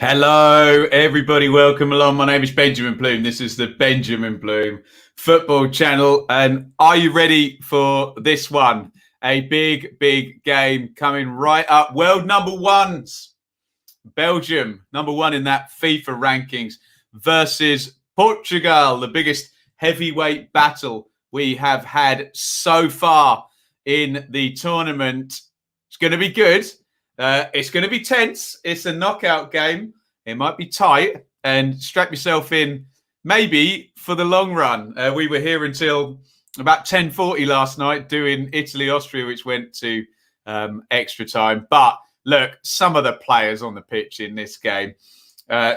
Hello, everybody. Welcome along. My name is Benjamin Bloom. This is the Benjamin Bloom Football Channel. And are you ready for this one? A big, big game coming right up. World number ones. Belgium, number one in that FIFA rankings versus Portugal, the biggest heavyweight battle we have had so far in the tournament. It's going to be good. It's going to be tense. It's a knockout game. It might be tight, and strap yourself in maybe for the long run. We were here until about 10:40 last night doing Italy-Austria, which went to extra time. But look, some of the players on the pitch in this game,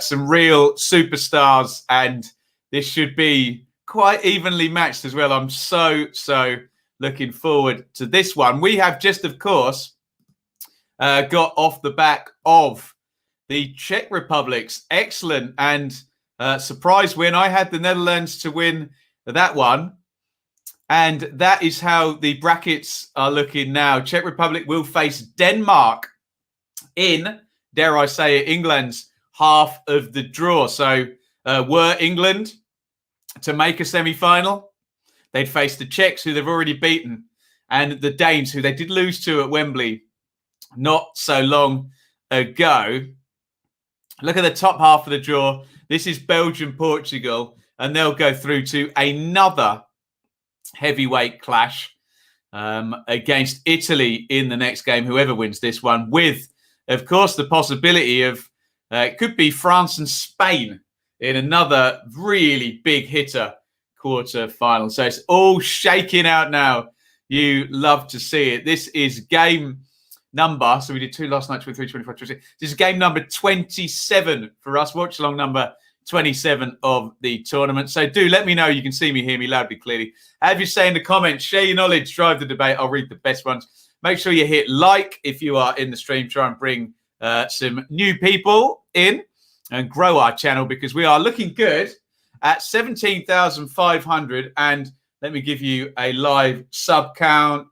some real superstars, and this should be quite evenly matched as well. I'm so looking forward to this one. We have just, of course, got off the back of the Czech Republic's excellent and surprise win. I had the Netherlands to win that one. And that is how the brackets are looking now. Czech Republic will face Denmark in, dare I say it, England's half of the draw. So were England to make a semi-final, they'd face the Czechs, who they've already beaten, and the Danes, who they did lose to at Wembley not so long ago. Look at the top half of the draw. This is Belgium, Portugal, and they'll go through to another heavyweight clash against Italy in the next game, whoever wins this one, with, of course, the possibility of it could be France and Spain in another really big hitter quarter final. So it's all shaking out now. You love to see it. This is game number, so we did 2 last night, 23, 25, 26. This is game number 27 for us, watch along number 27 of the tournament. So do let me know. You can see me, hear me loudly, clearly. Have you say in the comments, share your knowledge, drive the debate. I'll read the best ones. Make sure you hit like if you are in the stream. Try and bring some new people in and grow our channel, because we are looking good at 17,500. And let me give you a live sub count.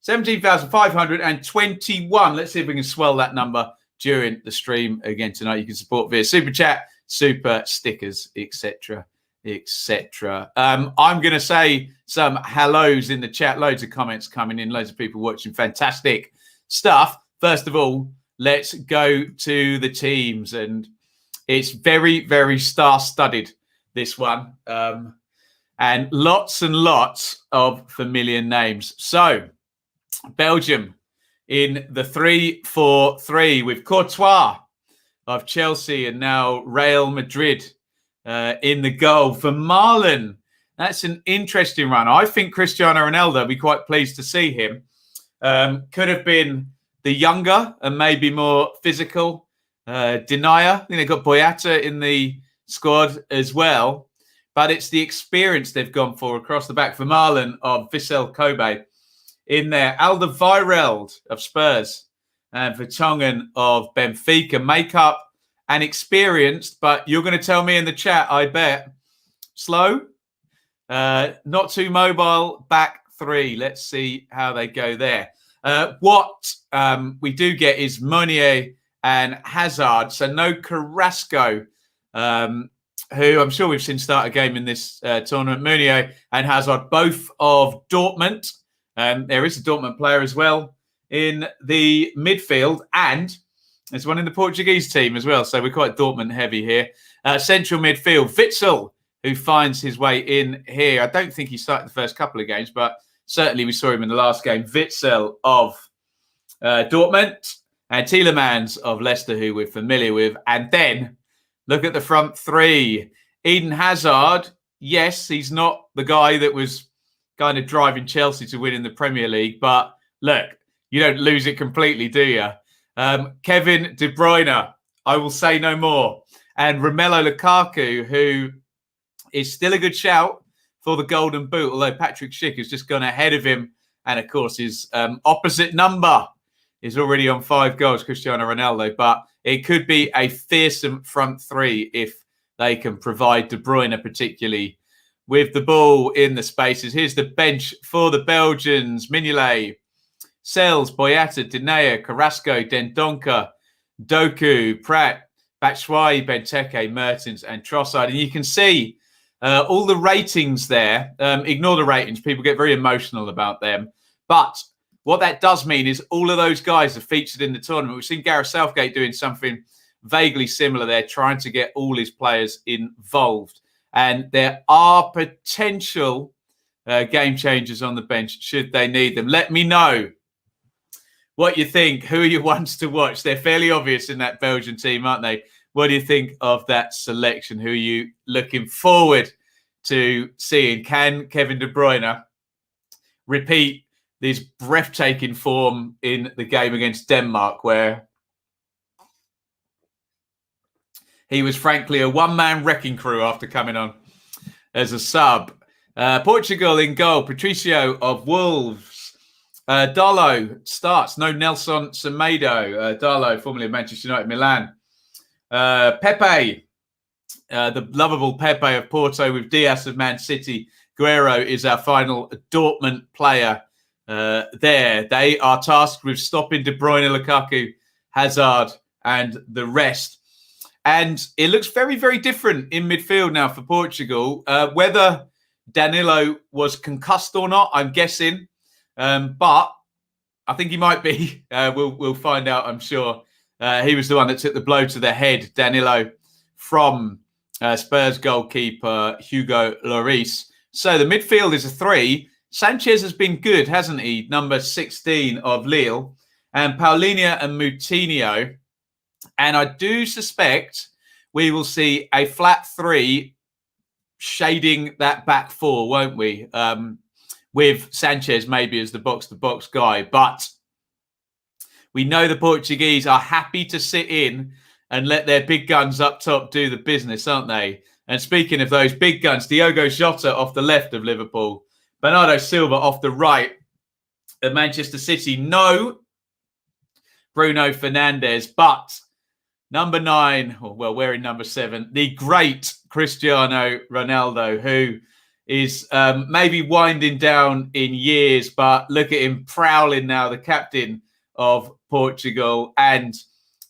17,521. Let's see if we can swell that number during the stream again tonight. You can support via super chat, super stickers, etc., etc. I'm going to say some hellos in the chat. Loads of comments coming in. Loads of people watching. Fantastic stuff. First of all, let's go to the teams, and it's very, very star-studded, this one, and lots of familiar names. So Belgium in the 3-4-3 with Courtois of Chelsea and now Real Madrid in the goal. For Marlon, that's an interesting run. I think Cristiano Ronaldo, will be quite pleased to see him. Could have been the younger and maybe more physical denier. I think they've got Boyata in the squad as well. But it's the experience they've gone for across the back. For Marlon of Vissel Kobe in there, Alderweireld of Spurs and Vertonghen of Benfica. Makeup and experienced, but you're going to tell me in the chat, I bet, slow, not too mobile, back three. Let's see how they go there. What we do get is Meunier and Hazard, so no Carrasco, who I'm sure we've seen start a game in this tournament. Meunier and Hazard, both of Dortmund. There is a Dortmund player as well in the midfield, and there's one in the Portuguese team as well. So we're quite Dortmund heavy here. Central midfield, Witsel, who finds his way in here. I don't think he started the first couple of games, but certainly we saw him in the last game. Witsel of Dortmund and Tielemans of Leicester, who we're familiar with. And then look at the front three. Eden Hazard, yes, he's not the guy that was kind of driving Chelsea to win in the Premier League. But look, you don't lose it completely, do you? Kevin De Bruyne, I will say no more. And Romelu Lukaku, who is still a good shout for the Golden Boot, although Patrick Schick has just gone ahead of him. And, of course, his opposite number is already on 5 goals, Cristiano Ronaldo. But it could be a fearsome front three if they can provide De Bruyne particularly with the ball in the spaces. Here's the bench for the Belgians. Mignolet, Sels, Boyata, Dinea, Carrasco, Dendoncker, Doku, Pratt, Batshuayi, Benteke, Mertens, and Trossard. And you can see all the ratings there. Ignore the ratings. People get very emotional about them. But what that does mean is all of those guys are featured in the tournament. We've seen Gareth Southgate doing something vaguely similar there, trying to get all his players involved. And there are potential game changers on the bench should they need them. Let me know what you think. Who are your ones to watch? They're fairly obvious in that Belgian team, aren't they? What do you think of that selection? Who are you looking forward to seeing? Can Kevin De Bruyne repeat this breathtaking form in the game against Denmark, where he was frankly a one-man wrecking crew after coming on as a sub? Portugal in goal, Patricio of Wolves. Darlow starts. No Nelson Semedo. Darlow, formerly of Manchester United, Milan. Pepe, the lovable Pepe of Porto with Diaz of Man City. Guerrero is our final Dortmund player there. They are tasked with stopping De Bruyne, Lukaku, Hazard, and the rest. And it looks very, very different in midfield now for Portugal. Whether Danilo was concussed or not, I'm guessing. But I think he might be. We'll find out, I'm sure. He was the one that took the blow to the head, Danilo, from Spurs goalkeeper Hugo Lloris. So the midfield is a 3. Sanchez has been good, hasn't he? Number 16 of Lille. And Paulinho and Moutinho. And I do suspect we will see a flat 3 shading that back 4, won't we? With Sanchez maybe as the box-to-box guy. But we know the Portuguese are happy to sit in and let their big guns up top do the business, aren't they? And speaking of those big guns, Diogo Jota off the left of Liverpool, Bernardo Silva off the right of Manchester City. No Bruno Fernandes, but number 9, well, wearing number 7, the great Cristiano Ronaldo, who is maybe winding down in years, but look at him prowling now, the captain of Portugal, and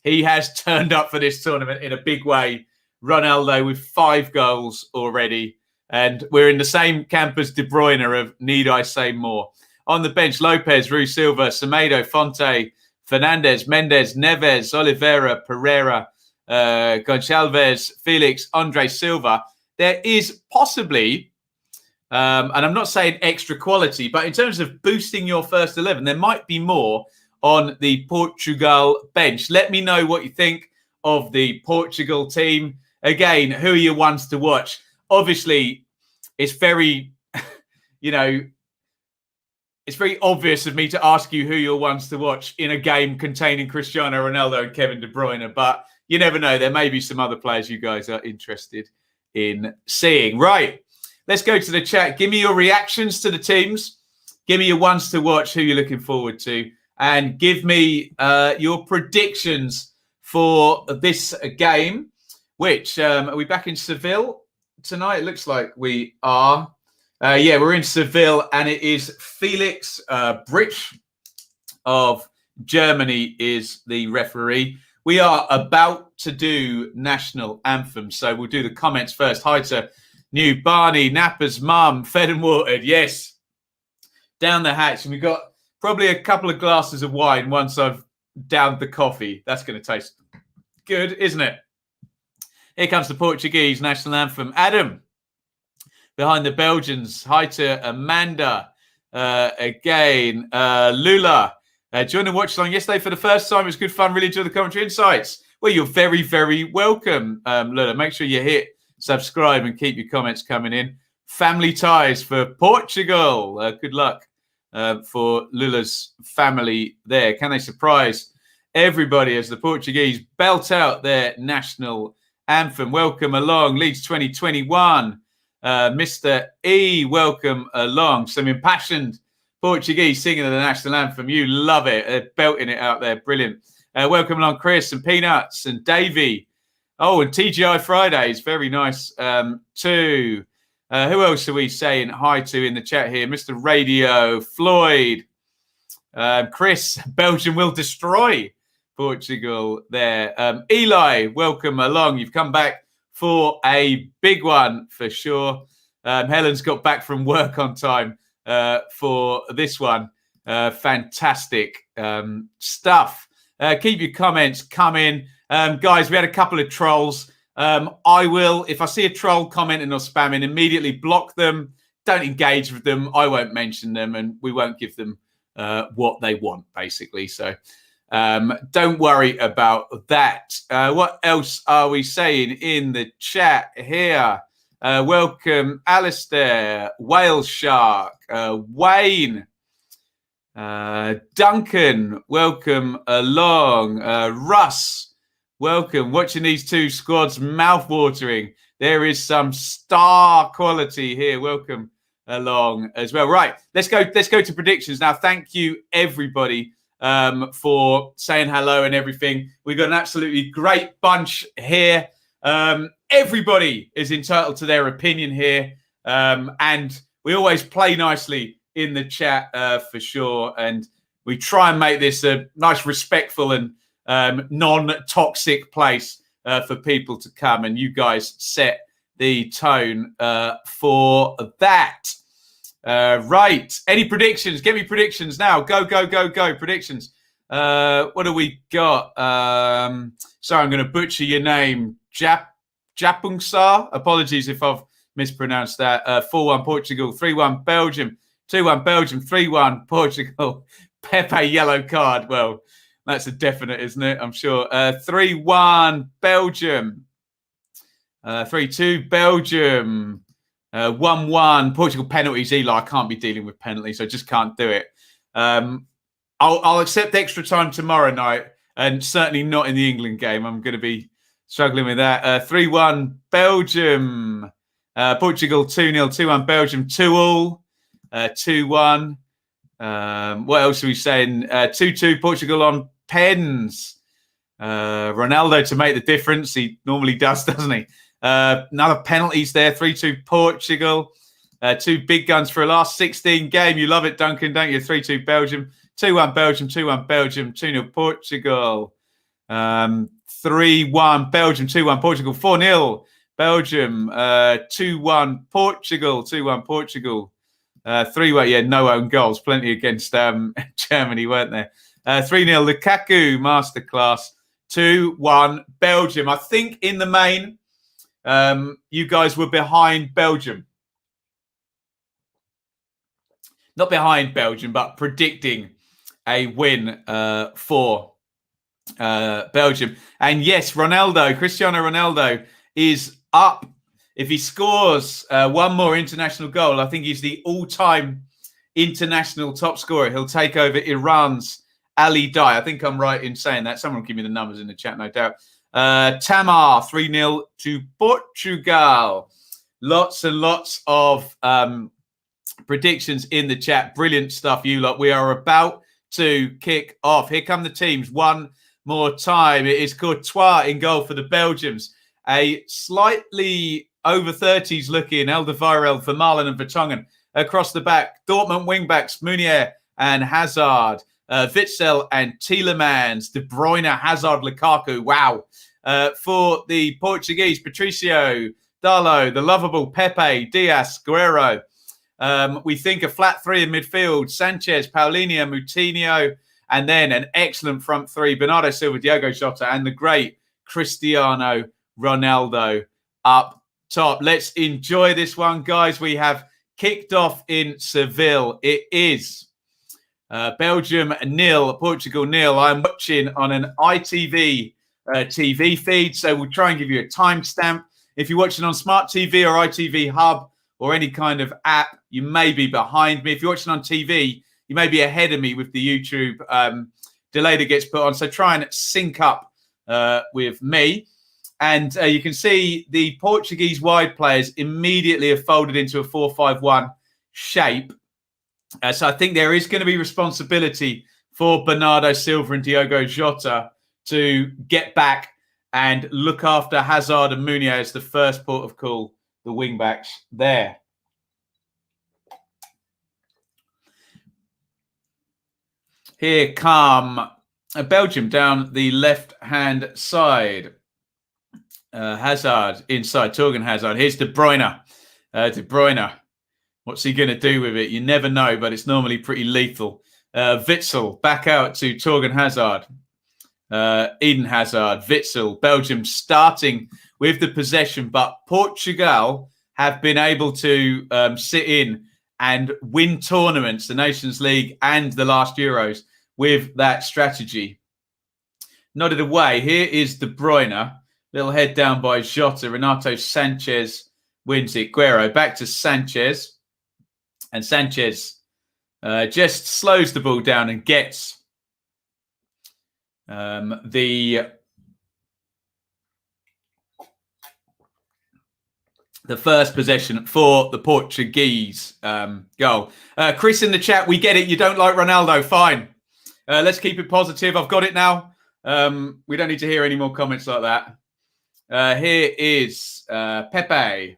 he has turned up for this tournament in a big way. Ronaldo with 5 goals already, and we're in the same camp as De Bruyne of need I say more. On the bench, Lopez, Rui Silva, Semedo, Fonte, Fernandes, Mendes, Neves, Oliveira, Pereira, Gonçalves, Felix, Andre Silva. There is possibly, and I'm not saying extra quality, but in terms of boosting your first 11, there might be more on the Portugal bench. Let me know what you think of the Portugal team. Again, who are your ones to watch? Obviously, it's very, it's very obvious of me to ask you who your ones to watch in a game containing Cristiano Ronaldo and Kevin De Bruyne, but you never know. There may be some other players you guys are interested in seeing. Right, let's go to the chat. Give me your reactions to the teams. Give me your ones to watch, who you're looking forward to, and give me your predictions for this game, which are we back in Seville tonight? It looks like we are. Yeah, we're in Seville, and it is Felix Britsch of Germany is the referee. We are about to do national anthem, so we'll do the comments first. Hi to New Barney, Napper's mum, fed and watered. Yes, down the hatch, and we've got probably a couple of glasses of wine once I've downed the coffee. That's going to taste good, isn't it? Here comes the Portuguese national anthem. Adam, behind the Belgians. Hi to Amanda again. Lula, joined the watch along yesterday for the first time. It was good fun. Really enjoyed the commentary insights. Well, you're very, very welcome, Lula. Make sure you hit subscribe and keep your comments coming in. Family ties for Portugal. Good luck for Lula's family there. Can they surprise everybody as the Portuguese belt out their national anthem? Welcome along, Leeds 2021. Mr. E, welcome along. Some impassioned Portuguese singing the national anthem. You love it. They're belting it out there. Brilliant. Welcome along, Chris and Peanuts and Davey. Oh, and TGI Fridays. Very nice too. Who else are we saying hi to in the chat here? Mr. Radio, Floyd, Chris, Belgium will destroy Portugal there. Eli, welcome along. You've come back for a big one for sure. Helen's got back from work on time for this one. Fantastic stuff. Keep your comments coming. Guys, we had a couple of trolls. I will, if I see a troll commenting or spamming, immediately block them. Don't engage with them. I won't mention them, and we won't give them what they want, basically. So don't worry about that. What else are we saying in the chat here? Welcome, Alistair, Whale Shark, Wayne, Duncan, welcome along. Russ, welcome. Watching these two squads, mouth-watering. There is some star quality here. Welcome along as well. Right, let's go to predictions now. Thank you, everybody, for saying hello and everything. We've got an absolutely great bunch here. Everybody is entitled to their opinion here, and we always play nicely in the chat for sure, and we try and make this a nice, respectful and non-toxic place for people to come, and you guys set the tone for that. Right, any predictions? Give me predictions now. Go predictions. What do we got? Sorry, I'm going to butcher your name. Japungsar. Apologies if I've mispronounced that. 4-1 Portugal, 3-1 Belgium, 2-1 Belgium, 3-1 Portugal. Pepe yellow card. Well, that's a definite, isn't it? I'm sure. 3-1 Belgium. 3-2 Belgium. 1-1 Portugal penalties. Eli, I can't be dealing with penalties. I just can't do it. I'll accept extra time tomorrow night, and certainly not in the England game. I'm going to be struggling with that. 3-1 Belgium. Portugal 2-0. 2-1 Belgium. 2-2. 2-1. What else are we saying? 2-2 Portugal on pens. Ronaldo to make the difference. He normally does, doesn't he? Another penalties there. 3-2 Portugal. Two big guns for a last 16 game. You love it, Duncan, don't you? 3-2 Belgium. 2-1 Belgium. 2-1 Belgium. 2-0 Portugal. 3-1 Belgium. 2-1 Portugal. 4-0 Belgium. 2-1 Portugal. 2-1 Portugal. 3-1. Yeah, no own goals. Plenty against Germany, weren't there? 3-0 Lukaku masterclass. 2-1 Belgium. I think in the main, you guys were behind Belgium. Not behind Belgium, but predicting a win for Belgium. And yes, Cristiano Ronaldo is up. If he scores one more international goal, I think he's the all-time international top scorer. He'll take over Iran's Ali Dai. I think I'm right in saying that. Someone will give me the numbers in the chat, no doubt. Tamar, 3-0 to Portugal. Lots and lots of predictions in the chat. Brilliant stuff, you lot. We are about to kick off. Here come the teams one more time. It is Courtois in goal for the Belgians. A slightly over 30s looking Alderweireld, Vermaelen and Vertonghen across the back. Dortmund wingbacks, Meunier and Hazard. Witsel and Tielemans. De Bruyne, Hazard, Lukaku. Wow. For the Portuguese, Patricio, Darlow, the lovable Pepe, Diaz, Guerrero. We think a flat three in midfield, Sanchez, Paulinho, Moutinho, and then an excellent front three, Bernardo Silva, Diogo Jota, and the great Cristiano Ronaldo up top. Let's enjoy this one, guys. We have kicked off in Seville. It is Belgium 0, Portugal 0. I'm watching on an ITV TV feed, so we'll try and give you a timestamp. If you're watching on Smart TV or ITV Hub or any kind of app, you may be behind me. If you're watching on TV, you may be ahead of me with the YouTube delay that gets put on. So try and sync up with me. And you can see the Portuguese wide players immediately have folded into a 4-5-1 shape. So I think there is going to be responsibility for Bernardo Silva and Diogo Jota to get back and look after Hazard and Meunier as the first port of call, the wing-backs there. Here come Belgium down the left-hand side. Hazard inside, Torgan Hazard. Here's De Bruyne. De Bruyne. What's he going to do with it? You never know, but it's normally pretty lethal. Witsel back out to Torgan Hazard. Eden Hazard, Witsel. Belgium starting with the possession, but Portugal have been able to sit in and win tournaments, the Nations League and the last Euros, with that strategy. Nodded away. Here is De Bruyne. Little head down by Jota. Renato Sanchez wins it. Guerrero back to Sanchez. And Sanchez just slows the ball down and gets the first possession for the Portuguese goal. Chris in the chat, we get it. You don't like Ronaldo. Fine. Let's keep it positive. I've got it now. We don't need to hear any more comments like that. Here is Pepe.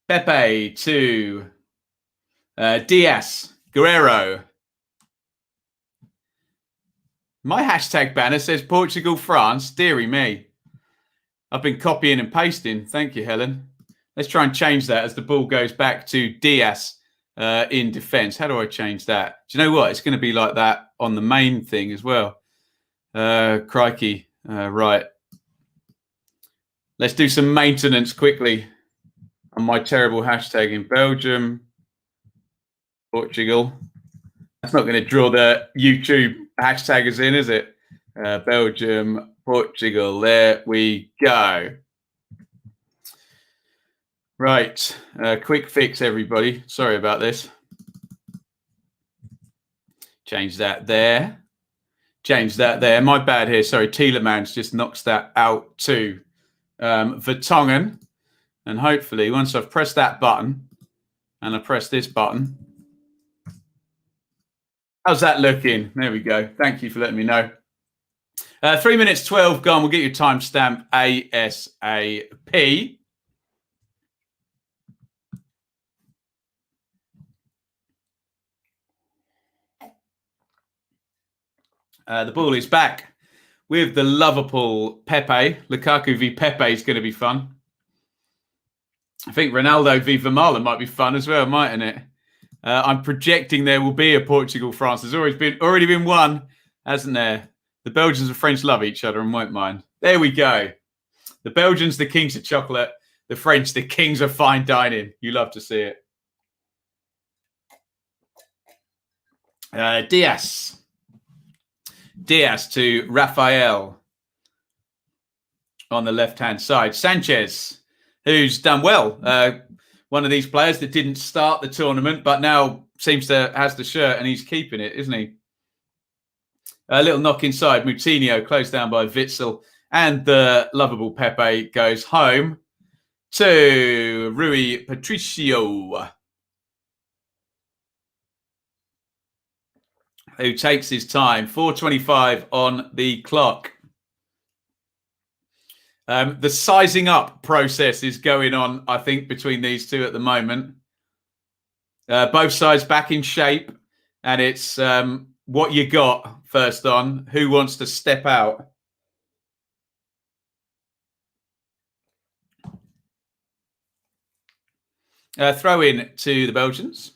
Pepe to Diaz. Guerrero. My hashtag banner says Portugal, France. Deary me. I've been copying and pasting. Thank you, Helen. Let's try and change that as the ball goes back to Diaz in defence. How do I change that? Do you know what? It's going to be like that on the main thing as well. Crikey. Right. Let's do some maintenance quickly on my terrible hashtag in Belgium, Portugal. That's not going to draw the YouTube hashtaggers in, is it? Belgium, Portugal. There we go. Right. Quick fix, everybody. Sorry about this. Change that there. Change that there. My bad here. Sorry. Tielemans just knocks that out to Vertonghen. And hopefully, once I've pressed that button and I press this button, how's that looking? There we go. Thank you for letting me know. 3 minutes 12 gone. We'll get your timestamp ASAP. The ball is back with the Liverpool Pepe. Lukaku v Pepe is going to be fun. I think Ronaldo v Vermaelen might be fun as well, mightn't it? I'm projecting there will be a Portugal-France. There's already been one, hasn't there? The Belgians and French love each other and won't mind. There we go. The Belgians, the kings of chocolate. The French, the kings of fine dining. You love to see it. Diaz. Diaz to Rafael on the left-hand side. Sanchez, who's done well. One of these players that didn't start the tournament, but now seems to has the shirt and he's keeping it, isn't he? A little knock inside. Moutinho closed down by Witsel. And the lovable Pepe goes home to Rui Patricio, who takes his time. 4:25 on the clock. The sizing up process is going on, I think, between these two at the moment. Both sides back in shape. And it's what you got first on. Who wants to step out? Throw in to the Belgians.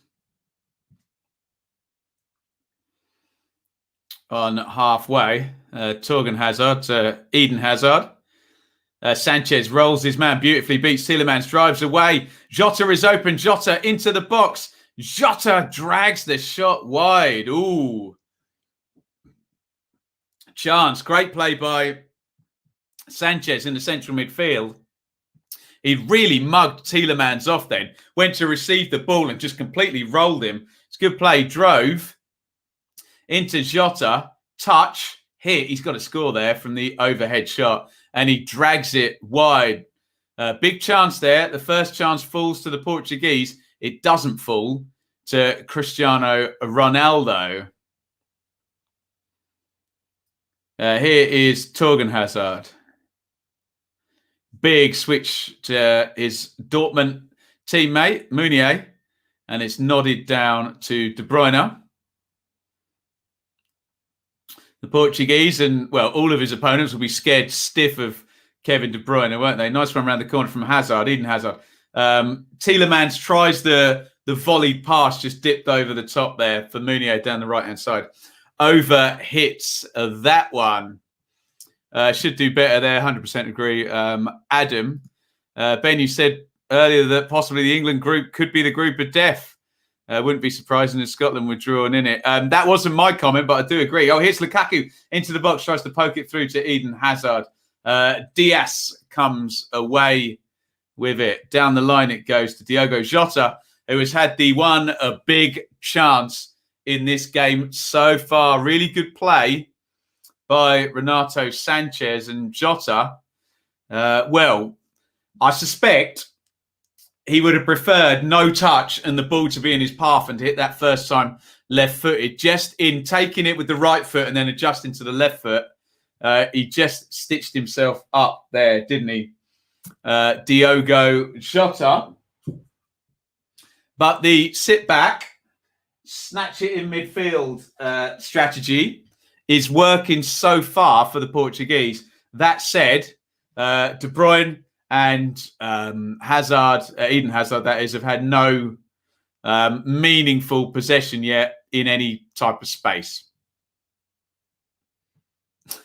On halfway, Torgan Hazard to Eden Hazard. Sanchez rolls his man beautifully, beats Tielemans, drives away. Jota is open. Jota into the box. Jota drags the shot wide. Ooh. Chance. Great play by Sanchez in the central midfield. He really mugged Tielemans off then. Went to receive the ball and just completely rolled him. It's good play. Drove into Jota. Touch. Hit. He's got a score there from the overhead shot. And he drags it wide. Big chance there. The first chance falls to the Portuguese. It doesn't fall to Cristiano Ronaldo. Here is Torgan Hazard. Big switch to his Dortmund teammate, Meunier. And it's nodded down to De Bruyne. The Portuguese and, well, all of his opponents will be scared stiff of Kevin De Bruyne, won't they? Nice one around the corner from Hazard, Eden Hazard. Tielemans tries the volleyed pass, just dipped over the top there for Meunier down the right-hand side. Over hits that one. Should do better there, 100% agree. Adam, Ben, you said earlier that possibly the England group could be the group of death. Wouldn't be surprising if Scotland were drawn in it. That wasn't my comment, but I do agree. Oh, here's Lukaku into the box, tries to poke it through to Eden Hazard. Diaz comes away with it. Down the line it goes to Diogo Jota, who has had a big chance in this game so far. Really good play by Renato Sanchez and Jota. Well, I suspect he would have preferred no touch and the ball to be in his path and to hit that first time left-footed. Just in taking it with the right foot and then adjusting to the left foot, he just stitched himself up there, didn't he? Diogo Jota. But the sit back, snatch it in midfield strategy is working so far for the Portuguese. That said, De Bruyne and Hazard, Eden Hazard, that is, have had no meaningful possession yet in any type of space.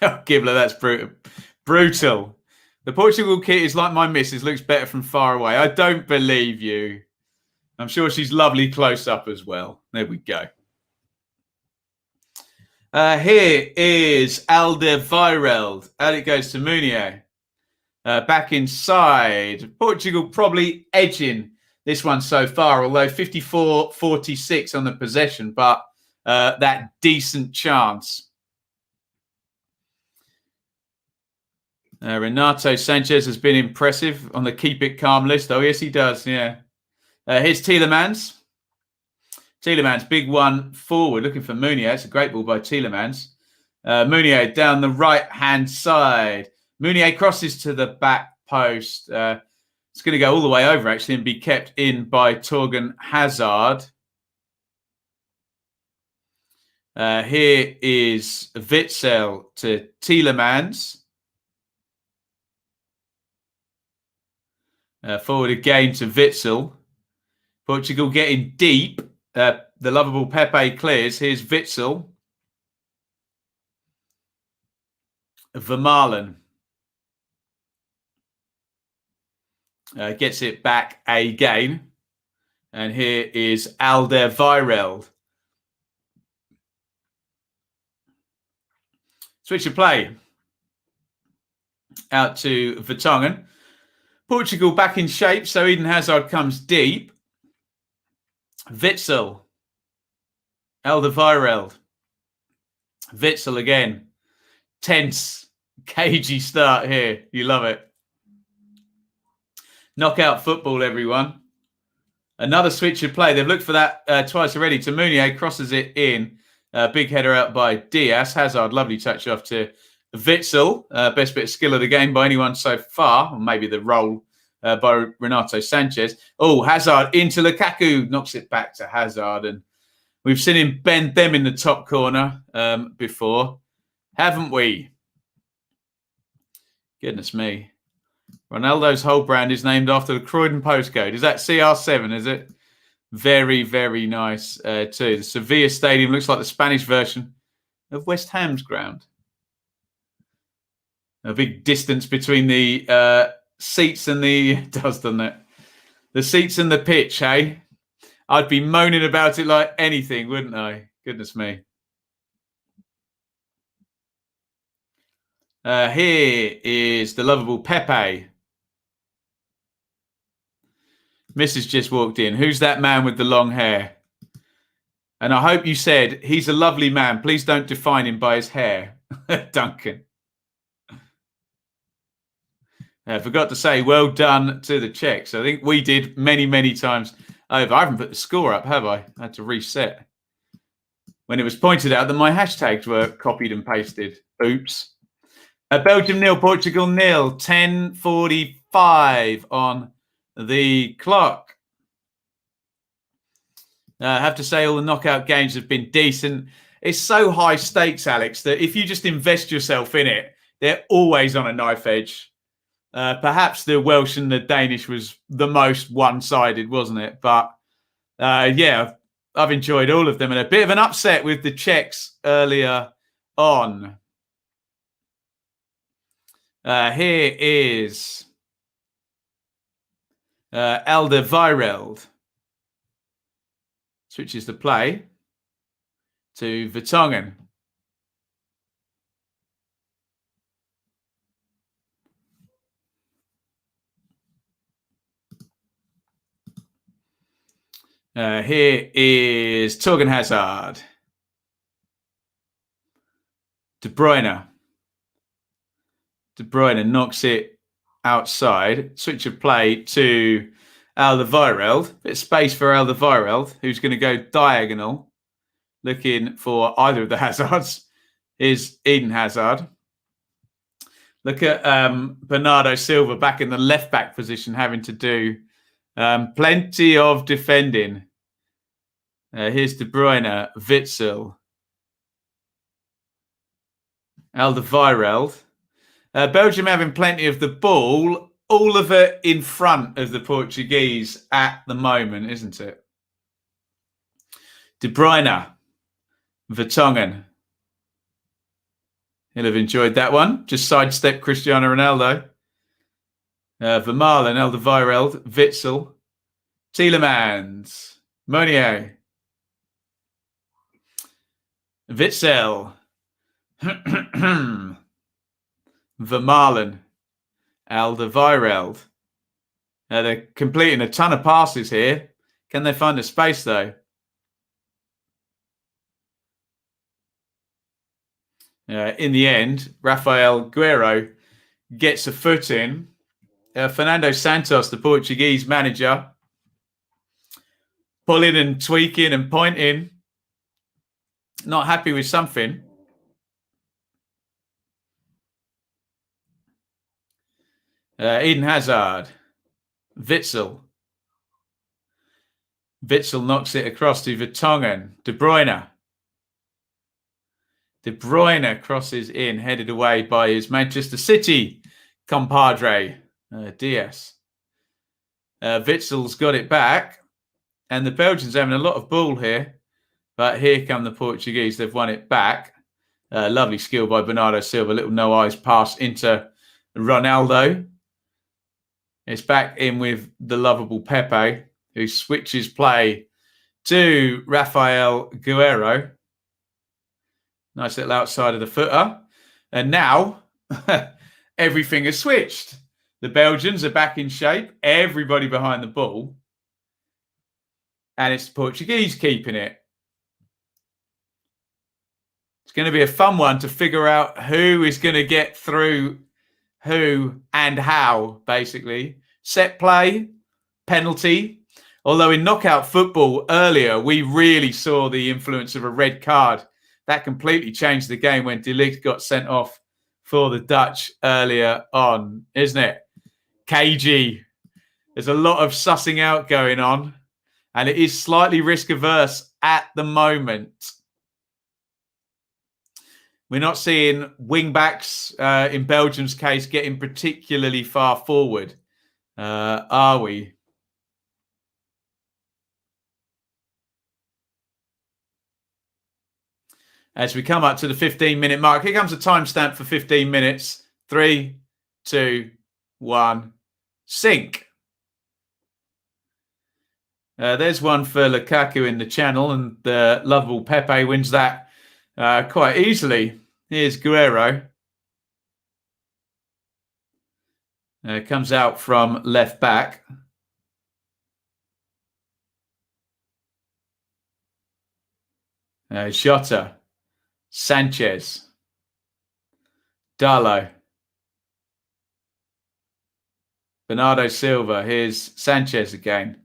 Gibbler, that's brutal. The Portugal kit is like my missus, looks better from far away. I don't believe you. I'm sure she's lovely close up as well. There we go. Here is Alderweireld. Out it goes to Meunier. Back inside. Portugal probably edging this one so far, although 54-46 on the possession, but that decent chance. Renato Sanchez has been impressive on the keep it calm list. Oh, yes, he does. Yeah. Here's Tielemans. Tielemans, big one forward, looking for Meunier. It's a great ball by Tielemans. Meunier down the right-hand side. Meunier crosses to the back post. It's going to go all the way over, actually, and be kept in by Torgan Hazard. Here is Witsel to Tielemans. Forward again to Witsel. Portugal getting deep. The lovable Pepe clears. Here's Witsel. Vermaelen. Gets it back again. And here is Alderweireld. Switch of play. Out to Vertonghen. Portugal back in shape, so Eden Hazard comes deep. Witsel. Alderweireld. Witsel again. Tense, cagey start here. You love it. Knockout football, everyone. Another switch of play. They've looked for that twice already. To Meunier, crosses it in. Big header out by Diaz. Hazard, lovely touch off to Witsel. Best bit of skill of the game by anyone so far. Or maybe the roll by Renato Sanchez. Oh, Hazard into Lukaku. Knocks it back to Hazard. And we've seen him bend them in the top corner before, haven't we? Goodness me. Ronaldo's whole brand is named after the Croydon postcode. Is that CR7, is it? Very, very nice too. The Sevilla Stadium looks like the Spanish version of West Ham's ground. A big distance between the seats and the... It does, doesn't it? The seats and the pitch, hey? I'd be moaning about it like anything, wouldn't I? Goodness me. Here is the lovable Pepe. Mrs. just walked in. Who's that man with the long hair? And I hope you said, he's a lovely man. Please don't define him by his hair. Duncan. I forgot to say, well done to the Czechs. I think we did many, many times over. I haven't put the score up, have I? I had to reset. When it was pointed out that my hashtags were copied and pasted. Oops. Belgium 0, Portugal 0. 10:45 on the clock. I have to say all the knockout games have been decent. it's so high stakes, Alex, that if you just invest yourself in it, they're always on a knife edge. Perhaps the Welsh and the Danish was the most one-sided, wasn't it? But yeah, I've enjoyed all of them, and a bit of an upset with the Czechs earlier on. Here is Alderweireld. Switches the play to Vertonghen. Here is Torgan Hazard. De Bruyne. De Bruyne knocks it outside. Switch of play to Alderweireld. Bit of space for Alderweireld, who's going to go diagonal, looking for either of the Hazards. Is Eden Hazard. Look at Bernardo Silva back in the left-back position, having to do plenty of defending. Here's De Bruyne, Witsel, Alderweireld. Belgium having plenty of the ball, all of it in front of the Portuguese at the moment, isn't it? De Bruyne, Vertonghen. He'll have enjoyed that one. Just sidestep Cristiano Ronaldo. Vermaelen, Alderweireld, Witsel, Tielemans, Monier, Witsel, Vermaelen, Alderweireld. They're completing a ton of passes here. Can they find a space though? In the end, Rafael Guerreiro gets a foot in. Fernando Santos, the Portuguese manager, pulling and tweaking and pointing. Not happy with something. Eden Hazard. Witsel. Witsel knocks it across to Vertonghen. De Bruyne. De Bruyne crosses in, headed away by his Manchester City compadre, Diaz. Witsel's got it back, and the Belgians having a lot of ball here. But here come the Portuguese. They've won it back. Lovely skill by Bernardo Silva. Little no eyes pass into Ronaldo. It's back in with the lovable Pepe, who switches play to Rafael Guerreiro. Nice little outside of the footer. And now everything has switched. The Belgians are back in shape. Everybody behind the ball. And it's the Portuguese keeping it. It's going to be a fun one to figure out who is going to get through who and how, basically. Set play, penalty. Although in knockout football earlier, we really saw the influence of a red card. That completely changed the game when De Ligt got sent off for the Dutch earlier on, isn't it? KG. There's a lot of sussing out going on, and it is slightly risk averse at the moment. We're not seeing wing backs, in Belgium's case, getting particularly far forward, are we? As we come up to the 15-minute mark, here comes a timestamp for 15 minutes. 3, 2, 1, sync. There's one for Lukaku in the channel, and the lovable Pepe wins that quite easily. Here's Guerreiro. Comes out from left back. Jota. Sanchez. Darlow. Bernardo Silva. Here's Sanchez again.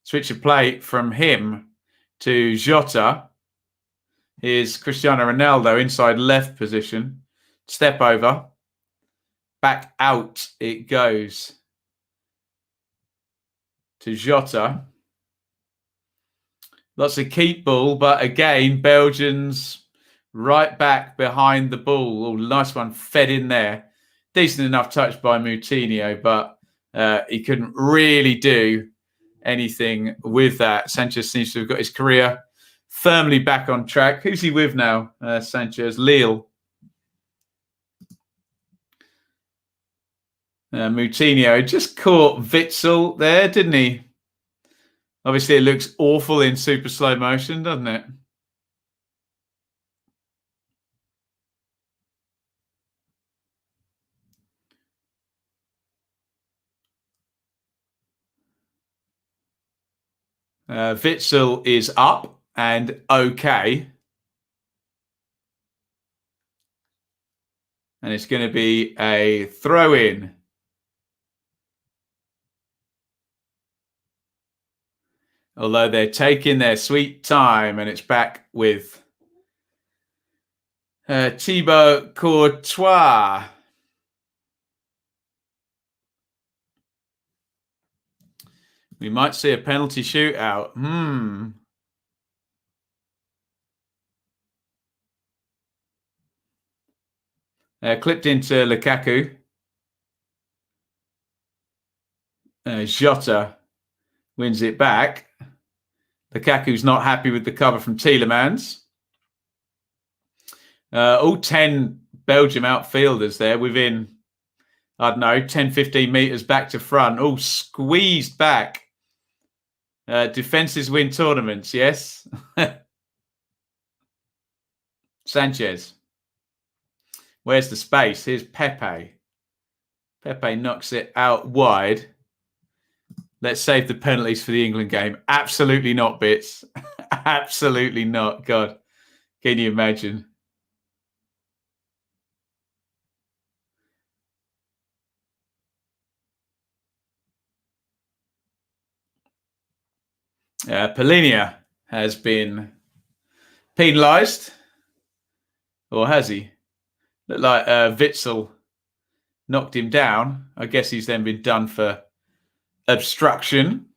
Switch of play from him to Jota. Here's Cristiano Ronaldo inside left position. Step over. Back out it goes to Jota. Lots of keep ball, but again, Belgians right back behind the ball. Oh, nice one, fed in there. Decent enough touch by Moutinho, but he couldn't really do anything with that. Sanchez seems to have got his career firmly back on track. Who's he with now, Sanchez? Lille. Moutinho just caught Witsel there, didn't he? Obviously, it looks awful in super slow motion, doesn't it? Witsel is up and okay. And it's going to be a throw-in. Although they're taking their sweet time, and it's back with Thibaut Courtois. We might see a penalty shootout. Clipped into Lukaku. Jota wins it back. Lukaku's not happy with the cover from Tielemans. All 10 Belgium outfielders there within, I don't know, 10, 15 metres back to front. All squeezed back. Defences win tournaments, yes. Sanchez. Where's the space? Here's Pepe. Pepe knocks it out wide. Let's save the penalties for the England game. Absolutely not, Bits. Absolutely not. God, can you imagine? Polinia has been penalised. Or has he? Looked like Witsel knocked him down. I guess he's then been done for obstruction.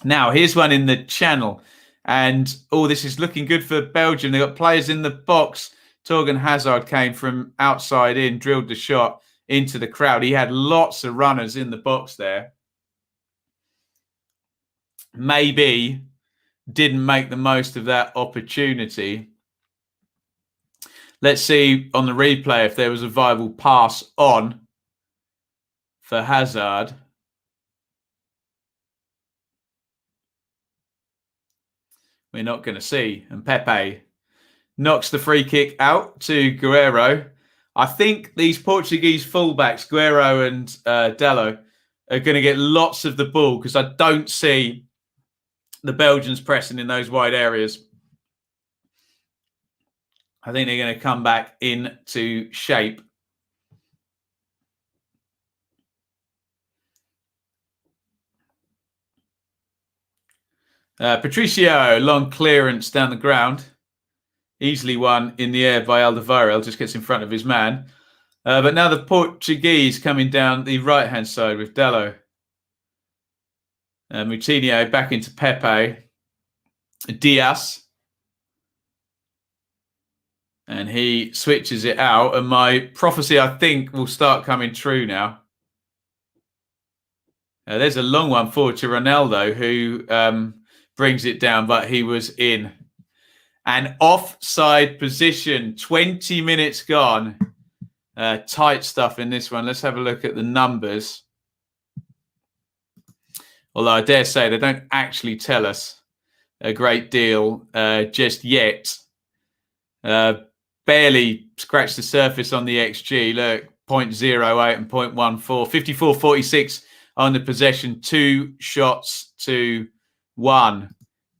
Now, here's one in the channel. And, this is looking good for Belgium. They've got players in the box. Torgan Hazard came from outside in, drilled the shot into the crowd. He had lots of runners in the box there. Maybe didn't make the most of that opportunity. Let's see on the replay if there was a viable pass on for Hazard. We're not going to see. And Pepe knocks the free kick out to Guerreiro. I think these Portuguese fullbacks, Guerreiro and Dello, are going to get lots of the ball because I don't see the Belgians pressing in those wide areas. I think they're going to come back into shape. Patricio, long clearance down the ground. Easily won in the air by Alderweireld, just gets in front of his man. But now the Portuguese coming down the right-hand side with Dello. Moutinho back into Pepe. Diaz. And he switches it out. And my prophecy, I think, will start coming true now. There's a long one forward to Ronaldo, who brings it down, but he was in. An offside position, 20 minutes gone. Tight stuff in this one. Let's have a look at the numbers. Although I dare say they don't actually tell us a great deal just yet. Barely scratched the surface on the XG. Look, 0.08 and 0.14. 54-46 on the possession. 2 shots to 1.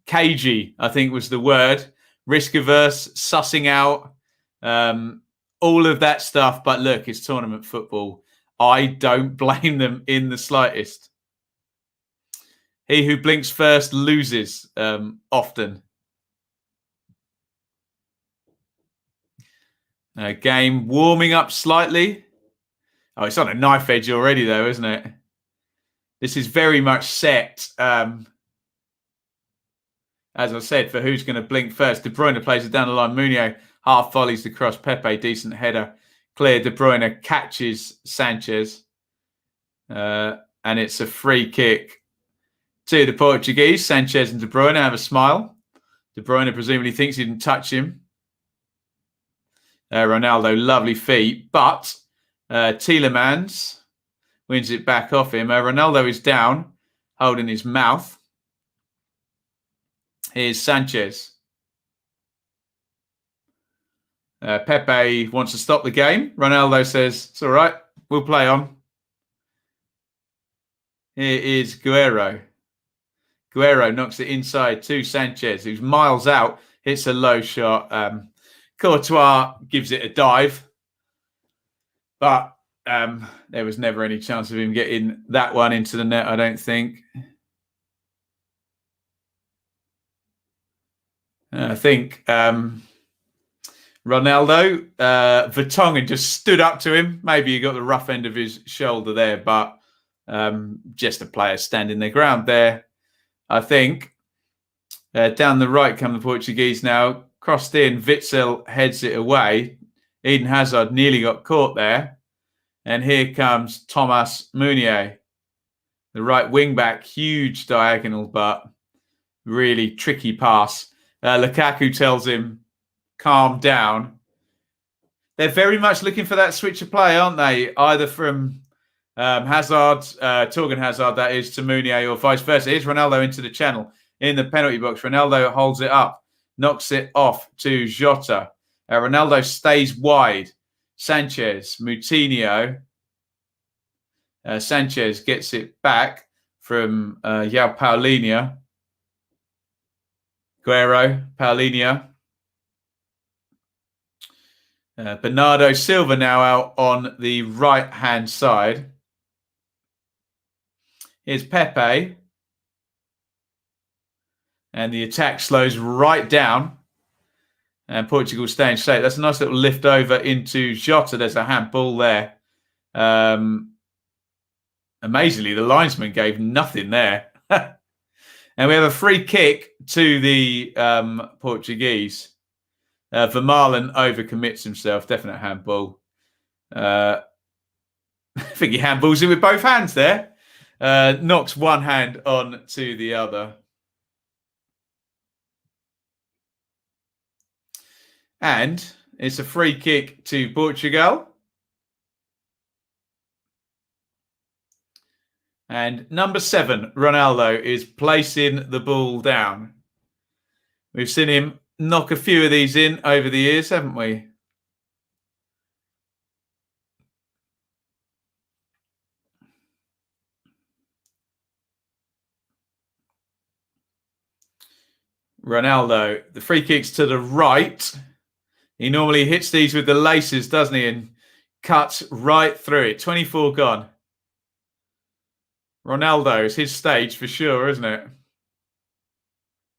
Cagey, I think was the word. Risk averse, sussing out, all of that stuff. But look, it's tournament football. I don't blame them in the slightest. He who blinks first loses often. Game warming up slightly. Oh, it's on a knife edge already, though, isn't it? This is very much set. as I said, for who's going to blink first. De Bruyne plays it down the line. Munio half volleys the cross. Pepe, decent header. Clear. De Bruyne catches Sanchez. And it's a free kick to the Portuguese. Sanchez and De Bruyne have a smile. De Bruyne presumably thinks he didn't touch him. Ronaldo, lovely feet. But Tielemans wins it back off him. Ronaldo is down, holding his mouth. Here's Sanchez. Pepe wants to stop the game. Ronaldo says, it's all right, we'll play on. Here is Guerrero. Guerrero knocks it inside to Sanchez, who's miles out, hits a low shot. Courtois gives it a dive. But there was never any chance of him getting that one into the net, I don't think. I think Ronaldo, Vertonghen just stood up to him. Maybe he got the rough end of his shoulder there, but just a player standing their ground there. I think down the right come the Portuguese now. Crossed in, Witsel heads it away. Eden Hazard nearly got caught there. And here comes Thomas Meunier, the right wing back. Huge diagonal, but really tricky pass. Lukaku tells him, calm down. They're very much looking for that switch of play, aren't they? Either from Hazard, Torgan Hazard, that is, to Meunier, or vice versa. Here's Ronaldo into the channel in the penalty box. Ronaldo holds it up, knocks it off to Jota. Ronaldo stays wide. Sanchez, Moutinho. Sanchez gets it back from João Paulinho. Guerrero, Paulinho. Bernardo Silva now out on the right-hand side. Here's Pepe. And the attack slows right down. And Portugal staying safe. That's a nice little lift over into Jota. There's a handball there. Amazingly, the linesman gave nothing there. And we have a free kick to the Portuguese. Vermaelen overcommits himself. Definite handball. I think he handballs it with both hands there. Knocks one hand on to the other. And it's a free kick to Portugal. And number 7, Ronaldo, is placing the ball down. We've seen him knock a few of these in over the years, haven't we? Ronaldo, the free kicks to the right. He normally hits these with the laces, doesn't he? And cuts right through it. 24 gone. Ronaldo is his stage for sure, isn't it?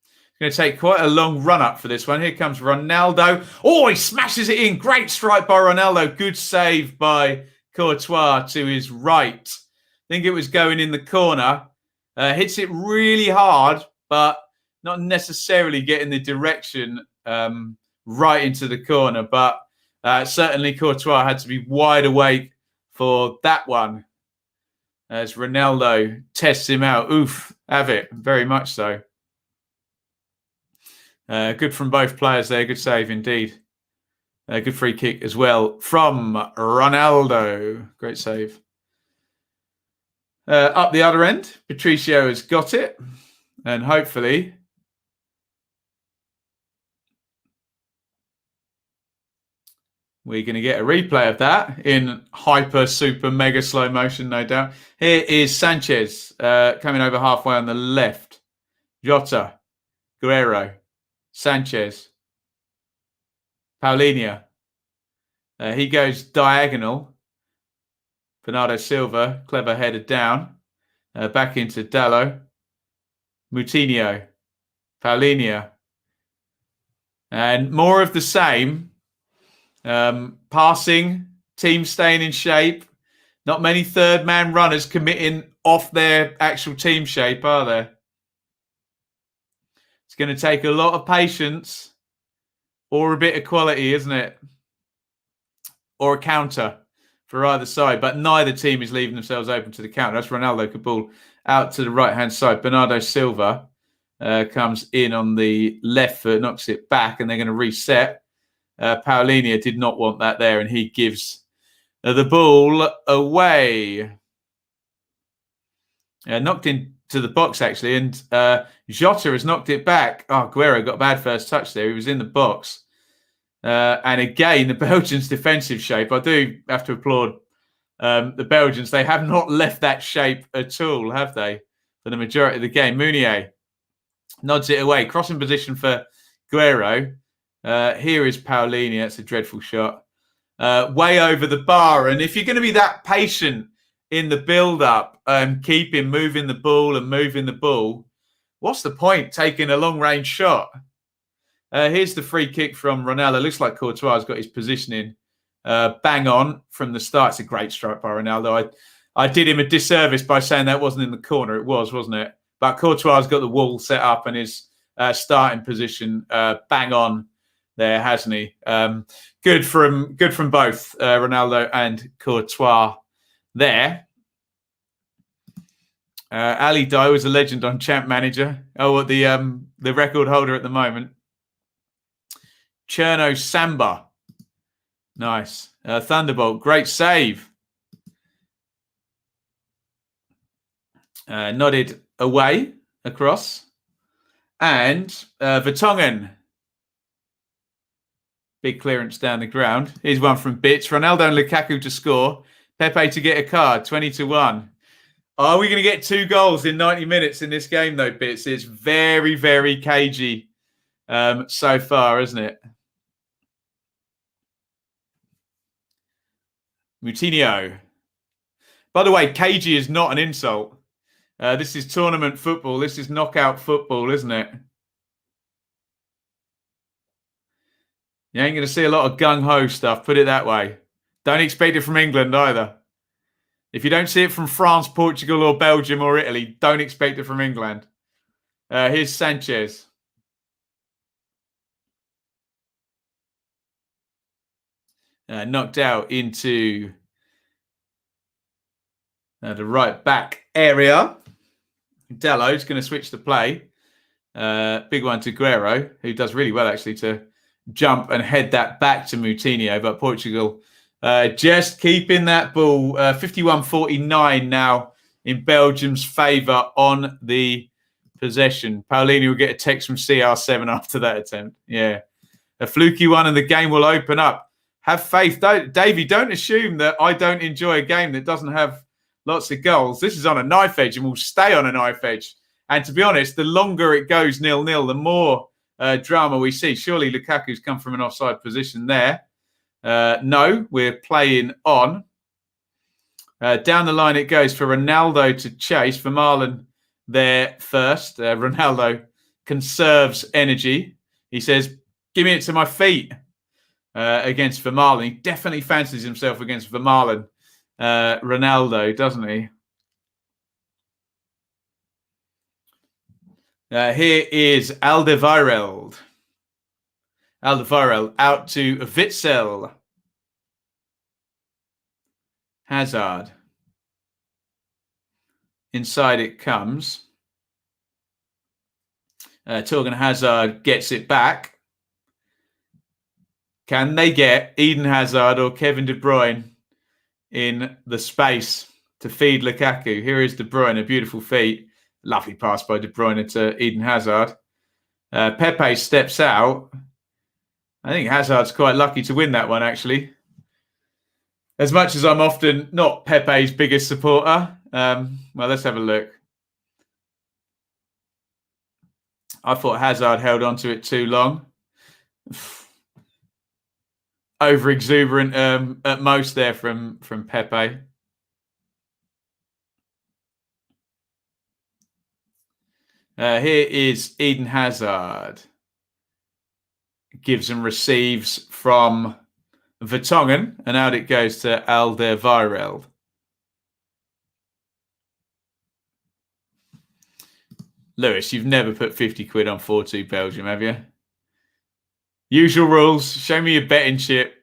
It's going to take quite a long run up for this one. Here comes Ronaldo. Oh, he smashes it in. Great strike by Ronaldo. Good save by Courtois to his right. I think it was going in the corner. Hits it really hard, but not necessarily getting the direction right into the corner. But certainly Courtois had to be wide awake for that one. As Ronaldo tests him out. Oof, have it. Very much so. Good from both players there. Good save indeed. Good free kick as well from Ronaldo. Great save. Up the other end, Patricio has got it. And hopefully we're going to get a replay of that in hyper, super, mega slow motion, no doubt. Here is Sanchez coming over halfway on the left. Jota, Guerrero, Sanchez, Paulinho. He goes diagonal. Bernardo Silva, clever headed down. Back into Dallo. Moutinho, Paulinho. And more of the same. Passing, team staying in shape. Not many third man runners committing off their actual team shape, are there? It's It's going to take a lot of patience or a bit of quality, isn't it? Or a counter for either side. But neither team is leaving themselves open to the counter. That's Ronaldo Cabal out to the right-hand side. Bernardo Silva comes in on the left foot, knocks it back, and they're going to reset. Paulinho did not want that there, and he gives the ball away. Knocked into the box, actually, and Jota has knocked it back. Oh, Guerrero got a bad first touch there. He was in the box. And again, the Belgians' defensive shape. I do have to applaud the Belgians. They have not left that shape at all, have they? For the majority of the game. Mounier nods it away. Crossing position for Guerrero. Here is Paulinho. That's a dreadful shot. Way over the bar. And if you're going to be that patient in the build-up, keeping moving the ball, what's the point taking a long-range shot? Here's the free kick from Ronaldo. Looks like Courtois has got his positioning bang on from the start. It's a great strike by Ronaldo. I did him a disservice by saying that wasn't in the corner. It was, wasn't it? But Courtois has got the wall set up and his starting position bang on there, hasn't he? Good from both Ronaldo and Courtois there. Ali Dye was a legend on Champ Manager. Oh, the record holder at the moment. Cherno Samba. Nice. Thunderbolt. Great save. Nodded away across. And Vertonghen. Big clearance down the ground. Here's one from Bits. Ronaldo and Lukaku to score. Pepe to get a card. 20-1. Are we going to get 2 goals in 90 minutes in this game, though, Bits? It's very, very cagey so far, isn't it? Moutinho. By the way, cagey is not an insult. This is tournament football. This is knockout football, isn't it? You ain't going to see a lot of gung-ho stuff, put it that way. Don't expect it from England either. If you don't see it from France, Portugal, or Belgium, or Italy, don't expect it from England. Here's Sanchez. Knocked out into the right back area. Dello's going to switch the play. Big one to Guerrero, who does really well, actually, to jump and head that back to Moutinho. But Portugal just keeping that ball. 51-49 now in Belgium's favour on the possession. Paulinho will get a text from CR7 after that attempt. Yeah. A fluky one and the game will open up. Have faith. Davey, don't assume that I don't enjoy a game that doesn't have lots of goals. This is on a knife edge and will stay on a knife edge. And to be honest, the longer it goes 0-0, the more drama we see. Surely Lukaku's come from an offside position there. No, we're playing on. Down the line it goes for Ronaldo to chase. For Marlon there first. Ronaldo conserves energy. He says, give me it to my feet. Against Vermaelen. He definitely fancies himself against Vermaelen. Ronaldo, doesn't he? Here is Alderweireld. Alderweireld out to Witsel. Hazard. Inside it comes. Torgan Hazard gets it back. Can they get Eden Hazard or Kevin De Bruyne in the space to feed Lukaku? Here is De Bruyne, a beautiful feat. Lovely pass by De Bruyne to Eden Hazard. Pepe steps out. I think Hazard's quite lucky to win that one, actually. As much as I'm often not Pepe's biggest supporter. Well, let's have a look. I thought Hazard held on to it too long. Over exuberant at most there from Pepe. Here is Eden Hazard. Gives and receives from Vertonghen, and out it goes to Alderweireld. Lewis, you've never put 50 quid on 4-2 Belgium, have you? Usual rules. Show me your betting slip.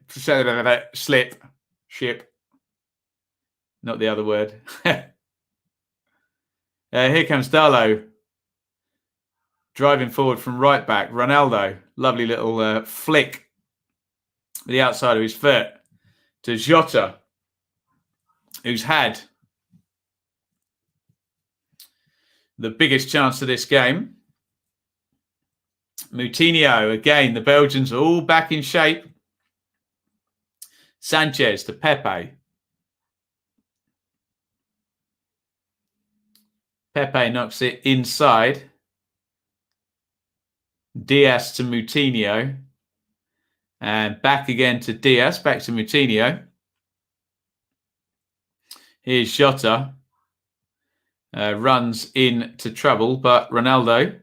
Ship. Not the other word. Here comes Darlow. Driving forward from right back. Ronaldo. Lovely little flick with the outside of his foot to Jota, who's had the biggest chance of this game. Moutinho, again, the Belgians are all back in shape. Sanchez to Pepe. Pepe knocks it inside. Diaz to Moutinho. And back again to Diaz, back to Moutinho. Here's Jota. Runs into trouble, but Ronaldo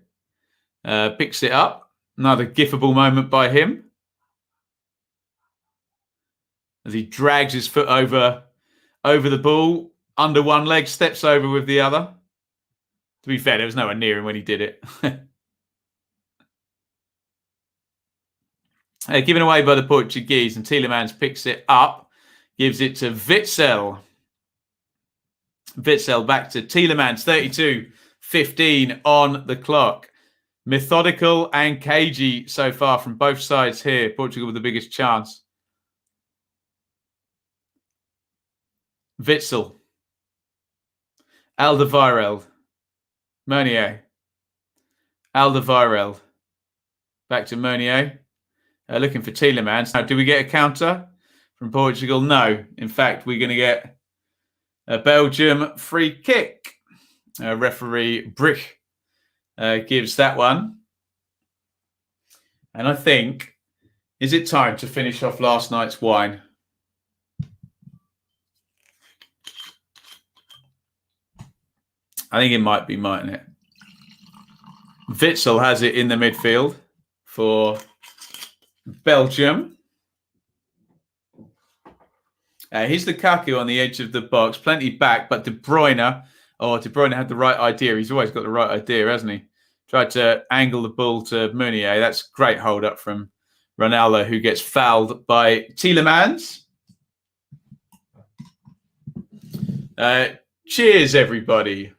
picks it up. Another gifable moment by him. As he drags his foot over the ball, under one leg, steps over with the other. To be fair, there was nowhere near him when he did it. Given away by the Portuguese, and Tielemans picks it up, gives it to Witsel. Witsel back to Tielemans, 32-15 on the clock. Methodical and cagey so far from both sides here. Portugal with the biggest chance. Witsel. Alderweireld. Meunier. Alderweireld. Back to Meunier. Looking for Tielemans. Now, do we get a counter from Portugal? No. In fact, we're going to get a Belgium free kick. Referee Brick gives that one. And I think, is it time to finish off last night's wine? I think it might be, mightn't it? Witsel has it in the midfield for Belgium. Here's Lukaku on the edge of the box. Plenty back, but De Bruyne. Oh, De Bruyne had the right idea. He's always got the right idea, hasn't he? Tried to angle the ball to Meunier. That's great hold up from Ronaldo, who gets fouled by Tielemans. Cheers, everybody.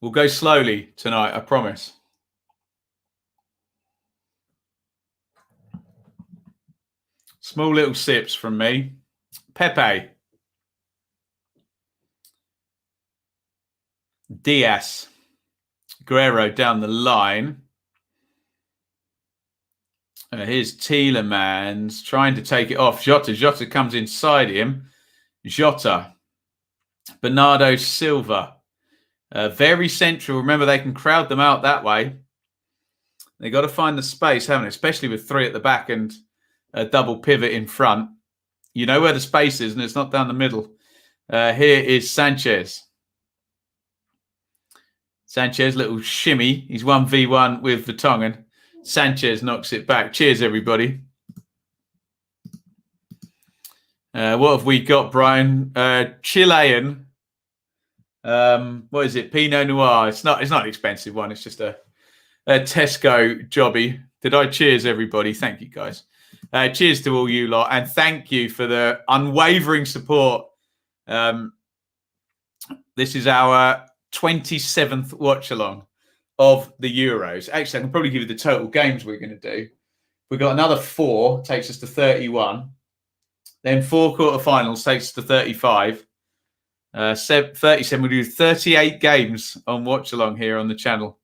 We'll go slowly tonight, I promise. Small little sips from me. Pepe. Diaz. Guerrero down the line. Here's Tielemans trying to take it off. Jota comes inside him. Jota. Bernardo Silva. Very central. Remember, they can crowd them out that way. They got to find the space, haven't they? Especially with three at the back and a double pivot in front. You know where the space is, and it's not down the middle. Here is Sanchez. Sanchez, little shimmy. He's 1v1 with Vertonghen. Sanchez knocks it back. Cheers, everybody. What have we got, Brian? Chilean. What is it? Pinot Noir. It's not an expensive one. It's just a Tesco jobby. Did I cheers, everybody? Thank you, guys. Cheers to all you lot, and thank you for the unwavering support. This is our 27th watch along of the Euros. Actually, I can probably give you the total games we're going to do. We've got another 4, takes us to 31. Then 4 quarterfinals takes us to 35. 37. We'll do 38 games on watch along here on the channel.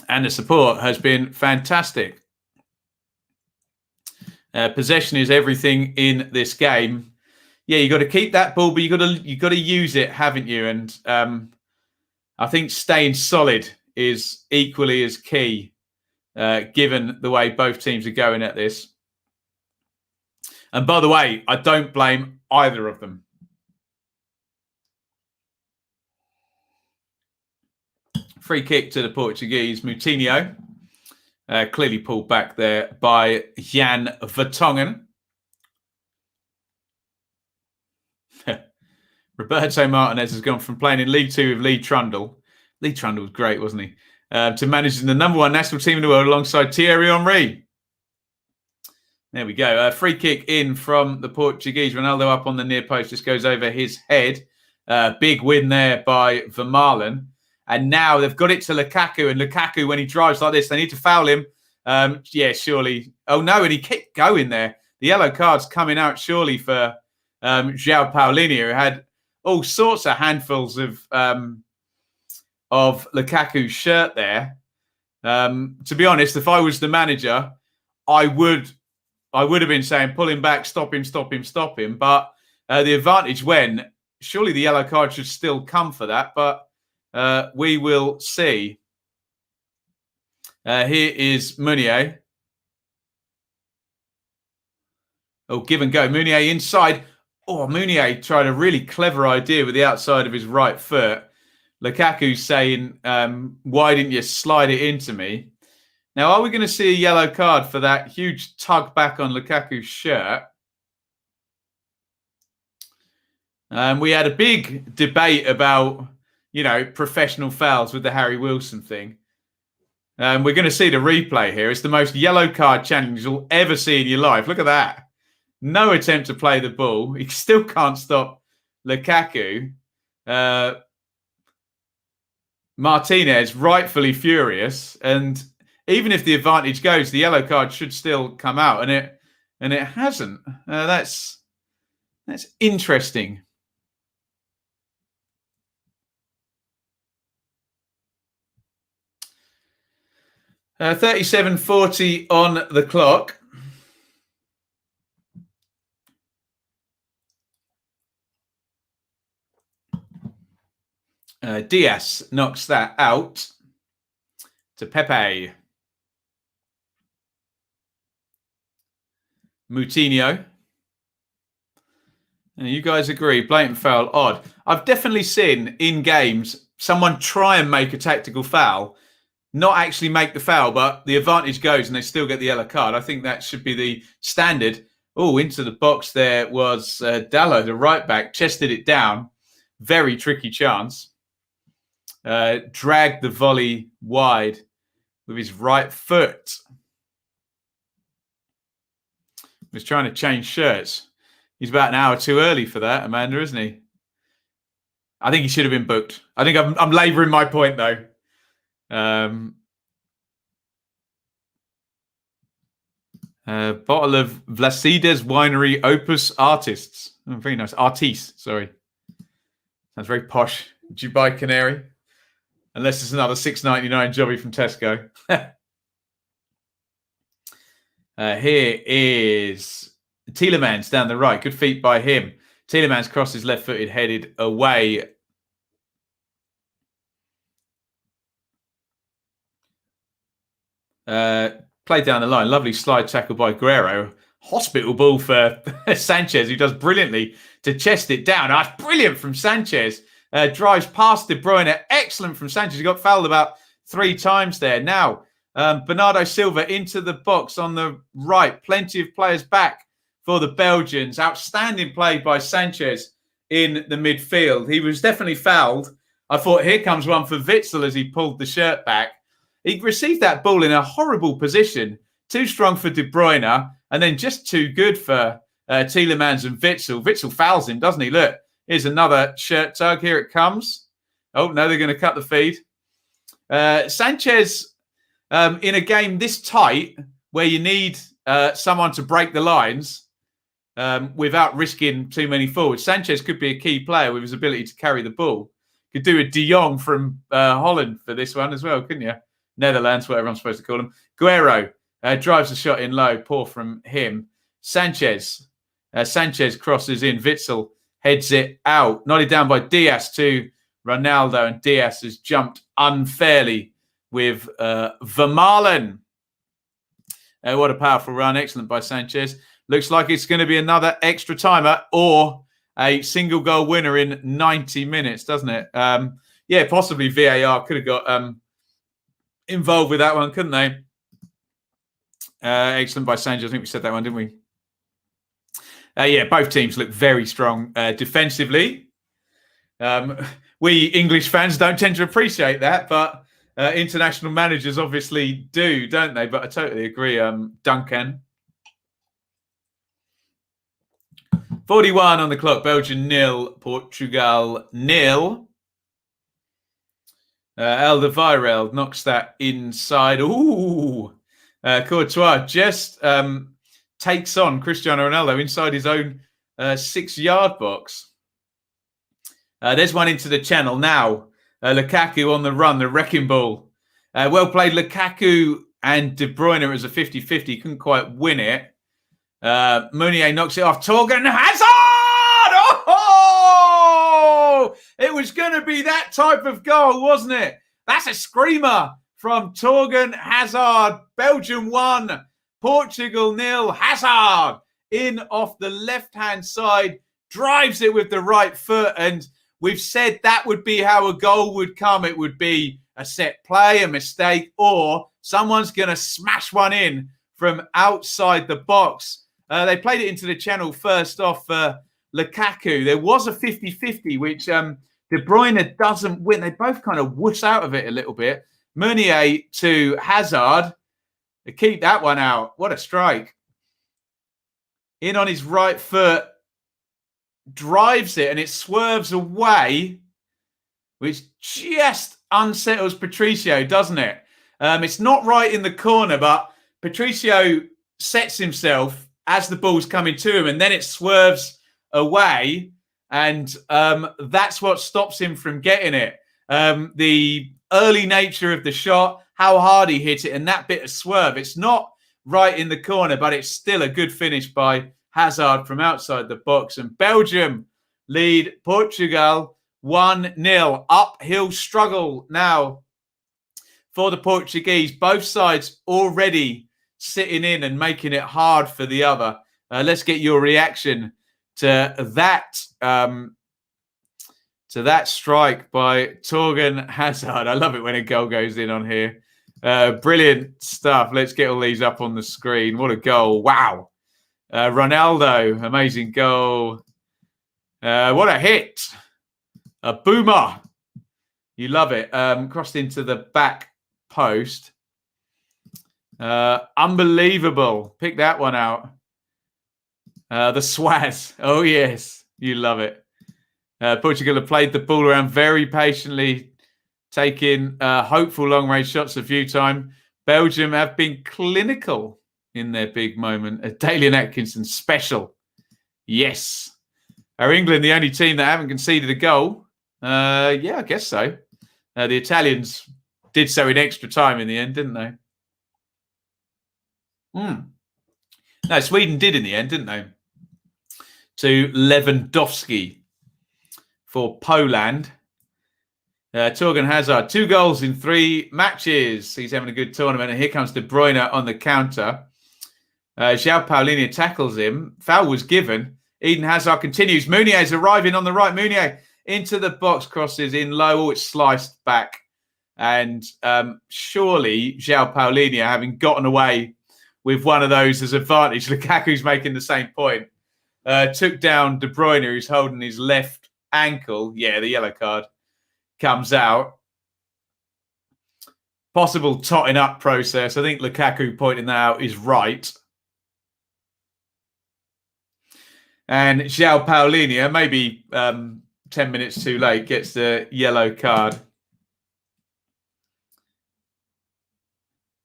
And the support has been fantastic. Possession is everything in this game. Yeah, you got to keep that ball, but you got to use it, haven't you? And I think staying solid is equally as key, given the way both teams are going at this. And by the way, I don't blame either of them. Free kick to the Portuguese. Moutinho clearly pulled back there by Jan Vertonghen. Roberto Martinez has gone from playing in League Two with Lee Trundle. Lee Trundle was great, wasn't he? To managing the #1 national team in the world alongside Thierry Henry. There we go. Free kick in from the Portuguese. Ronaldo up on the near post. Just goes over his head. Big win there by Vermaelen. And now they've got it to Lukaku. And Lukaku, when he drives like this, they need to foul him. Yeah, surely. Oh, no, and he kept going there. The yellow card's coming out surely for João Paulinho, who had all sorts of handfuls of Lukaku's shirt there. To be honest, if I was the manager, I would have been saying, pull him back, stop him, stop him, stop him. But the advantage when, surely the yellow card should still come for that. But we will see. Here is Meunier. Oh, give and go. Meunier inside. Oh, Meunier tried a really clever idea with the outside of his right foot. Lukaku saying, why didn't you slide it into me? Now, are we going to see a yellow card for that huge tug back on Lukaku's shirt? We had a big debate about, professional fouls with the Harry Wilson thing. We're going to see the replay here. It's the most yellow card challenge you'll ever see in your life. Look at that. No attempt to play the ball. He still can't stop Lukaku. Martinez rightfully furious, and even if the advantage goes, the yellow card should still come out, and it hasn't. That's interesting. Uh, 37:40 on the clock. Diaz knocks that out to Pepe. Moutinho. And you guys agree, blatant foul, odd. I've definitely seen in games someone try and make a tactical foul, not actually make the foul, but the advantage goes and they still get the yellow card. I think that should be the standard. Oh, into the box there was Dallo, the right back, chested it down. Very tricky chance. Dragged the volley wide with his right foot. Was trying to change shirts. He's about an hour too early for that, Amanda, isn't he? I think he should have been booked. I think I'm labouring my point, though. Bottle of Vlasides Winery Opus Artists. Oh, very nice. Artiste, sorry. Sounds very posh. Dubai Canary. Unless it's another $6.99 jobby from Tesco. Here is Tielemans down the right. Good feet by him. Tielemans crosses left-footed, headed away. Played down the line. Lovely slide tackle by Guerrero. Hospital ball for Sanchez, who does brilliantly to chest it down. That's brilliant from Sanchez. Drives past De Bruyne. Excellent from Sanchez. He got fouled about 3 times there. Now, Bernardo Silva into the box on the right. Plenty of players back for the Belgians. Outstanding play by Sanchez in the midfield. He was definitely fouled. I thought, here comes one for Witsel as he pulled the shirt back. He received that ball in a horrible position. Too strong for De Bruyne, and then just too good for Tielemans and Witsel. Witsel fouls him, doesn't he? Look, here's another shirt tug. Here it comes. Oh, no, they're going to cut the feed. Sanchez, in a game this tight, where you need someone to break the lines without risking too many forwards, Sanchez could be a key player with his ability to carry the ball. Could do a De Jong from Holland for this one as well, couldn't you? Netherlands, whatever I'm supposed to call them. Guerrero drives the shot in low, poor from him. Sanchez crosses in. Witsel heads it out. Nodded down by Diaz to Ronaldo, and Diaz has jumped unfairly with Vermaelen. What a powerful run. Excellent by Sanchez. Looks like it's going to be another extra timer or a single goal winner in 90 minutes, doesn't it? Yeah, possibly VAR could have got involved with that one, couldn't they? Excellent by Sanchez. I think we said that one, didn't we? Yeah, both teams look very strong defensively. We English fans don't tend to appreciate that, but international managers obviously do, don't they? But I totally agree, Duncan. 41 on the clock. Belgium 0, Portugal 0. Alderweireld knocks that inside. Ooh. Courtois just takes on Cristiano Ronaldo inside his own 6-yard box. There's one into the channel now. Lukaku on the run, the wrecking ball. Well played, Lukaku and De Bruyne. It was a 50-50. Couldn't quite win it. Meunier knocks it off. Torgan Hazard! Oh! It was going to be that type of goal, wasn't it? That's a screamer from Torgan Hazard. Belgium 1, Portugal 0. Hazard in off the left-hand side. Drives it with the right foot. And we've said that would be how a goal would come. It would be a set play, a mistake, or someone's going to smash one in from outside the box. They played it into the channel first off Lukaku. There was a 50-50, which De Bruyne doesn't win. They both kind of wuss out of it a little bit. Meunier to Hazard. They keep that one out. What a strike. In on his right foot. Drives it and it swerves away, which just unsettles Patricio, doesn't it? It's not right in the corner, but Patricio sets himself as the ball's coming to him, and then it swerves away, and that's what stops him from getting it. The early nature of the shot, how hard he hit it, and that bit of swerve. It's not right in the corner, but it's still a good finish by Hazard from outside the box. And Belgium lead Portugal 1-0. Uphill struggle now for the Portuguese. Both sides already sitting in and making it hard for the other. Let's get your reaction to that strike by Torgan Hazard. I love it when a goal goes in on here. Brilliant stuff. Let's get all these up on the screen. What a goal. Wow. Ronaldo, amazing goal. What a hit. A boomer. You love it. Crossed into the back post. Unbelievable. Pick that one out. The swaz. Oh, yes. You love it. Portugal have played the ball around very patiently, taking hopeful long-range shots a few times. Belgium have been clinical in their big moment. A Dalian Atkinson special. Yes. Are England the only team that haven't conceded a goal? Yeah, I guess so. The Italians did so in extra time in the end, didn't they? No, Sweden did in the end, didn't they? To Lewandowski for Poland. Torgan Hazard, 2 goals in 3 matches. He's having a good tournament. And here comes De Bruyne on the counter. João Paulinho tackles him. Foul was given. Eden Hazard continues. Meunier is arriving on the right. Meunier into the box, crosses in low. Oh, it's sliced back. And surely João Paulinho, having gotten away with one of those as advantage, Lukaku's making the same point. Took down De Bruyne, who's holding his left ankle. Yeah, the yellow card comes out. Possible totting up process. I think Lukaku pointing that out is right. And João Paulinho, maybe 10 minutes too late, gets the yellow card.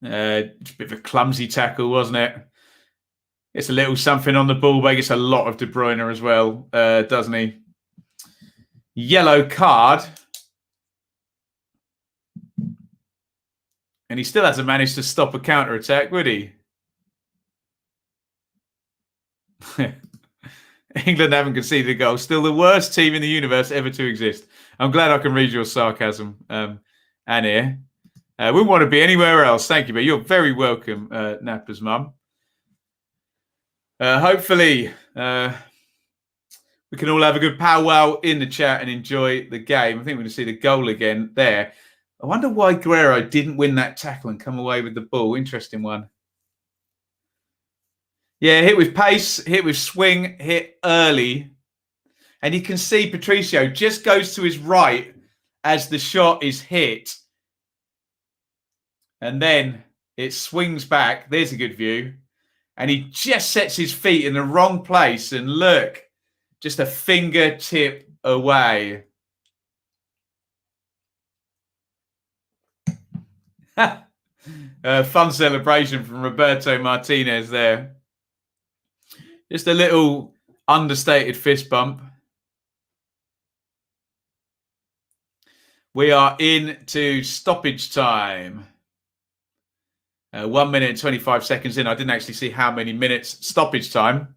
A bit of a clumsy tackle, wasn't it? It's a little something on the ball, but he gets a lot of De Bruyne as well, doesn't he? Yellow card. And he still hasn't managed to stop a counter-attack, would he? England haven't conceded a goal. Still the worst team in the universe ever to exist. I'm glad I can read your sarcasm, Annie. Wouldn't want to be anywhere else. Thank you, but you're very welcome, Napper's mum. Hopefully, we can all have a good powwow in the chat and enjoy the game. I think we're going to see the goal again there. I wonder why Guerrero didn't win that tackle and come away with the ball. Interesting one. Yeah, hit with pace, hit with swing, hit early. And you can see Patricio just goes to his right as the shot is hit. And then it swings back. There's a good view. And he just sets his feet in the wrong place. And look, just a fingertip away. Fun celebration from Roberto Martinez there. Just a little understated fist bump. We are into stoppage time. 1 minute and 25 seconds in. I didn't actually see how many minutes stoppage time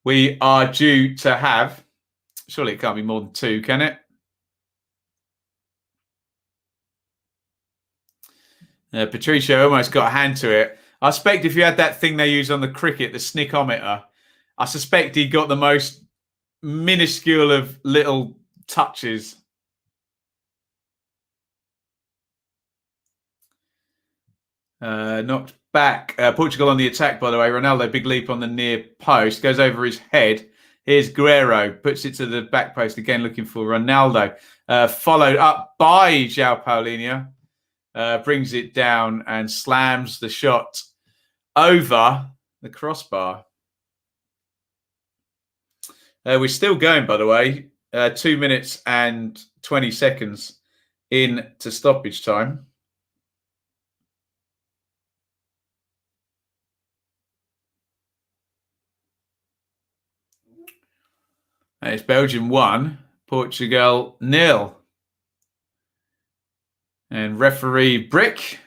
we are due to have. Surely it can't be more than 2, can it? Patricio almost got a hand to it. I suspect if you had that thing they use on the cricket, the snickometer, I suspect he got the most minuscule of little touches. Knocked back. Portugal on the attack, by the way. Ronaldo, big leap on the near post. Goes over his head. Here's Guerrero. Puts it to the back post again, looking for Ronaldo. Followed up by João Paulinho. Brings it down and slams the shot over the crossbar. We're still going, by the way. 2 minutes and 20 seconds into stoppage time. It's Belgium 1, Portugal 0. And referee Brick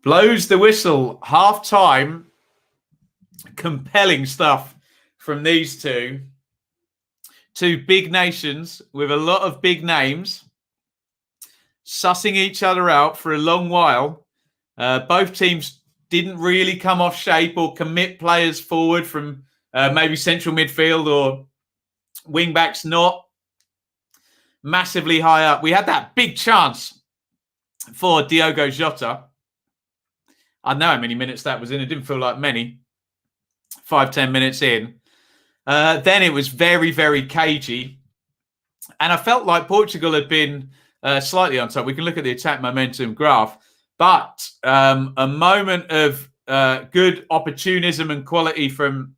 blows the whistle. Half time. Compelling stuff from these two. Two big nations with a lot of big names. Sussing each other out for a long while. Both teams didn't really come off shape or commit players forward from maybe central midfield or wing backs not massively high up. We had that big chance for Diogo Jota. I don't know how many minutes that was in. It didn't feel like many. 5-10 minutes in. Then it was very, very cagey. And I felt like Portugal had been slightly on top. We can look at the attack momentum graph. But a moment of good opportunism and quality from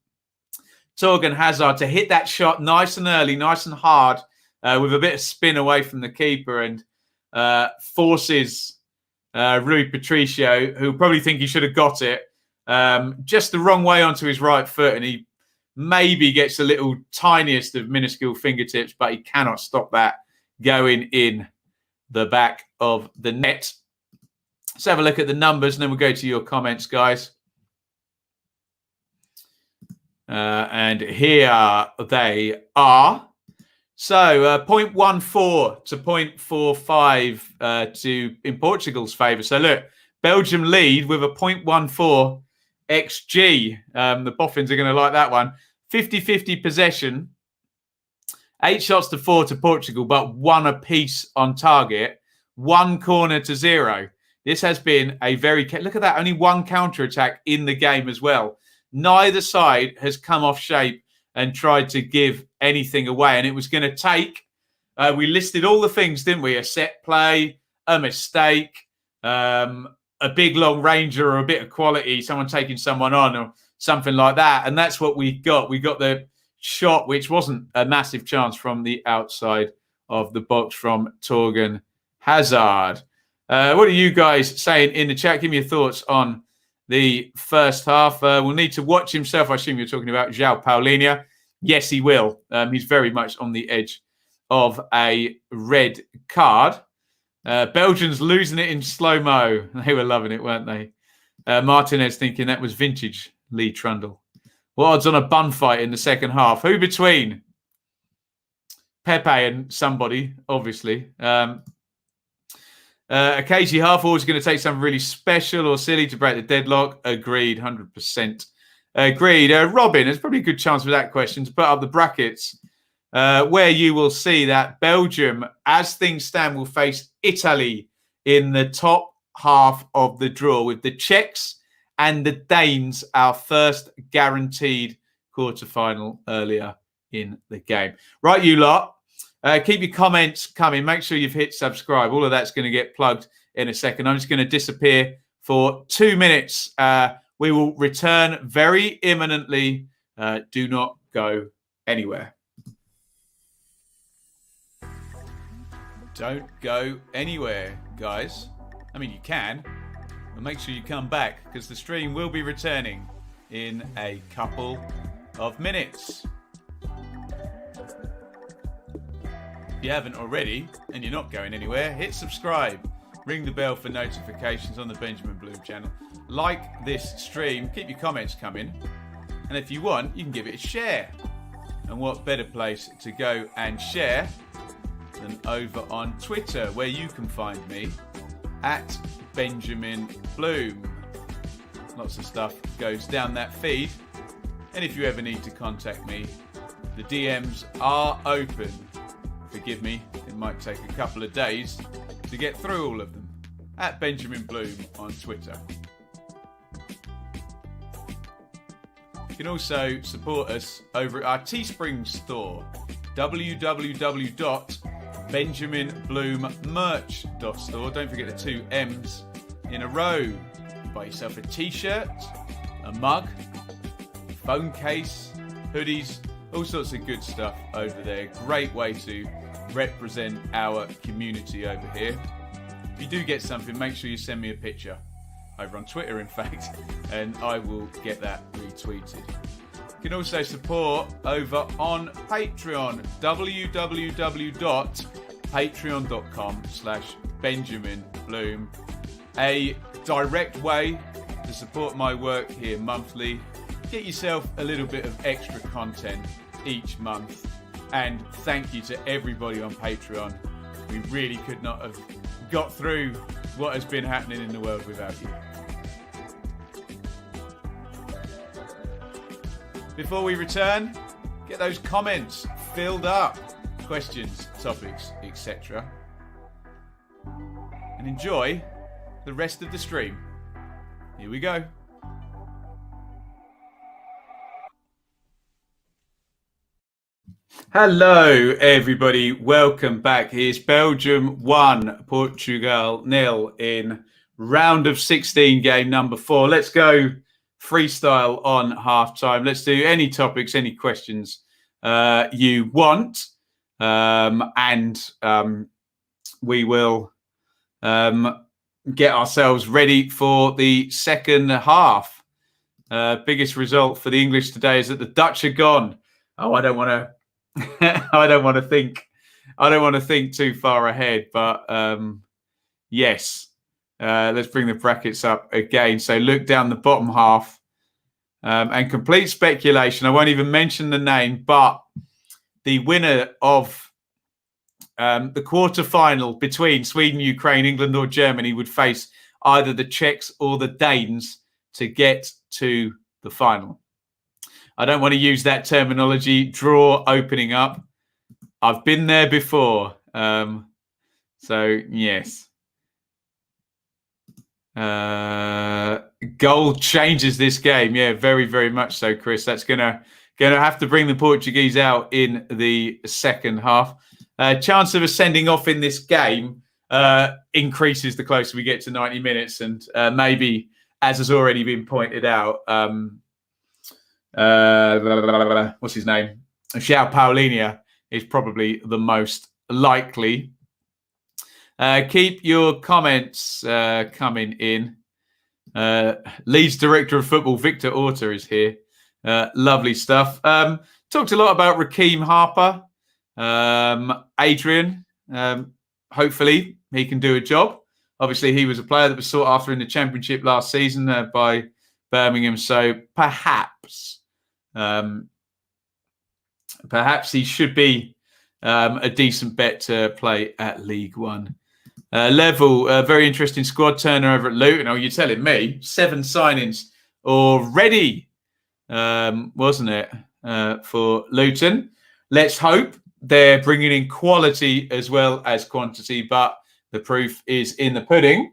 Thorgan Hazard to hit that shot nice and early, nice and hard, with a bit of spin away from the keeper and forces Rui Patricio, who probably think he should have got it, just the wrong way onto his right foot. And he maybe gets a little tiniest of minuscule fingertips, but he cannot stop that going in the back of the net. Let's have a look at the numbers and then we'll go to your comments, guys. And here they are. So 0.14 to 0.45 in Portugal's favour. So look, Belgium lead with a 0.14 XG. The Boffins are going to like that one. 50-50 possession. 8 shots to 4 to Portugal, but 1 apiece on target. 1 corner to 0. This has been a very... Look at that. Only 1 counter-attack in the game as well. Neither side has come off shape and tried to give anything away. And it was going to take... we listed all the things, didn't we? A set play, a mistake, a big long ranger or a bit of quality, someone taking someone on or something like that. And that's what we got. We got the shot, which wasn't a massive chance from the outside of the box from Thorgan Hazard. What are you guys saying in the chat? Give me your thoughts on the first half. We'll need to watch himself. I assume you're talking about João Paulinho. Yes, he will. He's very much on the edge of a red card. Belgians losing it in slow-mo. They were loving it, weren't they? Martinez thinking that was vintage Lee Trundle. What odds on a bun fight in the second half? Who between? Pepe and somebody, obviously. Occasionally, half always going to take something really special or silly to break the deadlock. Agreed, 100%. Agreed. Robin, there's probably a good chance for that question to put up the brackets where you will see that Belgium, as things stand, will face Italy in the top half of the draw with the Czechs and the Danes, our first guaranteed quarterfinal earlier in the game. Right, you lot. Keep your comments coming. Make sure you've hit subscribe. All of that's going to get plugged in a second. I'm just going to disappear for 2 minutes. We will return very imminently. Do not go anywhere. Don't go anywhere, guys. I mean, you can, but make sure you come back because the stream will be returning in a couple of minutes. If you haven't already and you're not going anywhere, hit subscribe. Ring the bell for notifications on the Benjamin Bloom channel. Like this stream. Keep your comments coming. And if you want, you can give it a share. And what better place to go and share than over on Twitter, where you can find me at Benjamin Bloom. Lots of stuff goes down that feed. And if you ever need to contact me, the DMs are open. Forgive me, it might take a couple of days to get through all of them. At Benjamin Bloom on Twitter. You can also support us over at our Teespring store, www.benjaminbloommerch.store. Don't forget the 2 M's in a row. Buy yourself a t-shirt, a mug, phone case, hoodies, all sorts of good stuff over there. Great way to represent our community over here. If you do get something, make sure you send me a picture over on Twitter, in fact, and I will get that retweeted. You can also support over on Patreon, www.patreon.com/Benjamin Bloom. A direct way to support my work here monthly. Get yourself a little bit of extra content each month. And thank you to everybody on Patreon. We really could not have got through what has been happening in the world without you. Before we return, get those comments filled up. Questions, topics, etc. And enjoy the rest of the stream. Here we go. Hello, everybody. Welcome back. Here's Belgium 1, Portugal 0 in round of 16, game number 4. Let's go freestyle on half-time. Let's do any topics, any questions you want. And we will get ourselves ready for the second half. Biggest result for the English today is that the Dutch are gone. Oh, I don't want to I don't want to think too far ahead, but yes. Let's bring the brackets up again. So look down the bottom half and complete speculation. I won't even mention the name, but the winner of the quarter-final between Sweden, Ukraine, England or Germany would face either the Czechs or the Danes to get to the final. I don't want to use that terminology, draw opening up. I've been there before. So, yes. Goal changes this game. Yeah, very, very much so, Chris. That's gonna have to bring the Portuguese out in the second half. Chance of us sending off in this game increases the closer we get to 90 minutes. And maybe, as has already been pointed out, what's his name? João Paulinho is probably the most likely. Keep your comments coming in. Leeds Director of Football, Victor Orta, is here. Lovely stuff. Talked a lot about Raheem Harper. Adrian, hopefully he can do a job. Obviously, he was a player that was sought after in the Championship last season by Birmingham. So perhaps he should be a decent bet to play at League One level. Very interesting squad turner over at Luton. Oh, you're telling me 7 signings already, wasn't it, for Luton? Let's hope they're bringing in quality as well as quantity, but the proof is in the pudding.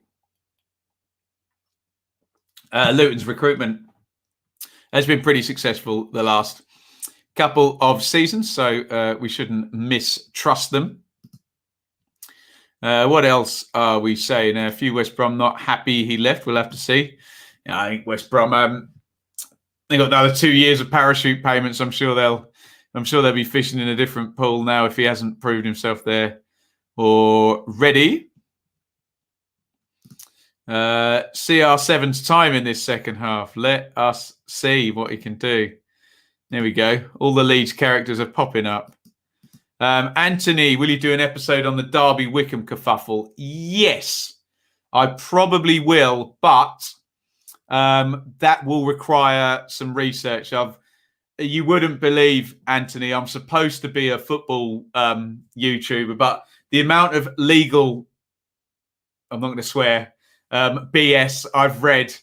Luton's recruitment has been pretty successful the last couple of seasons, so we shouldn't mistrust them. What else are we saying? A few West Brom not happy he left. We'll have to see. I think West Brom, they got another 2 years of parachute payments. I'm sure they'll be fishing in a different pool now if he hasn't proved himself there already. CR7's time in this second half. Let us see what he can do. There we go. All the Leeds characters are popping up. Anthony, will you do an episode on the Derby Wycombe kerfuffle? Yes, I probably will, but that will require some research. You wouldn't believe, Anthony, I'm supposed to be a football YouTuber, but the amount of legal, I'm not going to swear, BS I've read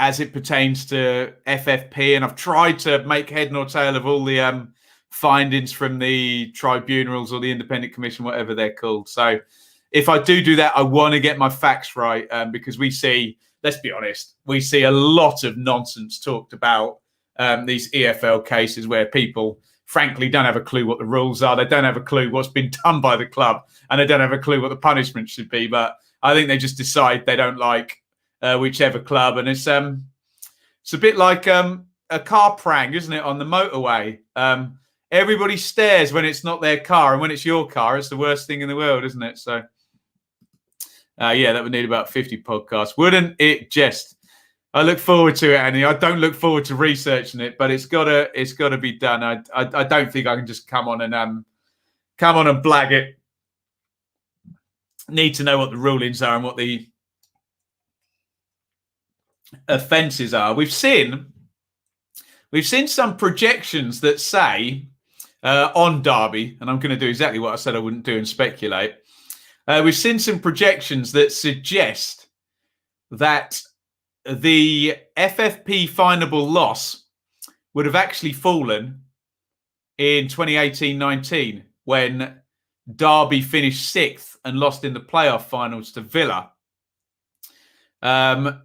as it pertains to FFP, and I've tried to make head nor tail of all the findings from the tribunals or the independent commission, whatever they're called. So if I do that, I want to get my facts right, because we see, let's be honest, we see a lot of nonsense talked about these EFL cases where people, frankly, don't have a clue what the rules are. They don't have a clue what's been done by the club, and they don't have a clue what the punishment should be. But I think they just decide they don't like whichever club. And it's a bit like a car prank, isn't it, on the motorway? Everybody stares when it's not their car, and when it's your car, it's the worst thing in the world, isn't it? So, yeah, that would need about 50 podcasts, wouldn't it? Just, I look forward to it, Annie. I don't look forward to researching it, but it's gotta be done. I don't think I can just come on and blag it. Need to know what the rulings are and what the offences are. We've seen some projections that say on Derby, and I'm going to do exactly what I said I wouldn't do and speculate. We've seen some projections that suggest that the FFP finable loss would have actually fallen in 2018-19 when Derby finished 6th and lost in the playoff finals to Villa. And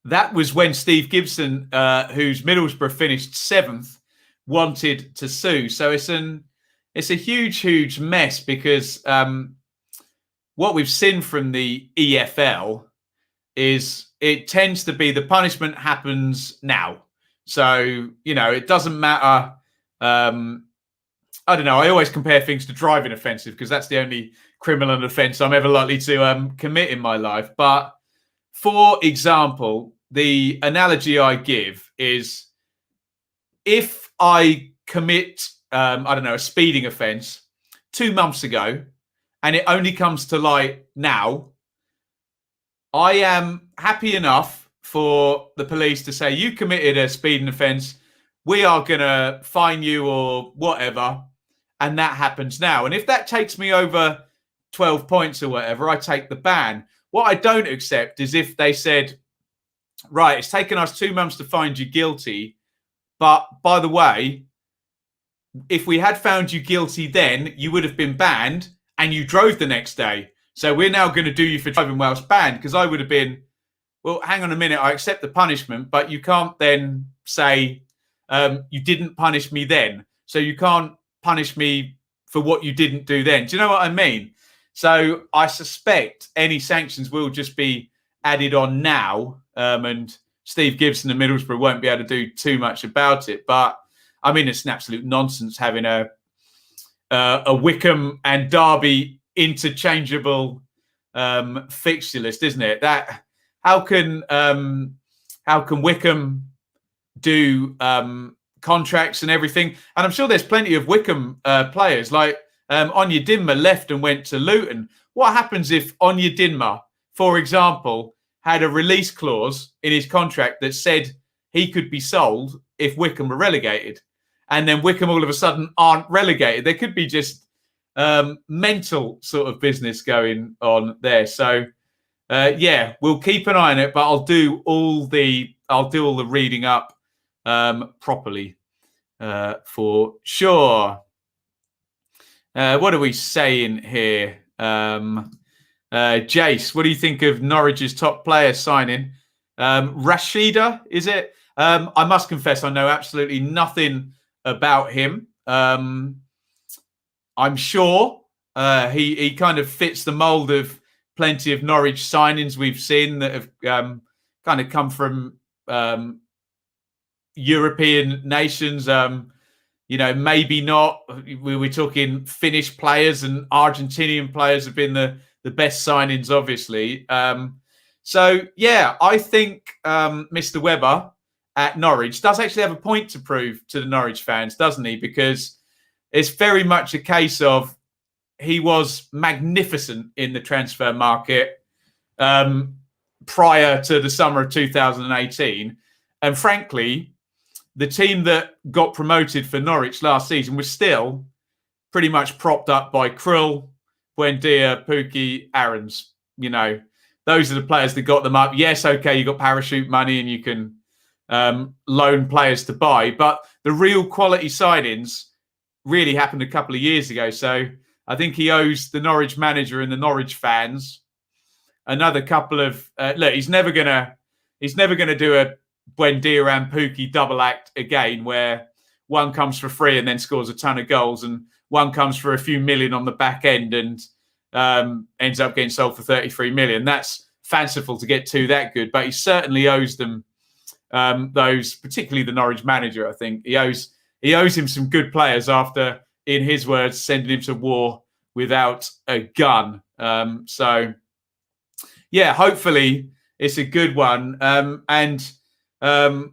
that was when Steve Gibson, whose Middlesbrough finished 7th, wanted to sue. So it's a huge mess, because what we've seen from the EFL is it tends to be the punishment happens now. So, it doesn't matter. I don't know. I always compare things to driving offences because that's the only criminal offence I'm ever likely to commit in my life. But for example, the analogy I give is if I commit, a speeding offence 2 months ago and it only comes to light now, I am happy enough for the police to say, you committed a speeding offence, we are going to fine you or whatever, and that happens now. And if that takes me over 12 points or whatever, I take the ban. What I don't accept is if they said, right, it's taken us 2 months to find you guilty, but by the way, if we had found you guilty then, you would have been banned and you drove the next day. So we're now going to do you for driving whilst banned, because I would have been, well, hang on a minute, I accept the punishment, but you can't then say you didn't punish me then. So you can't punish me for what you didn't do then. Do you know what I mean? So I suspect any sanctions will just be added on now, and Steve Gibson and Middlesbrough won't be able to do too much about it. But I mean, it's an absolute nonsense having a Wycombe and Derby interchangeable fixture list, isn't it? That how can Wycombe do contracts and everything? And I'm sure there's plenty of Wycombe players like Onyedinma left and went to Luton. What happens if Onyedinma, for example, had a release clause in his contract that said he could be sold if Wycombe were relegated, and then Wycombe all of a sudden aren't relegated? There could be just mental sort of business going on there. So yeah, we'll keep an eye on it, but I'll do all the reading up properly for sure. What are we saying here? Jace, what do you think of Norwich's top player signing? Rashida, is it? I must confess, I know absolutely nothing about him. I'm sure he kind of fits the mould of plenty of Norwich signings we've seen that have kind of come from European nations. Maybe not. We were talking Finnish players, and Argentinian players have been the best signings, obviously. I think Mr. Webber at Norwich does actually have a point to prove to the Norwich fans, doesn't he? Because it's very much a case of he was magnificent in the transfer market prior to the summer of 2018. And frankly, the team that got promoted for Norwich last season was still pretty much propped up by Krul, Buendia, Pukki, Aarons. Those are the players that got them up. Yes, okay, you got parachute money and you can loan players to buy, but the real quality signings really happened a couple of years ago. So I think he owes the Norwich manager and the Norwich fans another couple of look. He's never gonna do a Buendia and Pukki double act again, where one comes for free and then scores a ton of goals, and one comes for a few million on the back end and ends up getting sold for 33 million. That's fanciful to get to that good, but he certainly owes them those, particularly the Norwich manager. I think he owes him some good players after, in his words, sending him to war without a gun. Hopefully it's a good one. We've got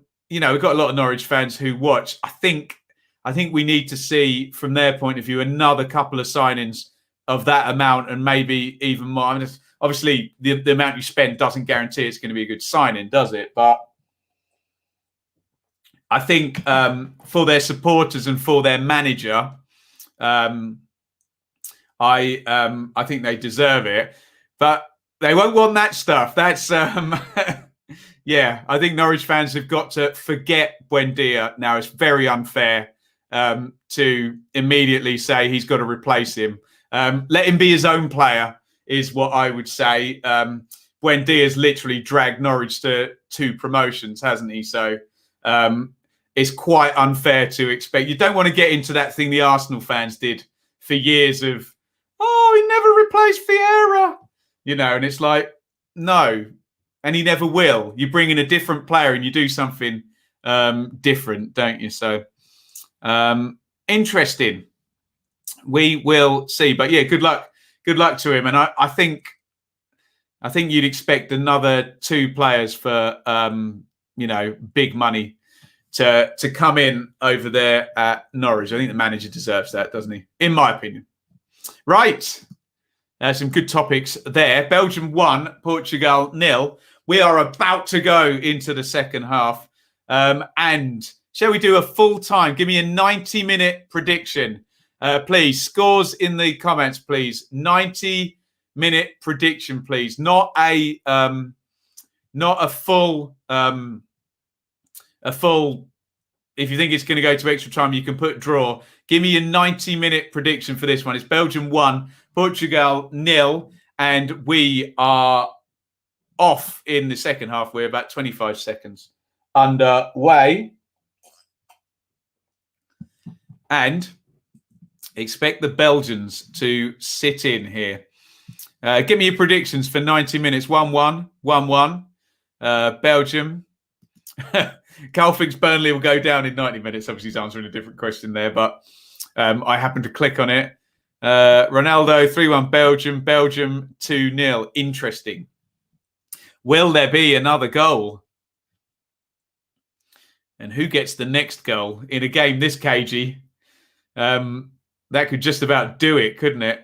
a lot of Norwich fans who watch. I think we need to see, from their point of view, another couple of signings of that amount, and maybe even more. I mean, obviously, the amount you spend doesn't guarantee it's going to be a good signing, does it? But I think for their supporters and for their manager, I think they deserve it. But they won't want that stuff. That's I think Norwich fans have got to forget Buendia now. It's very unfair to immediately say he's got to replace him. Let him be his own player, is what I would say. Buendia's literally dragged Norwich to 2 promotions, hasn't he? So it's quite unfair to expect. You don't want to get into that thing the Arsenal fans did for years of, he never replaced Vieira. And it's like, no, and he never will. You bring in a different player and you do something different, don't you? So interesting. We will see. But yeah, good luck to him. And I think you'd expect another 2 players for big money to come in over there at Norwich. I think the manager deserves that, doesn't he? In my opinion. Right. Some good topics there. Belgium 1, Portugal 0. We are about to go into the second half. And shall we do a full time? Give me a 90-minute prediction. Please, scores in the comments, please. 90-minute prediction, please. Not a full. If you think it's going to go to extra time, you can put draw. Give me a 90-minute prediction for this one. It's Belgium 1, Portugal 0, and we are off in the second half. We're about 25 seconds underway. And expect the Belgians to sit in here. Give me your predictions for 90 minutes. 1-1, 1-1. Belgium. Carl thinks Burnley will go down in 90 minutes. Obviously, he's answering a different question there, but I happened to click on it. Ronaldo, 3-1 Belgium. Belgium 2-0. Interesting. Will there be another goal? And who gets the next goal in a game this cagey? That could just about do it, couldn't it?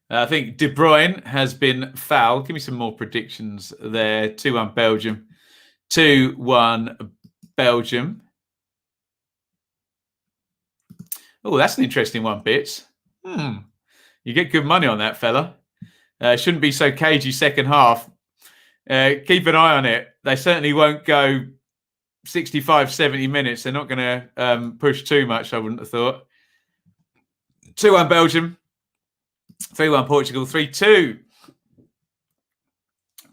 I think De Bruyne has been fouled. Give me some more predictions there. 2-1 Belgium. 2-1 Belgium. Oh, that's an interesting one, Bits. You get good money on that, fella. Shouldn't be so cagey second half. Keep an eye on it. They certainly won't go 65, 70 minutes. They're not going to push too much, I wouldn't have thought. 2-1 Belgium. 3-1 Portugal. 3-2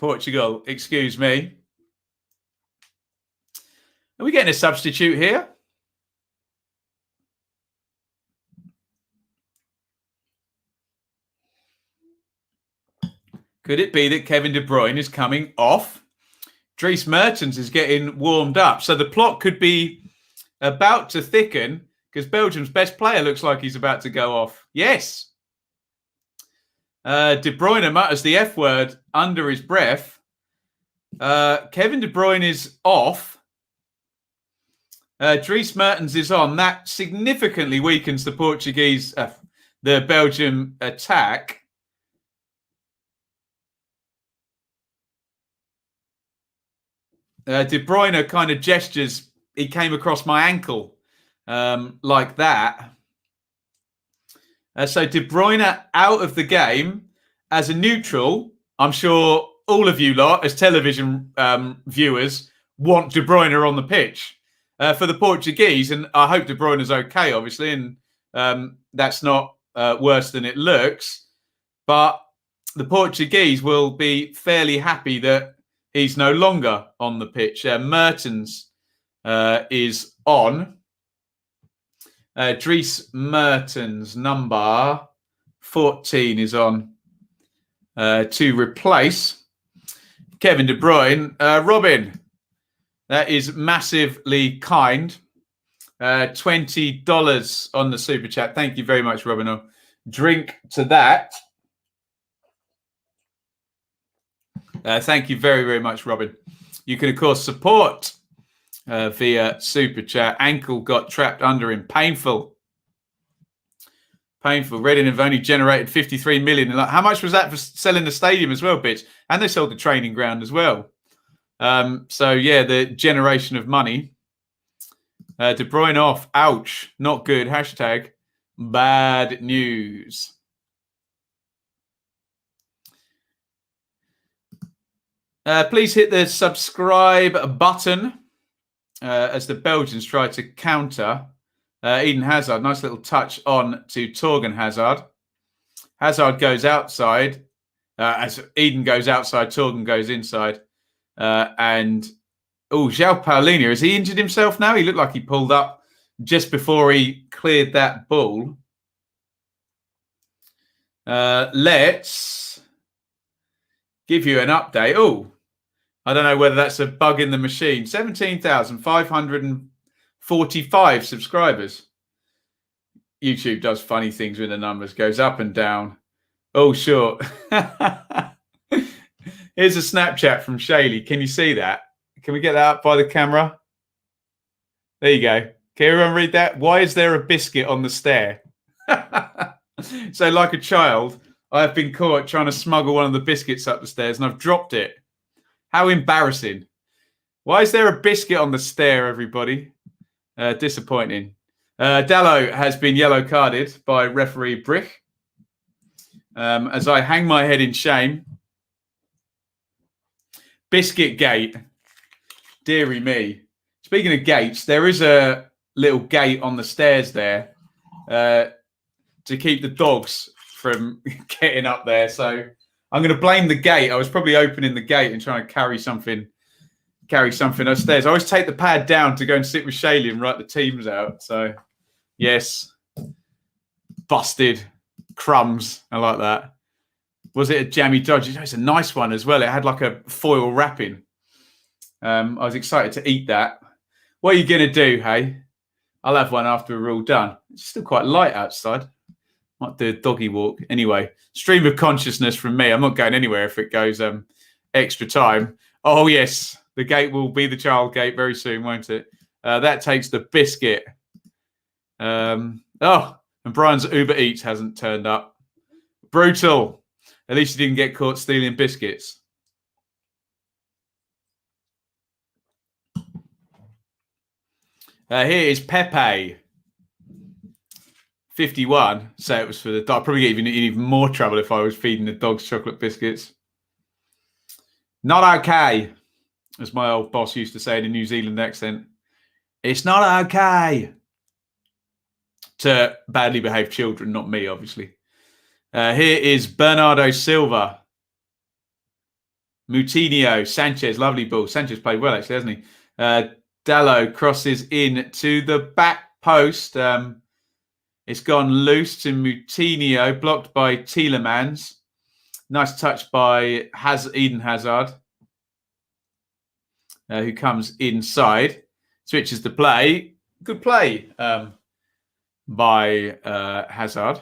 Portugal, excuse me. Are we getting a substitute here? Could it be that Kevin De Bruyne is coming off? Dries Mertens is getting warmed up. So the plot could be about to thicken because Belgium's best player looks like he's about to go off. Yes. De Bruyne mutters the F word under his breath. Kevin De Bruyne is off. Dries Mertens is on. That significantly weakens the Belgium attack. De Bruyne kind of gestures. He came across my ankle like that. So De Bruyne out of the game as a neutral. I'm sure all of you lot, as television viewers, want De Bruyne on the pitch for the Portuguese, and I hope De Bruyne is okay, obviously, and that's not worse than it looks. But the Portuguese will be fairly happy that he's no longer on the pitch. Mertens is on. Dries Mertens, number 14, is on to replace Kevin De Bruyne. Robin, that is massively kind. $20 on the super chat. Thank you very much, Robin. I'll drink to that. Thank you very, very much, Robin. You can, of course, support via super chat. Ankle got trapped under him. Painful. Painful. Reading have only generated 53 million. How much was that for selling the stadium as well, bitch? And they sold the training ground as well. So, yeah, the generation of money. De Bruyne off. Ouch. Not good. Hashtag bad news. Please hit the subscribe button as the Belgians try to counter. Eden Hazard, nice little touch on to Torgan Hazard. Hazard goes outside. As Eden goes outside, Torgan goes inside. And, João Paulinho, has he injured himself now? He looked like he pulled up just before he cleared that ball. Let's give you an update. I don't know whether that's a bug in the machine. 17,545 subscribers. YouTube does funny things with the numbers. Goes up and down. Oh, sure. Here's a Snapchat from Shaylee. Can you see that? Can we get that up by the camera? There you go. Can everyone read that? Why is there a biscuit on the stair? So like a child, I have been caught trying to smuggle one of the biscuits up the stairs and I've dropped it. How embarrassing. Why is there a biscuit on the stair, everybody? Disappointing. Dallo has been yellow carded by referee Brick. As I hang my head in shame. Biscuit gate. Deary me. Speaking of gates, there is a little gate on the stairs there to keep the dogs from getting up there. So I'm going to blame the gate. I was probably opening the gate and trying to carry something upstairs. I always take the pad down to go and sit with Shaylee and write the teams out. So, yes, busted crumbs. I like that. Was it a jammy dodge? It's a nice one as well. It had like a foil wrapping. I was excited to eat that. What are you going to do, hey? I'll have one after we're all done. It's still quite light outside. Might do a doggy walk. Anyway, stream of consciousness from me. I'm not going anywhere if it goes extra time. Oh, yes. The gate will be the child gate very soon, won't it? That takes the biscuit. And Brian's Uber Eats hasn't turned up. Brutal. At least he didn't get caught stealing biscuits. Here is Pepe. 51. So it was for the dog. I'd probably get even more trouble if I was feeding the dogs chocolate biscuits. Not okay, as my old boss used to say in a New Zealand accent. It's not okay. To badly behaved children, not me, obviously. Here is Bernardo Silva. Moutinho, Sanchez, lovely ball. Sanchez played well, actually, hasn't he? Dallo crosses in to the back post. It's gone loose to Moutinho, blocked by Tielemans. Nice touch by Eden Hazard, who comes inside. Switches the play. Good play by Hazard.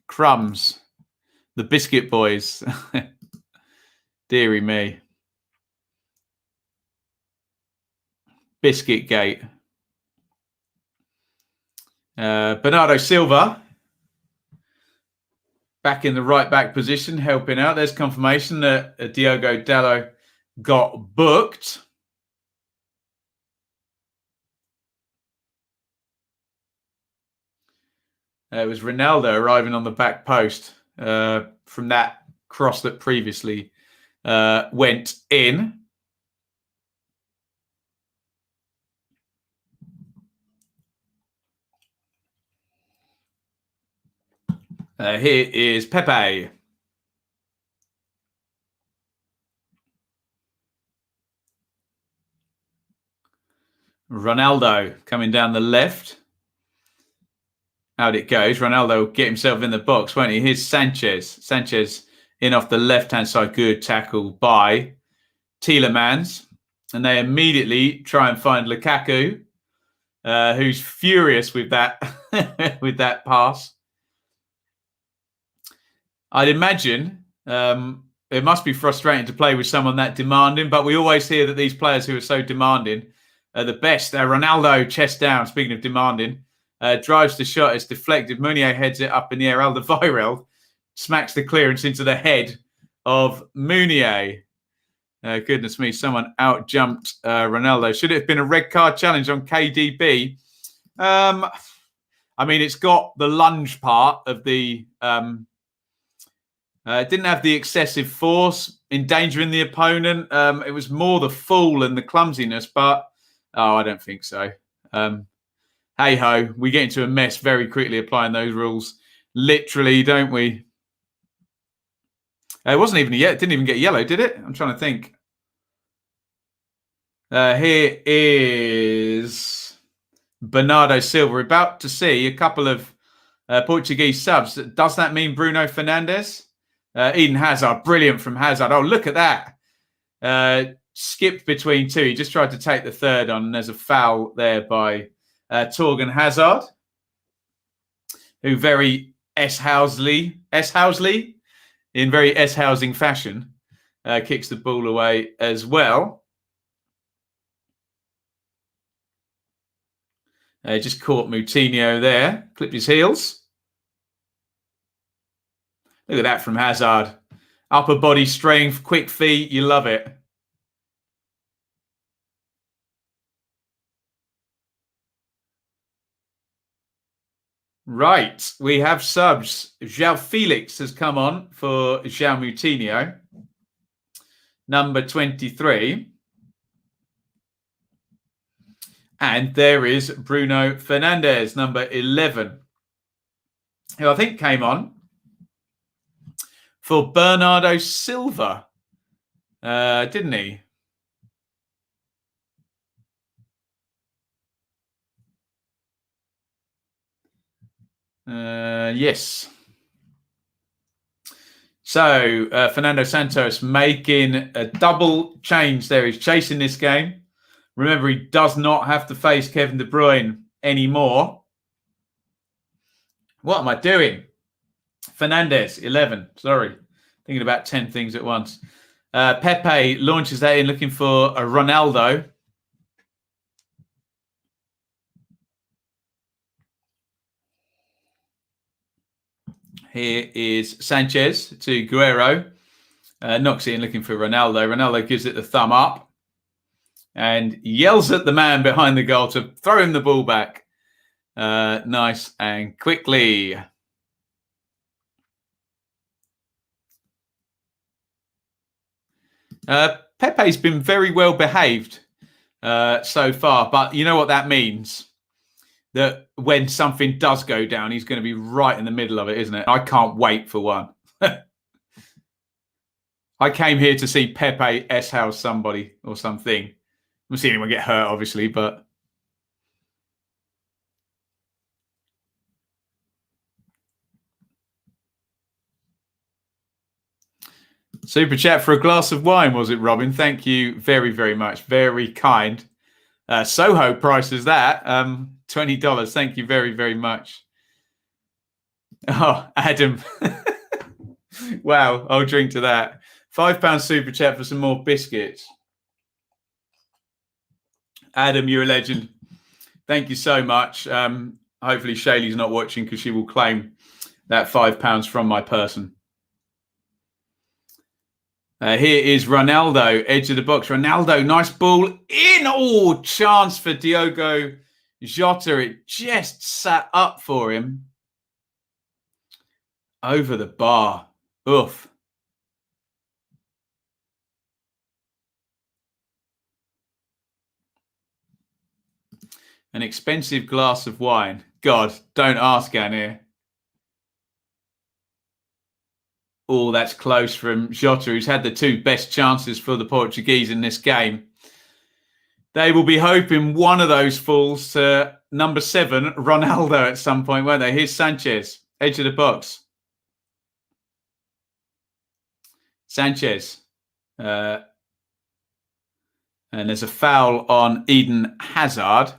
Crumbs. The Biscuit Boys. Deary me. Biscuit Gate. Bernardo Silva back in the right back position, helping out. There's confirmation that Diogo Dallo got booked. It was Ronaldo arriving on the back post from that cross that previously went in. Here is Pepe. Ronaldo coming down the left. Out it goes. Ronaldo will get himself in the box, won't he? Here's Sanchez. Sanchez in off the left-hand side. Good tackle by Tielemans. And they immediately try and find Lukaku, who's furious with that with that pass. I'd imagine it must be frustrating to play with someone that demanding, but we always hear that these players who are so demanding are the best. Ronaldo, chest down, speaking of demanding, drives the shot. It's deflected. Meunier heads it up in the air. Alderweireld smacks the clearance into the head of Meunier. Goodness me, someone out-jumped Ronaldo. Should it have been a red card challenge on KDB? I mean, it's got the lunge part of the... didn't have the excessive force, endangering the opponent. It was more the fall and the clumsiness, but I don't think so. Hey-ho, we get into a mess very quickly applying those rules. Literally, don't we? It wasn't even it didn't even get yellow, did it? I'm trying to think. Here is Bernardo Silva. We're about to see a couple of Portuguese subs. Does that mean Bruno Fernandes? Eden Hazard, brilliant from Hazard. Oh, look at that. Skipped between two. He just tried to take the third on, and there's a foul there by Torgan Hazard, who very S-Housley, in very S-housing fashion, kicks the ball away as well. Just caught Moutinho there, clipped his heels. Look at that from Hazard. Upper body strength, quick feet. You love it. Right. We have subs. João Felix has come on for João Moutinho. Number 23. And there is Bruno Fernandes, number 11. Who I think came on for Bernardo Silva, didn't he? Yes. So Fernando Santos making a double change there. He's chasing this game. Remember, he does not have to face Kevin De Bruyne anymore. What am I doing? Fernandes, 11. Sorry. Thinking about 10 things at once. Pepe launches that in looking for a Ronaldo. Here is Sanchez to Guerrero. Knocks it in looking for Ronaldo. Ronaldo gives it the thumb up and yells at the man behind the goal to throw him the ball back. Nice and quickly. Pepe's been very well behaved so far, but you know what that means? That when something does go down, he's going to be right in the middle of it, isn't it? I can't wait for one. I came here to see Pepe S-house somebody or something. I haven't seen anyone get hurt, obviously, but... Super chat for a glass of wine, was it, Robin? Thank you very, very much. Very kind. Soho price is that. $20. Thank you very, very much. Oh, Adam. Wow, I'll drink to that. £5 super chat for some more biscuits. Adam, you're a legend. Thank you so much. Hopefully Shaylee's not watching because she will claim that £5 from my person. Here is Ronaldo, edge of the box. Ronaldo, nice ball in. Oh, chance for Diogo Jota. It just sat up for him. Over the bar. Oof. An expensive glass of wine. God, don't ask, Anir. Oh, that's close from Jota, who's had the two best chances for the Portuguese in this game. They will be hoping one of those falls to number 7, Ronaldo, at some point, won't they? Here's Sanchez, edge of the box. Sanchez. And there's a foul on Eden Hazard.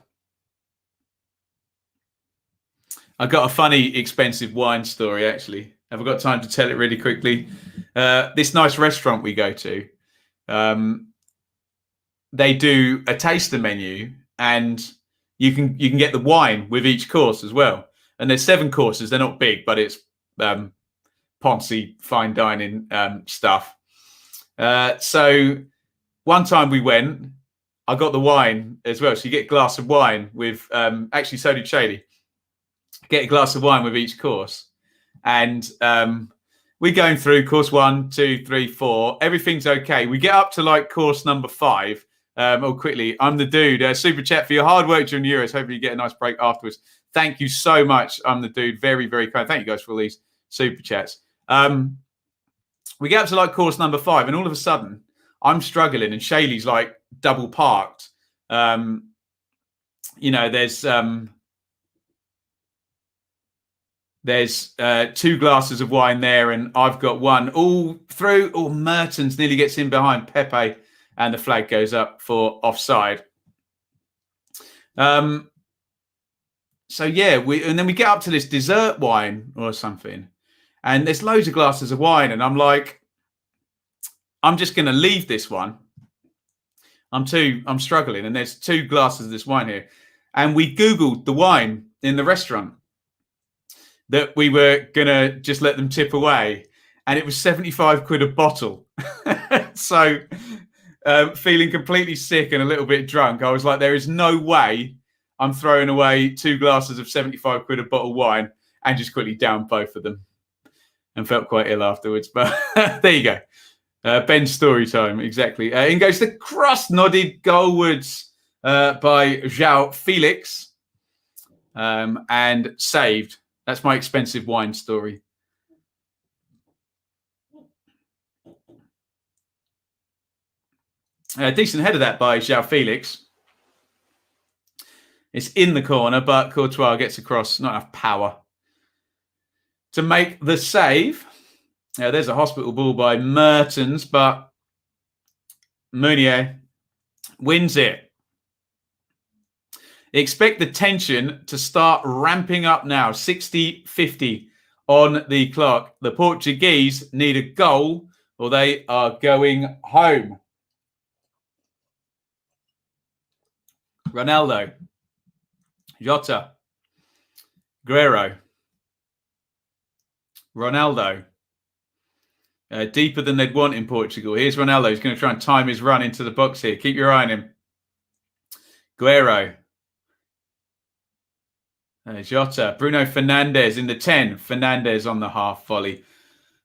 I got a funny expensive wine story, actually. Have I got time to tell it really quickly? This nice restaurant we go to, they do a taster menu, and you can get the wine with each course as well. And there's 7 courses. They're not big, but it's Ponzi fine dining stuff. So one time we went, I got the wine as well. So you get a glass of wine with, actually so did Shady. Get a glass of wine with each course. And we're going through course 1, 2, 3, 4. Everything's okay. We get up to like course number 5. Quickly, I'm the dude. Super chat for your hard work during the Euros. Hopefully you get a nice break afterwards. Thank you so much. I'm the dude. Very, very kind. Thank you guys for all these super chats. We get up to like course number 5, and all of a sudden I'm struggling, and Shaylee's like double parked. There's 2 glasses of wine there, and I've got one all through. Oh, Mertens nearly gets in behind Pepe, and the flag goes up for offside. So yeah, and then we get up to this dessert wine or something, and there's loads of glasses of wine, and I'm like, I'm just going to leave this one. I'm struggling, and there's 2 glasses of this wine here, and we Googled the wine in the restaurant that we were going to just let them tip away. And it was 75 quid a bottle. So feeling completely sick and a little bit drunk, I was like, there is no way I'm throwing away 2 glasses of 75 quid a bottle wine, and just quickly downed both of them and felt quite ill afterwards. But there you go. Ben's story time. Exactly. In goes the cross-nodded goalwards by João Felix and saved. That's my expensive wine story. Decent head of that by João Felix. It's in the corner, but Courtois gets across. Not enough power to make the save. There's a hospital ball by Mertens, but Meunier wins it. Expect the tension to start ramping up now. 60-50 on the clock. The Portuguese need a goal or they are going home. Ronaldo. Jota. Guerrero. Ronaldo. Deeper than they'd want in Portugal. Here's Ronaldo. He's going to try and time his run into the box here. Keep your eye on him. Guerrero. Jota, Bruno Fernandes in the 10. Fernandes on the half volley.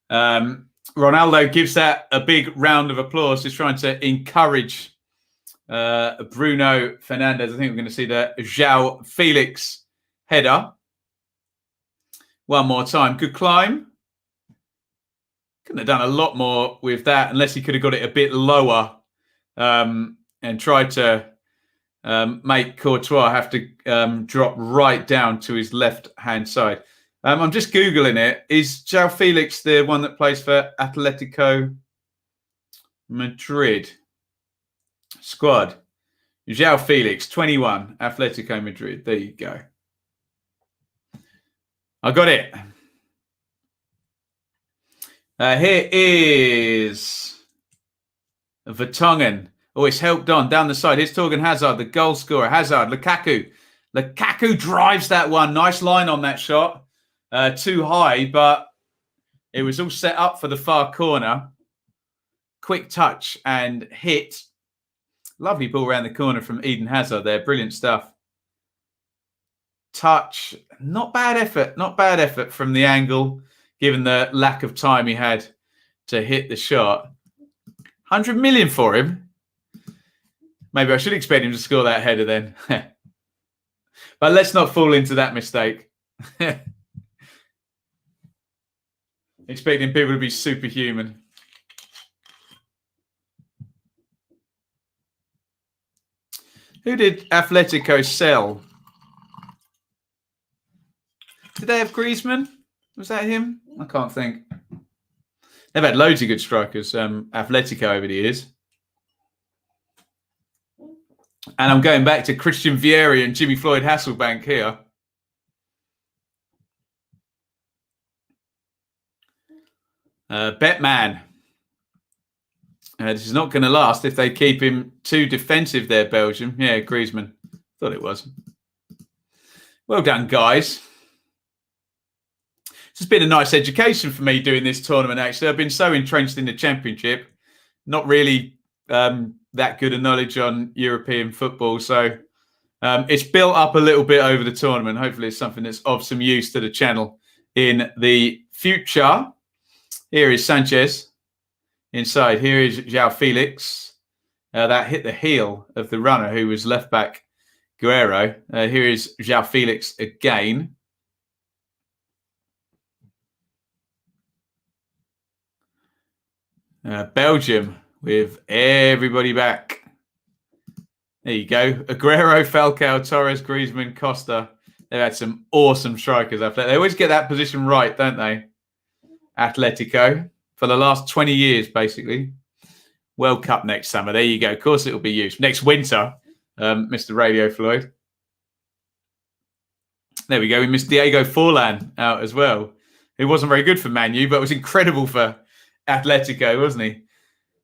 Ronaldo gives that a big round of applause, just trying to encourage Bruno Fernandes. I think we're going to see the João Felix header. One more time. Good climb. Couldn't have done a lot more with that unless he could have got it a bit lower and tried to make Courtois have to drop right down to his left-hand side. I'm just Googling it. Is João Felix the one that plays for Atletico Madrid squad? João Felix, 21, Atletico Madrid. There you go. I got it. Here is Vertonghen. Oh, it's helped on down the side. Here's Torgan Hazard, the goal scorer. Hazard, Lukaku. Lukaku drives that one. Nice line on that shot. Too high, but it was all set up for the far corner. Quick touch and hit. Lovely ball around the corner from Eden Hazard there. Brilliant stuff. Touch. Not bad effort. Not bad effort from the angle, given the lack of time he had to hit the shot. 100 million for him. Maybe I should expect him to score that header then. But let's not fall into that mistake. Expecting people to be superhuman. Who did Atletico sell? Did they have Griezmann? Was that him? I can't think. They've had loads of good strikers, Atletico over the years. And I'm going back to Christian Vieri and Jimmy Floyd Hasselbank here. Betman. This is not going to last if they keep him too defensive there, Belgium. Yeah, Griezmann. Thought it was. Well done, guys. This has been a nice education for me doing this tournament, actually. I've been so entrenched in the Championship. Not really that good a knowledge on European football. So it's built up a little bit over the tournament. Hopefully it's something that's of some use to the channel in the future. Here is Sanchez. Inside, here is João Felix. That hit the heel of the runner who was left back Guerrero. Here is João Felix again. Belgium with everybody back. There you go. Aguero, Falcao, Torres, Griezmann, Costa. They've had some awesome strikers. They always get that position right, don't they? Atletico. For the last 20 years, basically. World Cup next summer. There you go. Of course, it will be used. Next winter, Mr. Radio Floyd. There we go. We missed Diego Forlan out as well, who wasn't very good for Man U, but was incredible for Atletico, wasn't he?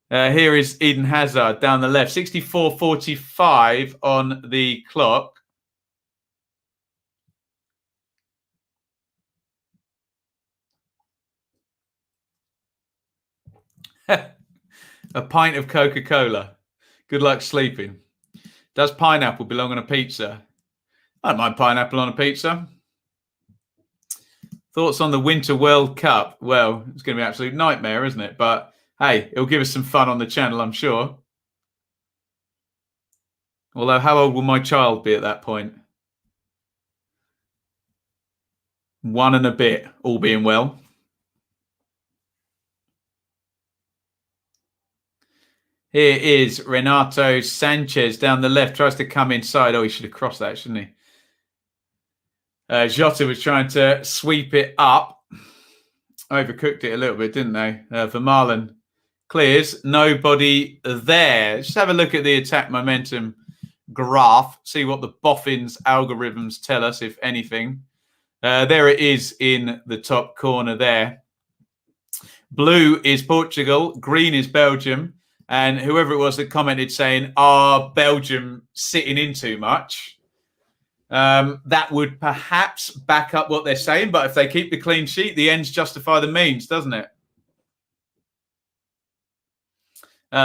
Here is Eden Hazard down the left. 64:45 on the clock. A pint of Coca-Cola. Good luck sleeping. Does pineapple belong on a pizza? I don't mind pineapple on a pizza. Thoughts on the Winter World Cup? Well, it's going to be an absolute nightmare, isn't it? But hey, it'll give us some fun on the channel, I'm sure. Although, how old will my child be at that point? 1 and a bit, all being well. Here is Renato Sanchez down the left. Tries to come inside. Oh, he should have crossed that, shouldn't he? Jota was trying to sweep it up. Overcooked it a little bit, didn't they? Vermaelen clears. Nobody there. Just have a look at the attack momentum graph. See what the Boffin's algorithms tell us, if anything. There it is in the top corner there. Blue is Portugal. Green is Belgium. And whoever it was that commented saying, are Belgium sitting in too much? That would perhaps back up what they're saying. But if they keep the clean sheet, the ends justify the means, doesn't it?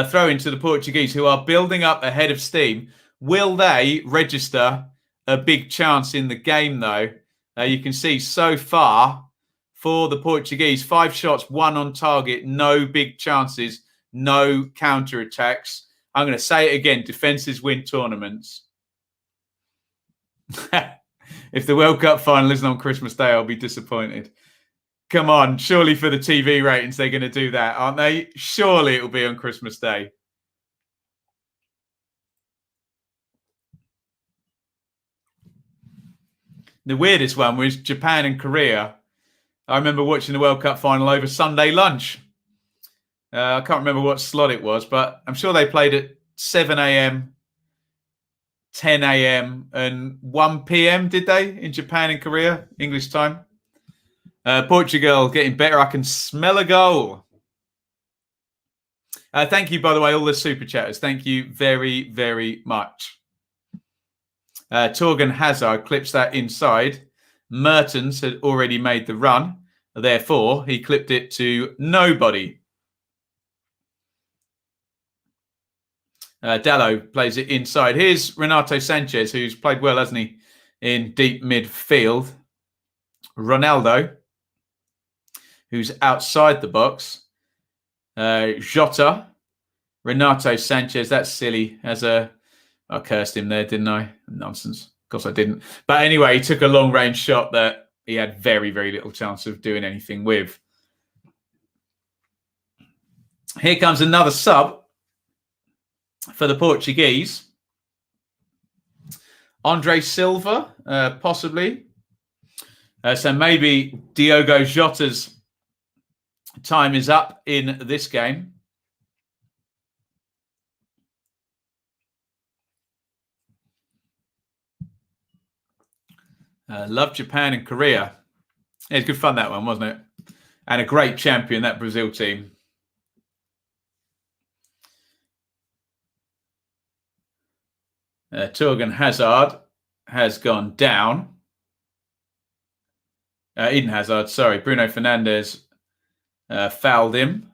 Throw into the Portuguese, who are building up ahead of steam. Will they register a big chance in the game, though? You can see so far for the Portuguese, 5 shots, 1 on target, no big chances. No counter-attacks. I'm going to say it again. Defences win tournaments. If the World Cup final isn't on Christmas Day, I'll be disappointed. Come on, surely for the TV ratings, they're going to do that, aren't they? Surely it'll be on Christmas Day. The weirdest one was Japan and Korea. I remember watching the World Cup final over Sunday lunch. I can't remember what slot it was, but I'm sure they played at 7 a.m., 10 a.m. and 1 p.m., did they, in Japan and Korea, English time? Portugal getting better. I can smell a goal. Thank you, by the way, all the super chatters. Thank you very, very much. Torgan Hazard clips that inside. Mertens had already made the run. Therefore, he clipped it to nobody. Dallo plays it inside. Here's Renato Sanchez, who's played well, hasn't he, in deep midfield. Ronaldo, who's outside the box. Jota. Renato Sanchez, that's silly. I cursed him there, didn't I? Nonsense. Of course I didn't. But anyway, he took a long-range shot that he had very, very little chance of doing anything with. Here comes another sub for the Portuguese. Andre Silva, possibly. So maybe Diogo Jota's time is up in this game. Love Japan and Korea. It was good fun, that one, wasn't it? And a great champion, that Brazil team. Torgan Hazard has gone down. Eden Hazard, sorry. Bruno Fernandes fouled him.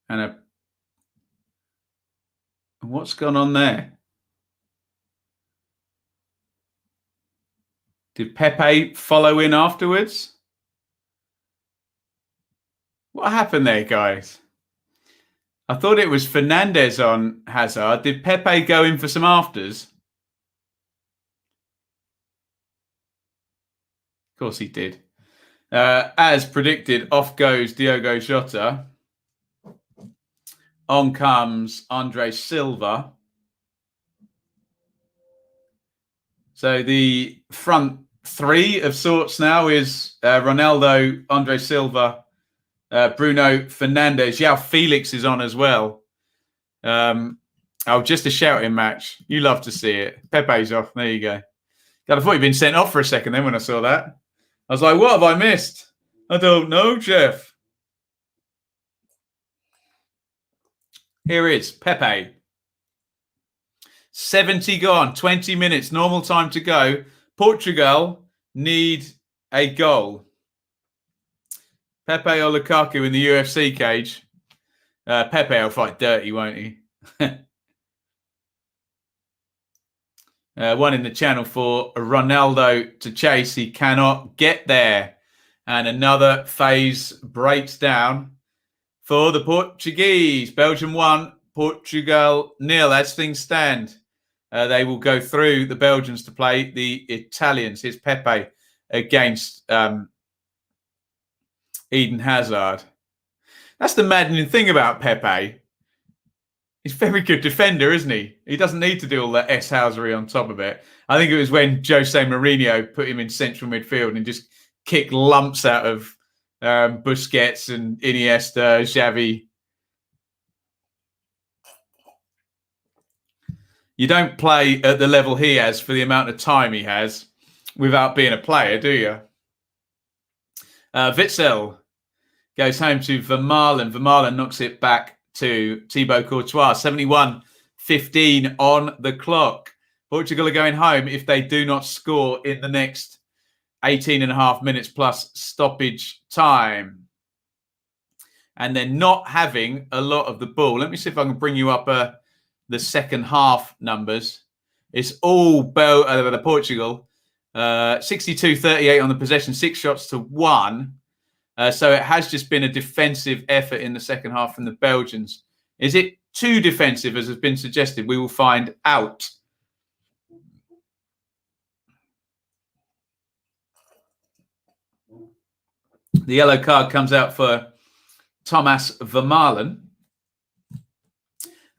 And what's gone on there? Did Pepe follow in afterwards? What happened there, guys? I thought it was Fernandes on Hazard. Did Pepe go in for some afters? Of course he did. As predicted, off goes Diogo Jota. On comes Andre Silva. So the front three of sorts now is Ronaldo, Andre Silva, Bruno Fernandes. João Felix is on as well. Just a shouting match. You love to see it. Pepe's off. There you go. God, I thought he'd been sent off for a second then when I saw that. I was like, what have I missed? I don't know, Jeff. Here is Pepe. 70 gone, 20 minutes, normal time to go. Portugal need a goal. Pepe or Lukaku in the UFC cage. Pepe will fight dirty, won't he? One in the channel for Ronaldo to chase. He cannot get there. And another phase breaks down for the Portuguese. Belgium 1, Portugal 0. As things stand, they will go through the Belgians to play the Italians. Here's Pepe against Eden Hazard. That's the maddening thing about Pepe. He's a very good defender, isn't he? He doesn't need to do all that S-housery on top of it. I think it was when Jose Mourinho put him in central midfield and just kicked lumps out of Busquets and Iniesta, Xavi. You don't play at the level he has for the amount of time he has without being a player, do you? Witsel goes home to Vermaelen. Vermaelen knocks it back to Thibaut Courtois. 71-15 on the clock. Portugal are going home if they do not score in the next 18 and a half minutes plus stoppage time. And they're not having a lot of the ball. Let me see if I can bring you up the second half numbers. It's all Portugal. 62-38 on the possession, 6 shots to 1. So it has just been a defensive effort in the second half from the Belgians. Is it too defensive, as has been suggested? We will find out. The yellow card comes out for Thomas Vermaelen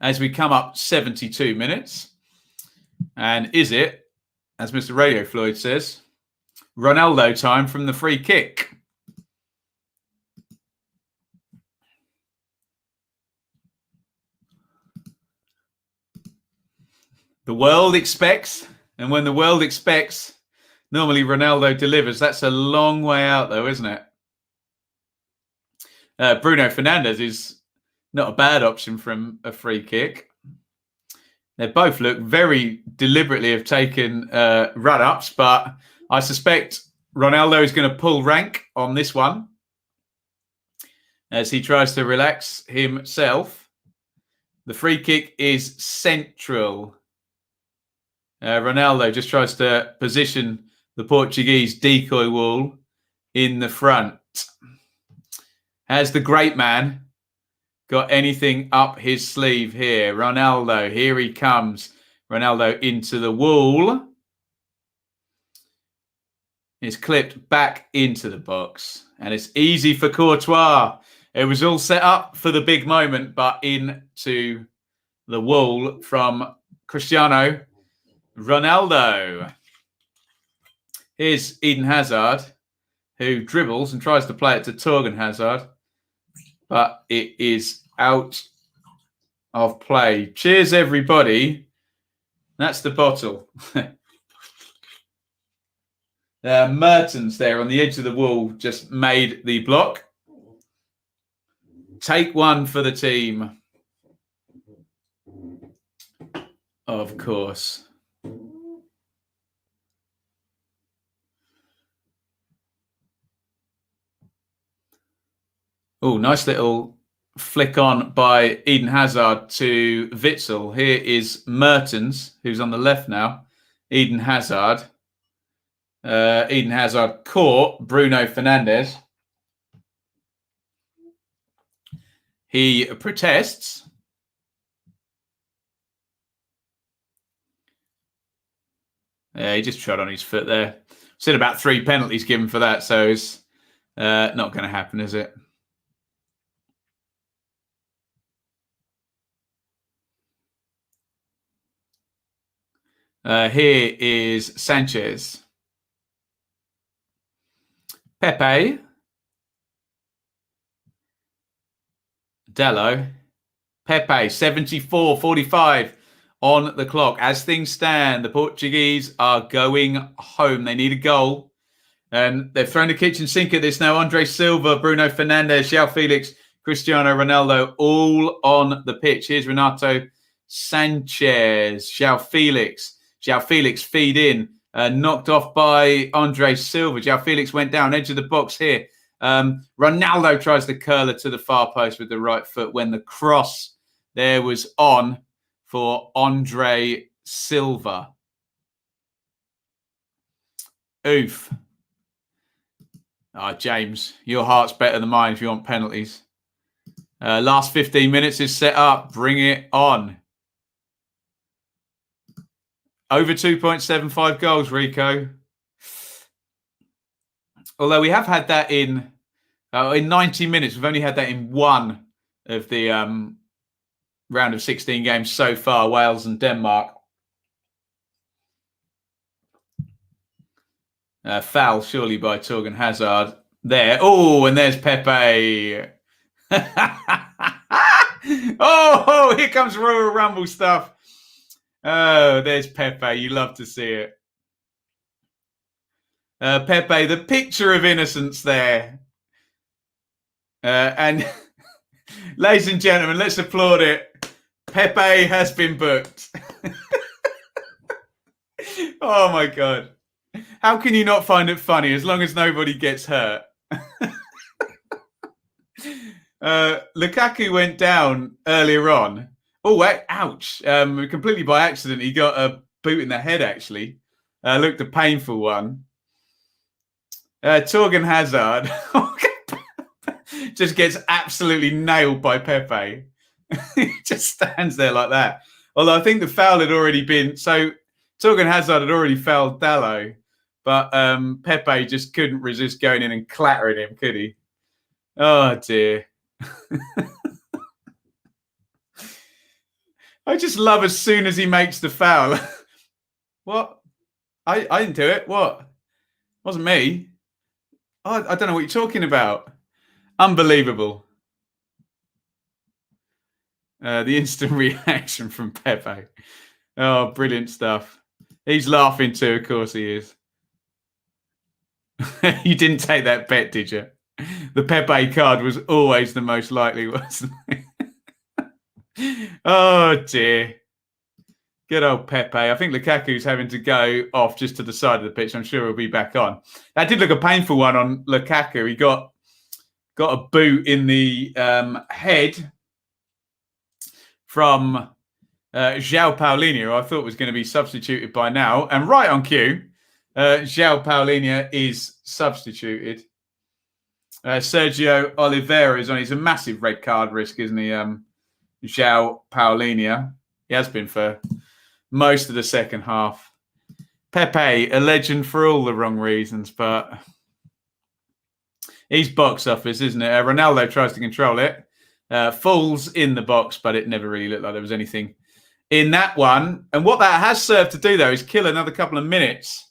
as we come up 72 minutes. And is it, as Mr. Radio Floyd says, Ronaldo time from the free kick? The world expects, and when the world expects, normally Ronaldo delivers. That's a long way out, though, isn't it? Bruno Fernandes is not a bad option from a free kick. They both look very deliberately have taken run-ups, but I suspect Ronaldo is going to pull rank on this one as he tries to relax himself. The free kick is central. Ronaldo just tries to position the Portuguese decoy wall in the front. Has the great man got anything up his sleeve here? Ronaldo, here he comes. Ronaldo into the wall. It's clipped back into the box. And it's easy for Courtois. It was all set up for the big moment, but into the wall from Cristiano Ronaldo. Here's Eden Hazard, who dribbles and tries to play it to Torgan Hazard. But it is out of play. Cheers, everybody. That's the bottle. Mertens there on the edge of the wall just made the block. Take one for the team. Of course. Oh, nice little flick on by Eden Hazard to Witsel. Here is Mertens, who's on the left now. Eden Hazard. Eden Hazard caught Bruno Fernandes. He protests. Yeah, he just trod on his foot there. Said about 3 penalties given for that, so it's not going to happen, is it? Here is Sanchez. Pepe. Dello. Pepe, 74-45 on the clock. As things stand, the Portuguese are going home. They need a goal. And they've thrown the kitchen sink at this now. Andre Silva, Bruno Fernandes, João Felix, Cristiano Ronaldo, all on the pitch. Here's Renato Sanchez, João Felix. João Felix feed in, knocked off by Andre Silva. João Felix went down, edge of the box here. Ronaldo tries to curl it to the far post with the right foot when the cross there was on for Andre Silva. Oof. James, your heart's better than mine if you want penalties. Last 15 minutes is set up. Bring it on. Over 2.75 goals, Rico. Although we have had that in 90 minutes. We've only had that in one of the round of 16 games so far, Wales and Denmark. Foul, surely, by Torgan Hazard there. Oh, and there's Pepe. Oh, here comes Royal Rumble stuff. Oh, there's Pepe. You love to see it. Pepe, the picture of innocence there. And ladies and gentlemen, let's applaud it. Pepe has been booked. Oh, my God. How can you not find it funny as long as nobody gets hurt? Lukaku went down earlier on. Oh, ouch. Completely by accident. He got a boot in the head, actually. looked a painful one. Torgan Hazard just gets absolutely nailed by Pepe. He just stands there like that. Although I think the foul had already been... So Torgan Hazard had already fouled Dallo, but Pepe just couldn't resist going in and clattering him, could he? Oh, dear. I just love as soon as he makes the foul. What? I didn't do it. What? It wasn't me. I don't know what you're talking about. Unbelievable. The instant reaction from Pepe. Oh, brilliant stuff. He's laughing too, of course he is. You didn't take that bet, did you? The Pepe card was always the most likely, wasn't it? Oh, dear. Good old Pepe. I think Lukaku's having to go off just to the side of the pitch. I'm sure he'll be back on. That did look a painful one on Lukaku. He got a boot in the head from João Paulinho, who I thought was going to be substituted by now. And right on cue, João Paulinho is substituted. Sergio Oliveira is on. He's a massive red card risk, isn't he? João Paulinho. He has been for most of the second half. Pepe, a legend for all the wrong reasons, but he's box office, isn't it? Ronaldo tries to control it. Falls in the box, but it never really looked like there was anything in that one. And what that has served to do, though, is kill another couple of minutes.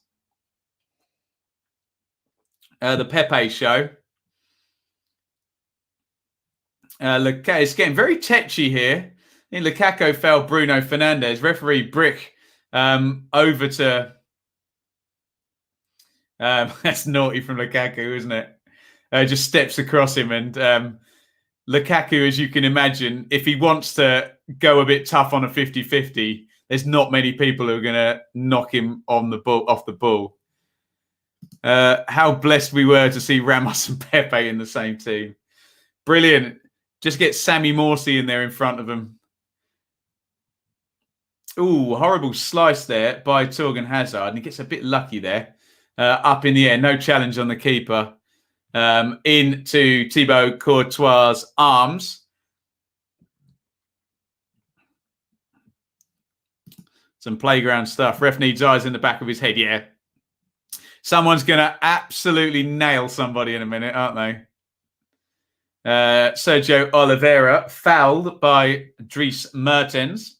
The Pepe show. It's getting very tetchy here. I think Lukaku fell Bruno Fernandes. Referee Brick over to... that's naughty from Lukaku, isn't it? Just steps across him. And Lukaku, as you can imagine, if he wants to go a bit tough on a 50-50, there's not many people who are going to knock him on the ball, off the ball. How blessed we were to see Ramos and Pepe in the same team. Brilliant. Just get Sammy Morsey in there in front of him. Ooh, horrible slice there by Torgan Hazard. And he gets a bit lucky there. Up in the air. No challenge on the keeper. Into Thibaut Courtois' arms. Some playground stuff. Ref needs eyes in the back of his head. Yeah. Someone's going to absolutely nail somebody in a minute, aren't they? Sergio Oliveira fouled by Dries Mertens.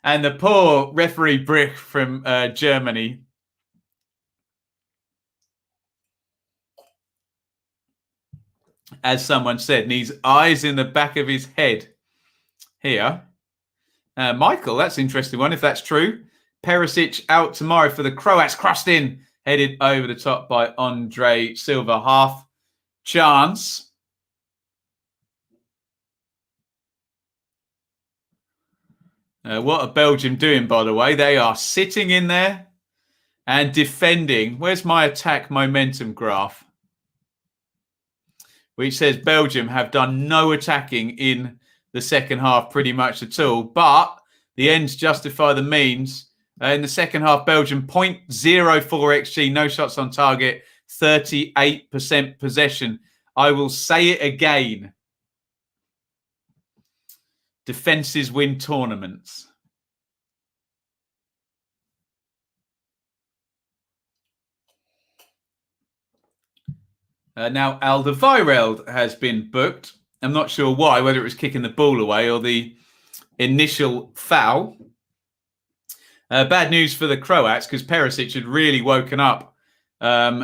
And the poor referee Brick from Germany. As someone said, needs eyes in the back of his head here. Michael, that's an interesting one, if that's true. Perisic out tomorrow for the Croats. Crossed in, headed over the top by Andre Silva. Half chance. What are Belgium doing, by the way? They are sitting in there and defending. Where's my attack momentum graph? Which says Belgium have done no attacking in the second half pretty much at all. But the ends justify the means. In the second half, Belgium 0.04 XG, no shots on target, 38% possession. I will say it again. Defences win tournaments. Now, Alderweireld has been booked. I'm not sure why, whether it was kicking the ball away or the initial foul. Bad news for the Croats because Perisic had really woken up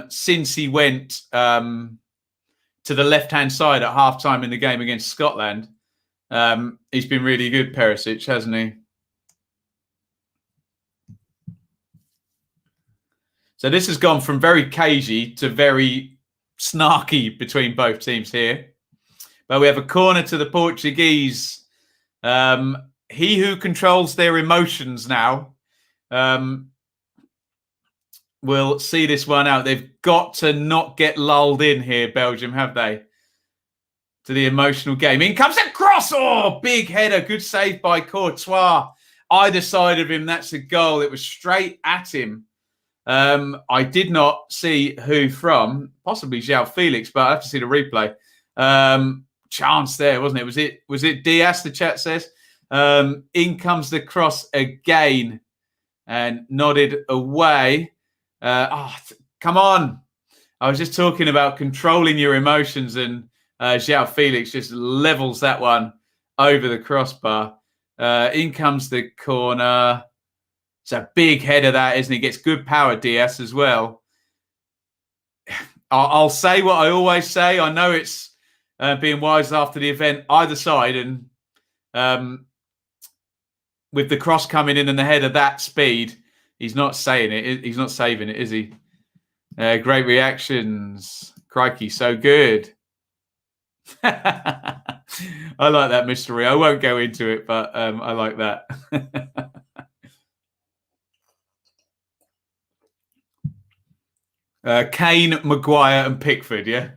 since he went to the left-hand side at half-time in the game against Scotland. He's been really good, Perisic, hasn't he? So this has gone from very cagey to very snarky between both teams here. But we have a corner to the Portuguese. He who controls their emotions now will see this one out. They've got to not get lulled in here, Belgium, have they? To the emotional game. In comes a cross. Oh, big header. Good save by Courtois. either side of him. That's a goal. It was straight at him. I did not see who from, possibly João Felix, but I have to see the replay. Chance there, wasn't it? Was it Diaz, the chat says? In comes the cross again and nodded away. Come on. I was just talking about controlling your emotions, and João Felix just levels that one over the crossbar. In comes the corner. It's a big header, that, isn't it? Gets good power, Diaz, as well. I'll say what I always say. I know it's being wise after the event, either side, and with the cross coming in and the header that speed, he's not saying it. He's not saving it, is he? Great reactions. Crikey, so good. I like that mystery. I won't go into it, but I like that. Kane, Maguire and Pickford, yeah?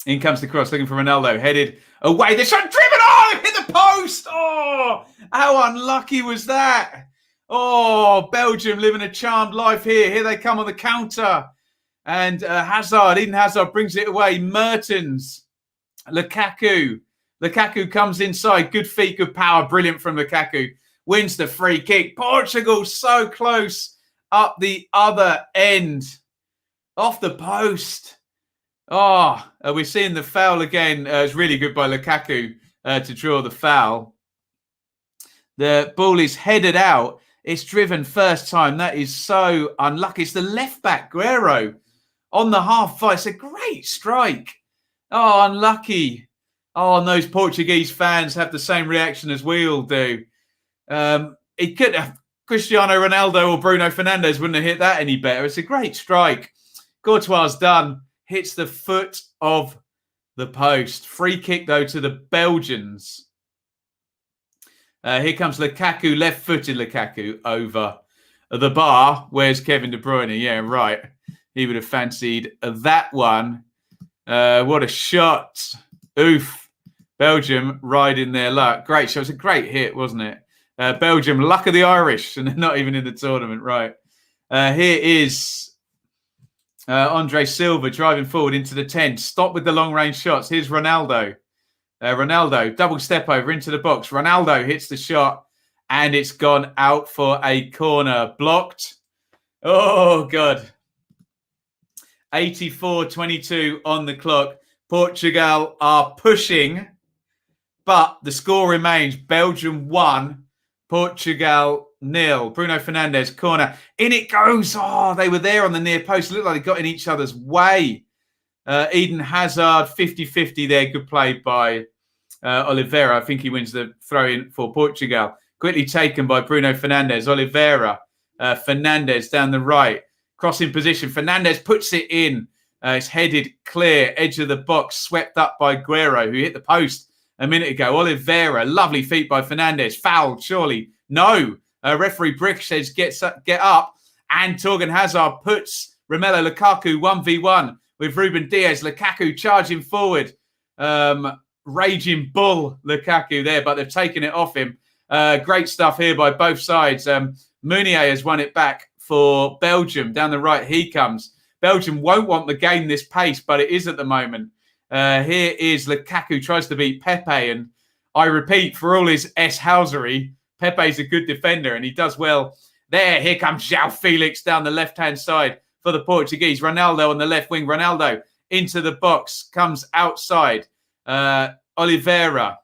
In comes the cross, looking for Ronaldo. Headed away. The shot driven. Oh, hit the post. Oh, how unlucky was that? Oh, Belgium living a charmed life here. Here they come on the counter. And Eden Hazard brings it away. Mertens. Lukaku. Lukaku comes inside. Good feet, good power. Brilliant from Lukaku. Wins the free kick. Portugal so close up the other end. Off the post. Oh, we're seeing the foul again. It's really good by Lukaku to draw the foul. The ball is headed out. It's driven first time. That is so unlucky. It's the left back, Guerrero, on the half fight. It's a great strike. Oh, unlucky. Oh, and those Portuguese fans have the same reaction as we all do. It could have Cristiano Ronaldo or Bruno Fernandes wouldn't have hit that any better. It's a great strike. Courtois done. Hits the foot of the post. Free kick, though, to the Belgians. Here comes Lukaku, left-footed Lukaku over the bar. Where's Kevin De Bruyne? Yeah, right. He would have fancied that one. What a shot. Oof. Belgium riding their luck. Great shot. It was a great hit, wasn't it? Belgium, luck of the Irish, and they're not even in the tournament. Right. Here is Andre Silva driving forward into the 10. Stop with the long-range shots. Here's Ronaldo. Ronaldo, double step over into the box. Ronaldo hits the shot, and it's gone out for a corner. Blocked. Oh, God. 84-22 on the clock. Portugal are pushing, but the score remains Belgium 1, Portugal 0. Bruno Fernandes, corner. In it goes. Oh, they were there on the near post. It looked like they got in each other's way. Eden Hazard, 50-50 there. Good play by Oliveira. I think he wins the throw-in for Portugal. Quickly taken by Bruno Fernandes. Oliveira. Fernandes down the right. Crossing position. Fernandes puts it in. It's headed clear. Edge of the box. Swept up by Guerrero, who hit the post a minute ago. Oliveira. Lovely feet by Fernandes. Fouled, surely. No. Referee Brick says, get up. And Torgan Hazard puts Romelu Lukaku 1v1 with Ruben Diaz. Lukaku charging forward. Raging bull Lukaku there, but they've taken it off him. Great stuff here by both sides. Meunier has won it back for Belgium. Down the right, he comes. Belgium won't want the game this pace, but it is at the moment. Here is Lukaku, tries to beat Pepe. And I repeat, for all his S-housery, Pepe's a good defender, and he does well there. Here comes João Felix down the left-hand side for the Portuguese. Ronaldo on the left wing. Ronaldo into the box, comes outside. Oliveira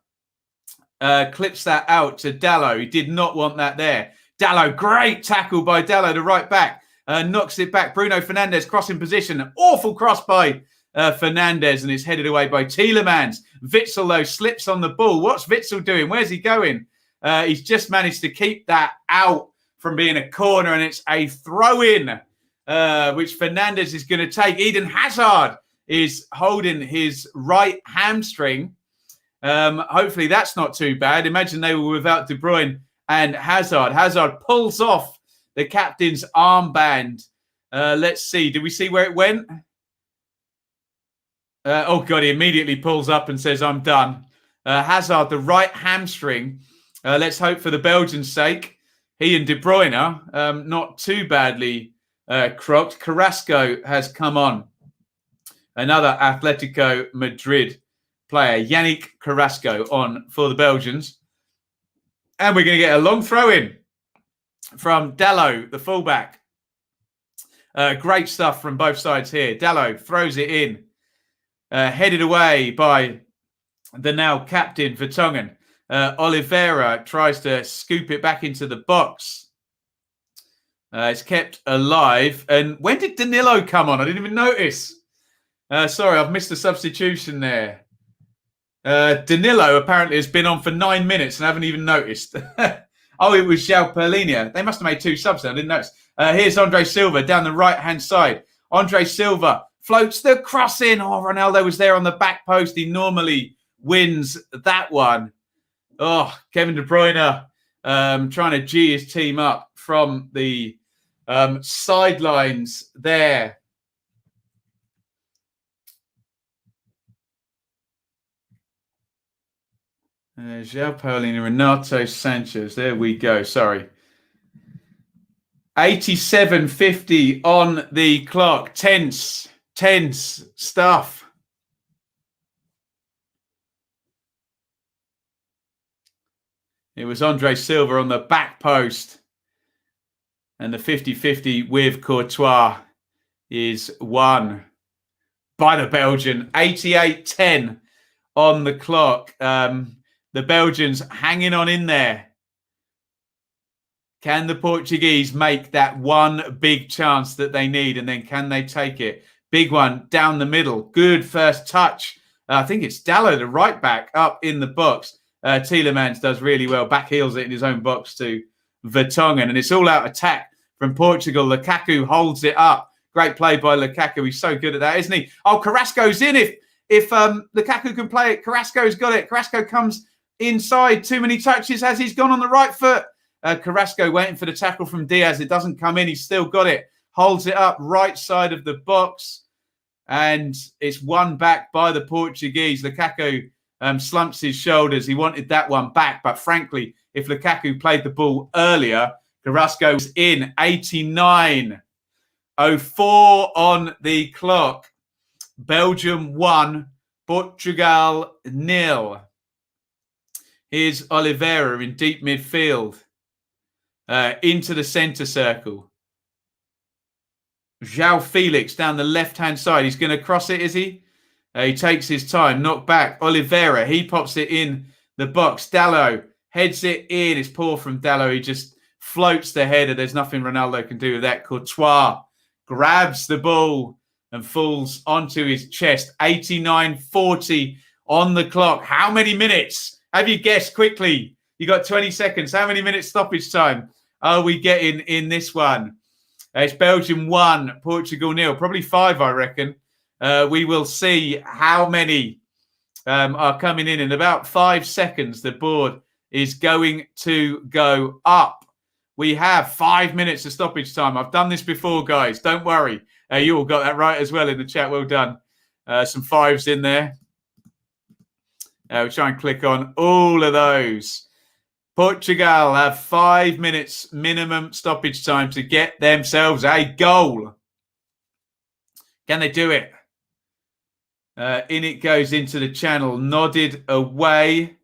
clips that out to Dallo. He did not want that there. Dallo, great tackle by Dallo, the right back. Knocks it back. Bruno Fernandes crossing position. An awful cross by Fernandes, and it's headed away by Tielemans. Witsel, though, slips on the ball. What's Witsel doing? Where's he going? He's just managed to keep that out from being a corner, and it's a throw-in, which Fernandes is going to take. Eden Hazard is holding his right hamstring. Hopefully that's not too bad. Imagine they were without De Bruyne and Hazard. Hazard pulls off the captain's armband. Let's see. Did we see where it went? Oh, God, he immediately pulls up and says, I'm done. Hazard, the right hamstring. Let's hope for the Belgians' sake. He and De Bruyne not too badly crocked. Carrasco has come on. Another Atletico Madrid player, Yannick Carrasco, on for the Belgians. And we're going to get a long throw in from Dallo, the fullback. Great stuff from both sides here. Dallo throws it in. Headed away by the now captain, Vertonghen. Oliveira tries to scoop it back into the box. It's kept alive. And when did Danilo come on? I didn't even notice. Sorry, I've missed the substitution there. Danilo apparently has been on for 9 minutes and I haven't even noticed. Oh, it was João Perlinha. They must have made 2 subs then. I didn't notice. Here's Andre Silva down the right-hand side. Andre Silva floats the cross in. Oh, Ronaldo was there on the back post. He normally wins that one. Oh, Kevin De Bruyne trying to G his team up from the sidelines there. João Paulinho, Renato Sanchez. There we go. Sorry. 87.50 on the clock. Tense stuff. It was Andre Silva on the back post. And the 50-50 with Courtois is won by the Belgian. 88-10 on the clock. The Belgians hanging on in there. Can the Portuguese make that one big chance that they need? And then can they take it? Big one down the middle. Good first touch. I think it's Dallo, the right back, up in the box. Tielemans does really well. Back heels it in his own box to Vertonghen. And it's all out attack from Portugal. Lukaku holds it up. Great play by Lukaku. He's so good at that, isn't he? Oh, Carrasco's in. If Lukaku can play it, Carrasco's got it. Carrasco comes inside. Too many touches as he's gone on the right foot. Carrasco waiting for the tackle from Diaz. It doesn't come in. He's still got it. Holds it up right side of the box. And it's won back by the Portuguese. Lukaku slumps his shoulders. He wanted that one back. But frankly, if Lukaku played the ball earlier, Carrasco was in. 89.04 on the clock. Belgium 1, Portugal 0. Here's Oliveira in deep midfield. Into the centre circle. João Felix down the left-hand side. He's going to cross it, is he? He takes his time. Knocked back. Oliveira, he pops it in the box. Dallo heads it in. It's poor from Dallo. He just floats the header. There's nothing Ronaldo can do with that. Courtois grabs the ball and falls onto his chest. 89.40 on the clock. How many minutes? Have you guessed quickly? You got 20 seconds. How many minutes stoppage time are we getting in this one? It's Belgium 1, Portugal 0. Probably 5, I reckon. We will see how many are coming in about 5 seconds. The board is going to go up. We have 5 minutes of stoppage time. I've done this before, guys. Don't worry. You all got that right as well in the chat. Well done. Some 5s in there. We'll try and click on all of those. Portugal have 5 minutes minimum stoppage time to get themselves a goal. Can they do it? In it goes into the channel. Nodded away.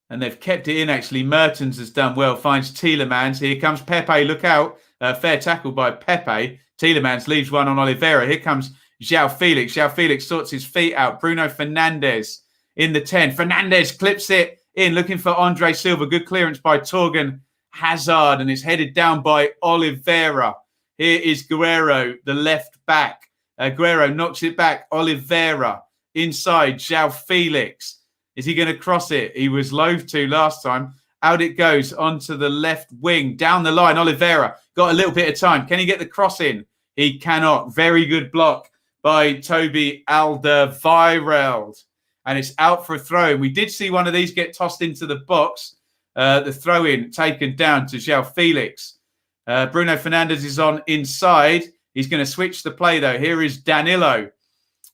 And they've kept it in, actually. Mertens has done well. Finds Tielemans. Here comes Pepe. Look out. Fair tackle by Pepe. Tielemans leaves one on Oliveira. Here comes João Felix. João Felix sorts his feet out. Bruno Fernandes in the 10. Fernandes clips it in, looking for Andre Silva. Good clearance by Torgan Hazard, and it's headed down by Oliveira. Here is Guerrero, the left back. Guerrero knocks it back. Oliveira inside. João Felix. Is he going to cross it? He was loath to last time. Out it goes onto the left wing. Down the line, Oliveira got a little bit of time. Can he get the cross in? He cannot. Very good block by Toby Alderweireld. And it's out for a throw. We did see one of these get tossed into the box. The throw-in taken down to João Felix. Bruno Fernandes is on inside. He's going to switch the play, though. Here is Danilo,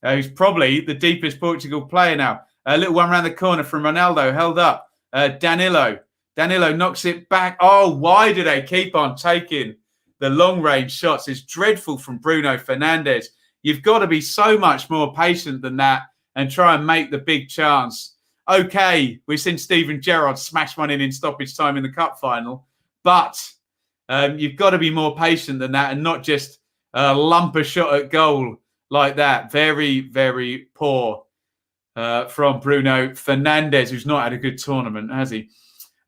who's probably the deepest Portugal player now. A little one around the corner from Ronaldo, held up Danilo. Danilo knocks it back. Oh, why do they keep on taking the long-range shots? It's dreadful from Bruno Fernandes. You've got to be so much more patient than that and try and make the big chance. Okay, we've seen Steven Gerrard smash one in stoppage time in the cup final, but you've got to be more patient than that and not just lump a shot at goal like that. Very, very poor from Bruno Fernandes, who's not had a good tournament, has he?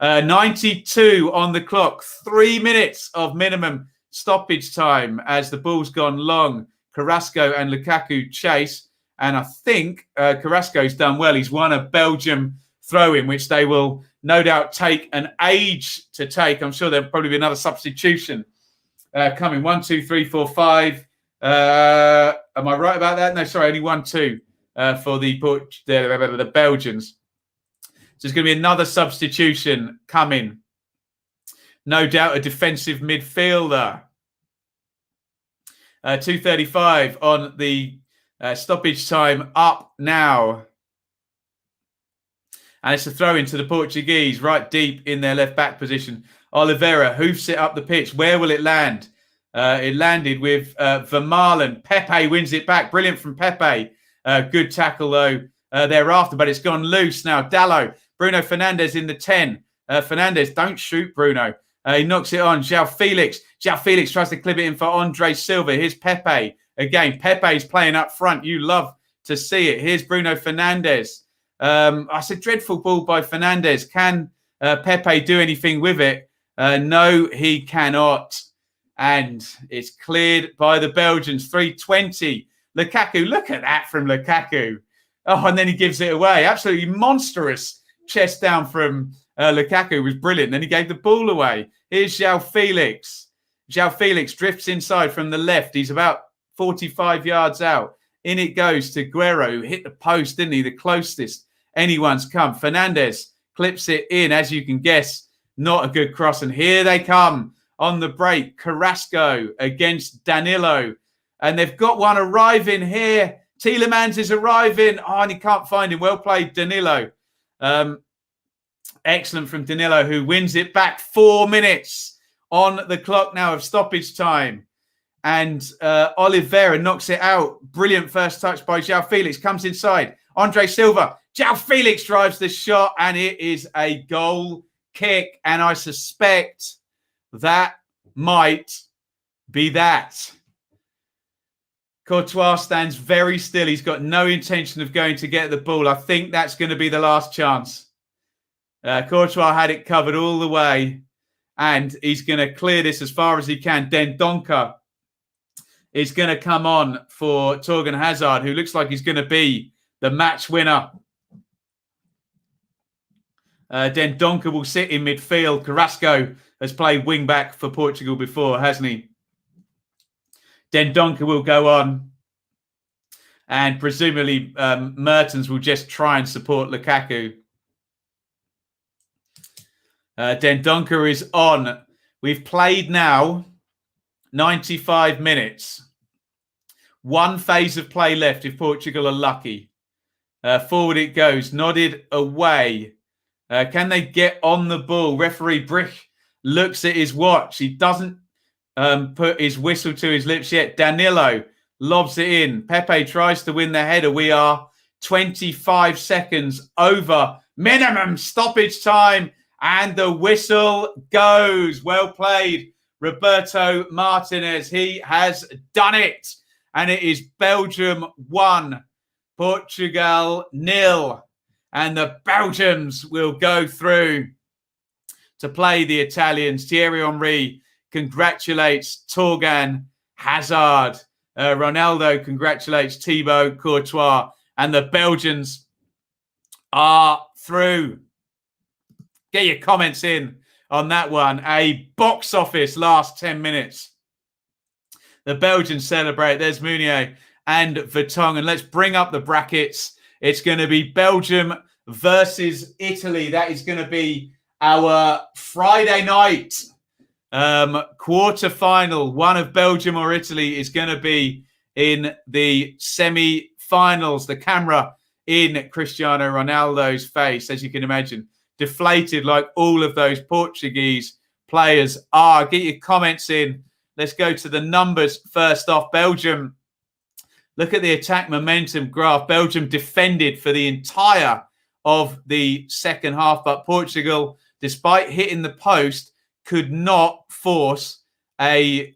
92 on the clock, 3 minutes of minimum stoppage time as the ball's gone long. Carrasco and Lukaku chase, and I think Carrasco's done well. He's won a Belgium throw-in, which they will no doubt take an age to take. I'm sure there'll probably be another substitution coming. 1, 2, 3, 4, 5. Am I right about that? No, sorry, only 1, 2 for the Belgians. So there's going to be another substitution coming. No doubt a defensive midfielder. 2:35 on the stoppage time up now. And it's a throw into the Portuguese right deep in their left back position. Oliveira hoofs it up the pitch. Where will it land? It landed with Vermaelen. Pepe wins it back. Brilliant from Pepe. Good tackle, though, thereafter. But it's gone loose now. Dallo. Bruno Fernandes in the 10. Fernandes, don't shoot, Bruno. He knocks it on. João Felix. João Felix tries to clip it in for Andre Silva. Here's Pepe. Again, Pepe's playing up front. You love to see it. Here's Bruno Fernandes. It's a dreadful ball by Fernandes. Can Pepe do anything with it? No, he cannot. And it's cleared by the Belgians. 3:20. Lukaku, look at that from Lukaku. Oh, and then he gives it away. Absolutely monstrous chest down from Lukaku was brilliant. Then he gave the ball away. Here's João Felix. João Felix drifts inside from the left. He's about 45 yards out. In it goes to Guerrero, who hit the post, didn't he? The closest anyone's come. Fernandes clips it in, as you can guess. Not a good cross. And here they come on the break. Carrasco against Danilo. And they've got one arriving here. Tielemans is arriving. Oh, and he can't find him. Well played, Danilo. Excellent from Danilo, who wins it back. 4 minutes on the clock now of stoppage time. And Oliveira knocks it out. Brilliant first touch by João Felix. Comes inside. Andre Silva. João Felix drives the shot, and it is a goal kick. And I suspect that might be that. Courtois stands very still. He's got no intention of going to get the ball. I think that's going to be the last chance. Courtois had it covered all the way, and he's going to clear this as far as he can. Dendoncker is going to come on for Torgan Hazard, who looks like he's going to be the match winner. Dendoncker will sit in midfield. Carrasco has played wing back for Portugal before, hasn't he? Dendoncker will go on. And presumably Mertens will just try and support Lukaku. Dendoncker is on. We've played now 95 minutes. One phase of play left if Portugal are lucky. Forward it goes. Nodded away. Can they get on the ball? Referee Brich looks at his watch. He doesn't put his whistle to his lips yet. Danilo lobs it in. Pepe tries to win the header. We are 25 seconds over minimum stoppage time. And the whistle goes. Well played, Roberto Martinez. He has done it. And it is Belgium 1, Portugal 0. And the Belgians will go through to play the Italians. Thierry Henry congratulates Torgan Hazard. Ronaldo congratulates Thibaut Courtois. And the Belgians are through. Get your comments in on that one. A box office last 10 minutes. The Belgians celebrate. There's Meunier and Vertonghen. And let's bring up the brackets. It's going to be Belgium versus Italy. That is going to be our Friday night quarter-final. One of Belgium or Italy is going to be in the semi-finals. The camera in Cristiano Ronaldo's face, as you can imagine. deflated like all of those Portuguese players are. Get your comments in. Let's go to the numbers first off. Belgium, look at the attack momentum graph. Belgium defended for the entire of the second half, but Portugal, despite hitting the post, could not force a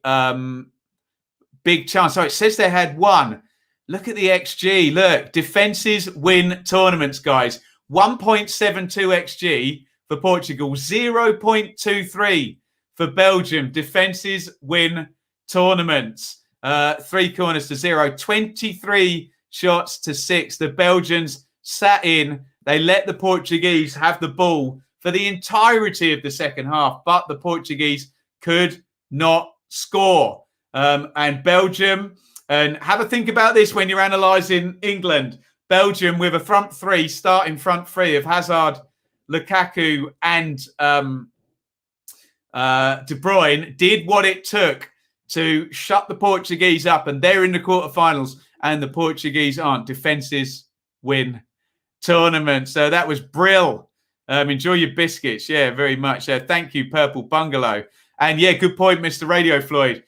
big chance. So it says they had one. Look at the XG. Look, defences win tournaments, guys. 1.72 XG for Portugal, 0.23 for Belgium. Defences win tournaments. 3 corners to 0, 23 shots to 6. The Belgians sat in. They let the Portuguese have the ball for the entirety of the second half, but the Portuguese could not score. And Belgium, and have a think about this when you're analysing England. Belgium with a front three, starting front three of Hazard, Lukaku and De Bruyne, did what it took to shut the Portuguese up, and they're in the quarterfinals, and the Portuguese aren't. Defences win tournament. So that was brill. Enjoy your biscuits. Yeah, very much. Thank you, Purple Bungalow. And yeah, good point, Mr. Radio Floyd.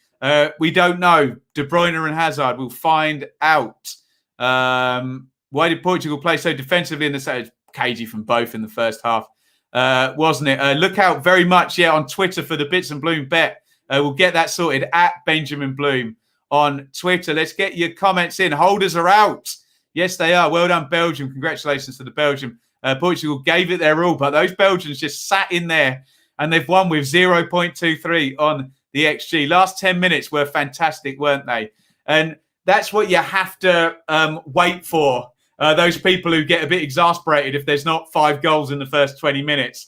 We don't know. De Bruyne and Hazard. We'll find out. Why did Portugal play so defensively in the second? Cagey from both in the first half, wasn't it? Look out very much, on Twitter for the Bits and Bloom bet. We'll get that sorted at Benjamin Bloom on Twitter. Let's get your comments in. Holders are out. Yes, they are. Well done, Belgium. Congratulations to the Belgium. Portugal gave it their all, but those Belgians just sat in there, and they've won with 0.23 on the XG. Last 10 minutes were fantastic, weren't they? And that's what you have to wait for. Those people who get a bit exasperated if there's not 5 goals in the first 20 minutes.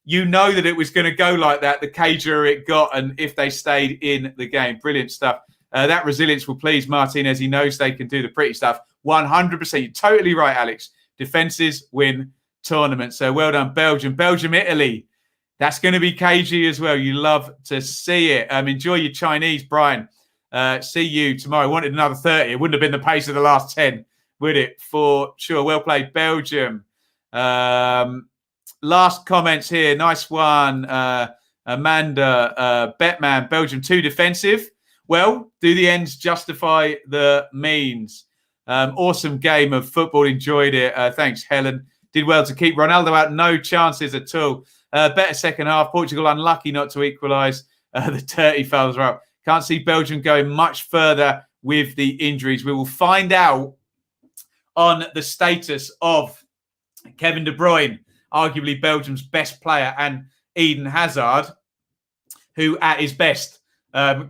You know that it was going to go like that, the cager it got, and if they stayed in the game. Brilliant stuff. That resilience will please Martinez. He knows they can do the pretty stuff. 100%. You're totally right, Alex. Defences win tournaments. So well done, Belgium. Belgium, Italy. That's going to be cagey as well. You love to see it. Enjoy your Chinese, Brian. See you tomorrow. Wanted another 30. It wouldn't have been the pace of the last 10, would it? For sure. Well played, Belgium. Last comments here. Nice one. Amanda, Betman, Belgium 2 defensive. Well, do the ends justify the means? Awesome game of football. Enjoyed it. Thanks, Helen. Did well to keep Ronaldo out. No chances at all. Better second half. Portugal unlucky not to equalise. The dirty fouls are out. Can't see Belgium going much further with the injuries. We will find out on the status of Kevin De Bruyne, arguably Belgium's best player, and Eden Hazard, who at his best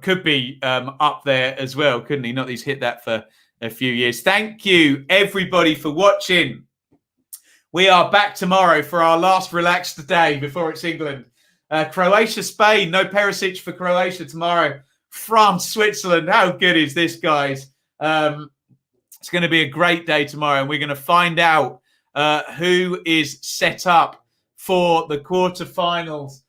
could be up there as well, couldn't he? Not that he's hit that for a few years. Thank you, everybody, for watching. We are back tomorrow for our last relaxed day before it's England. Croatia, Spain. No Perisic for Croatia tomorrow. France, Switzerland. How good is this, guys? It's going to be a great day tomorrow, and we're going to find out who is set up for the quarterfinals.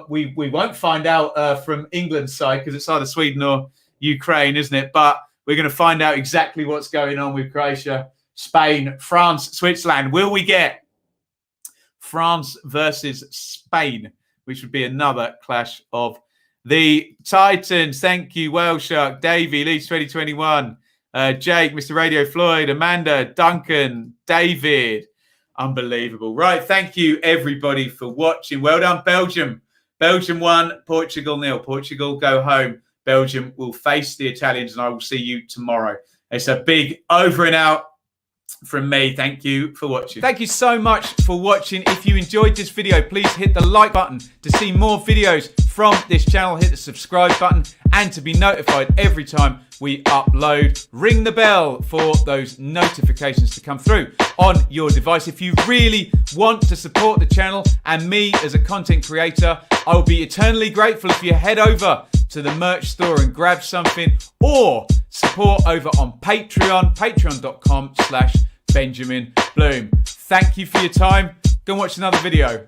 We won't find out from England's side because it's either Sweden or Ukraine, isn't it? But we're going to find out exactly what's going on with Croatia, Spain, France, Switzerland. Will we get France versus Spain, which would be another clash of the Titans? Thank you, Whale Shark, Davey, Leeds 2021, Jake, Mr. Radio Floyd, Amanda, Duncan, David. Unbelievable. Right, thank you, everybody, for watching. Well done, Belgium. Belgium won, Portugal 0. Portugal go home. Belgium will face the Italians, and I will see you tomorrow. It's a big over and out from me. Thank you for watching. Thank you so much for watching. If you enjoyed this video, please hit the like button to see more videos from this channel. Hit the subscribe button, and to be notified every time we upload, ring the bell for those notifications to come through on your device. If you really want to support the channel and me as a content creator, I will be eternally grateful if you head over to the merch store and grab something, or support over on Patreon, patreon.com/Benjamin Bloom. Thank you for your time. Go and watch another video.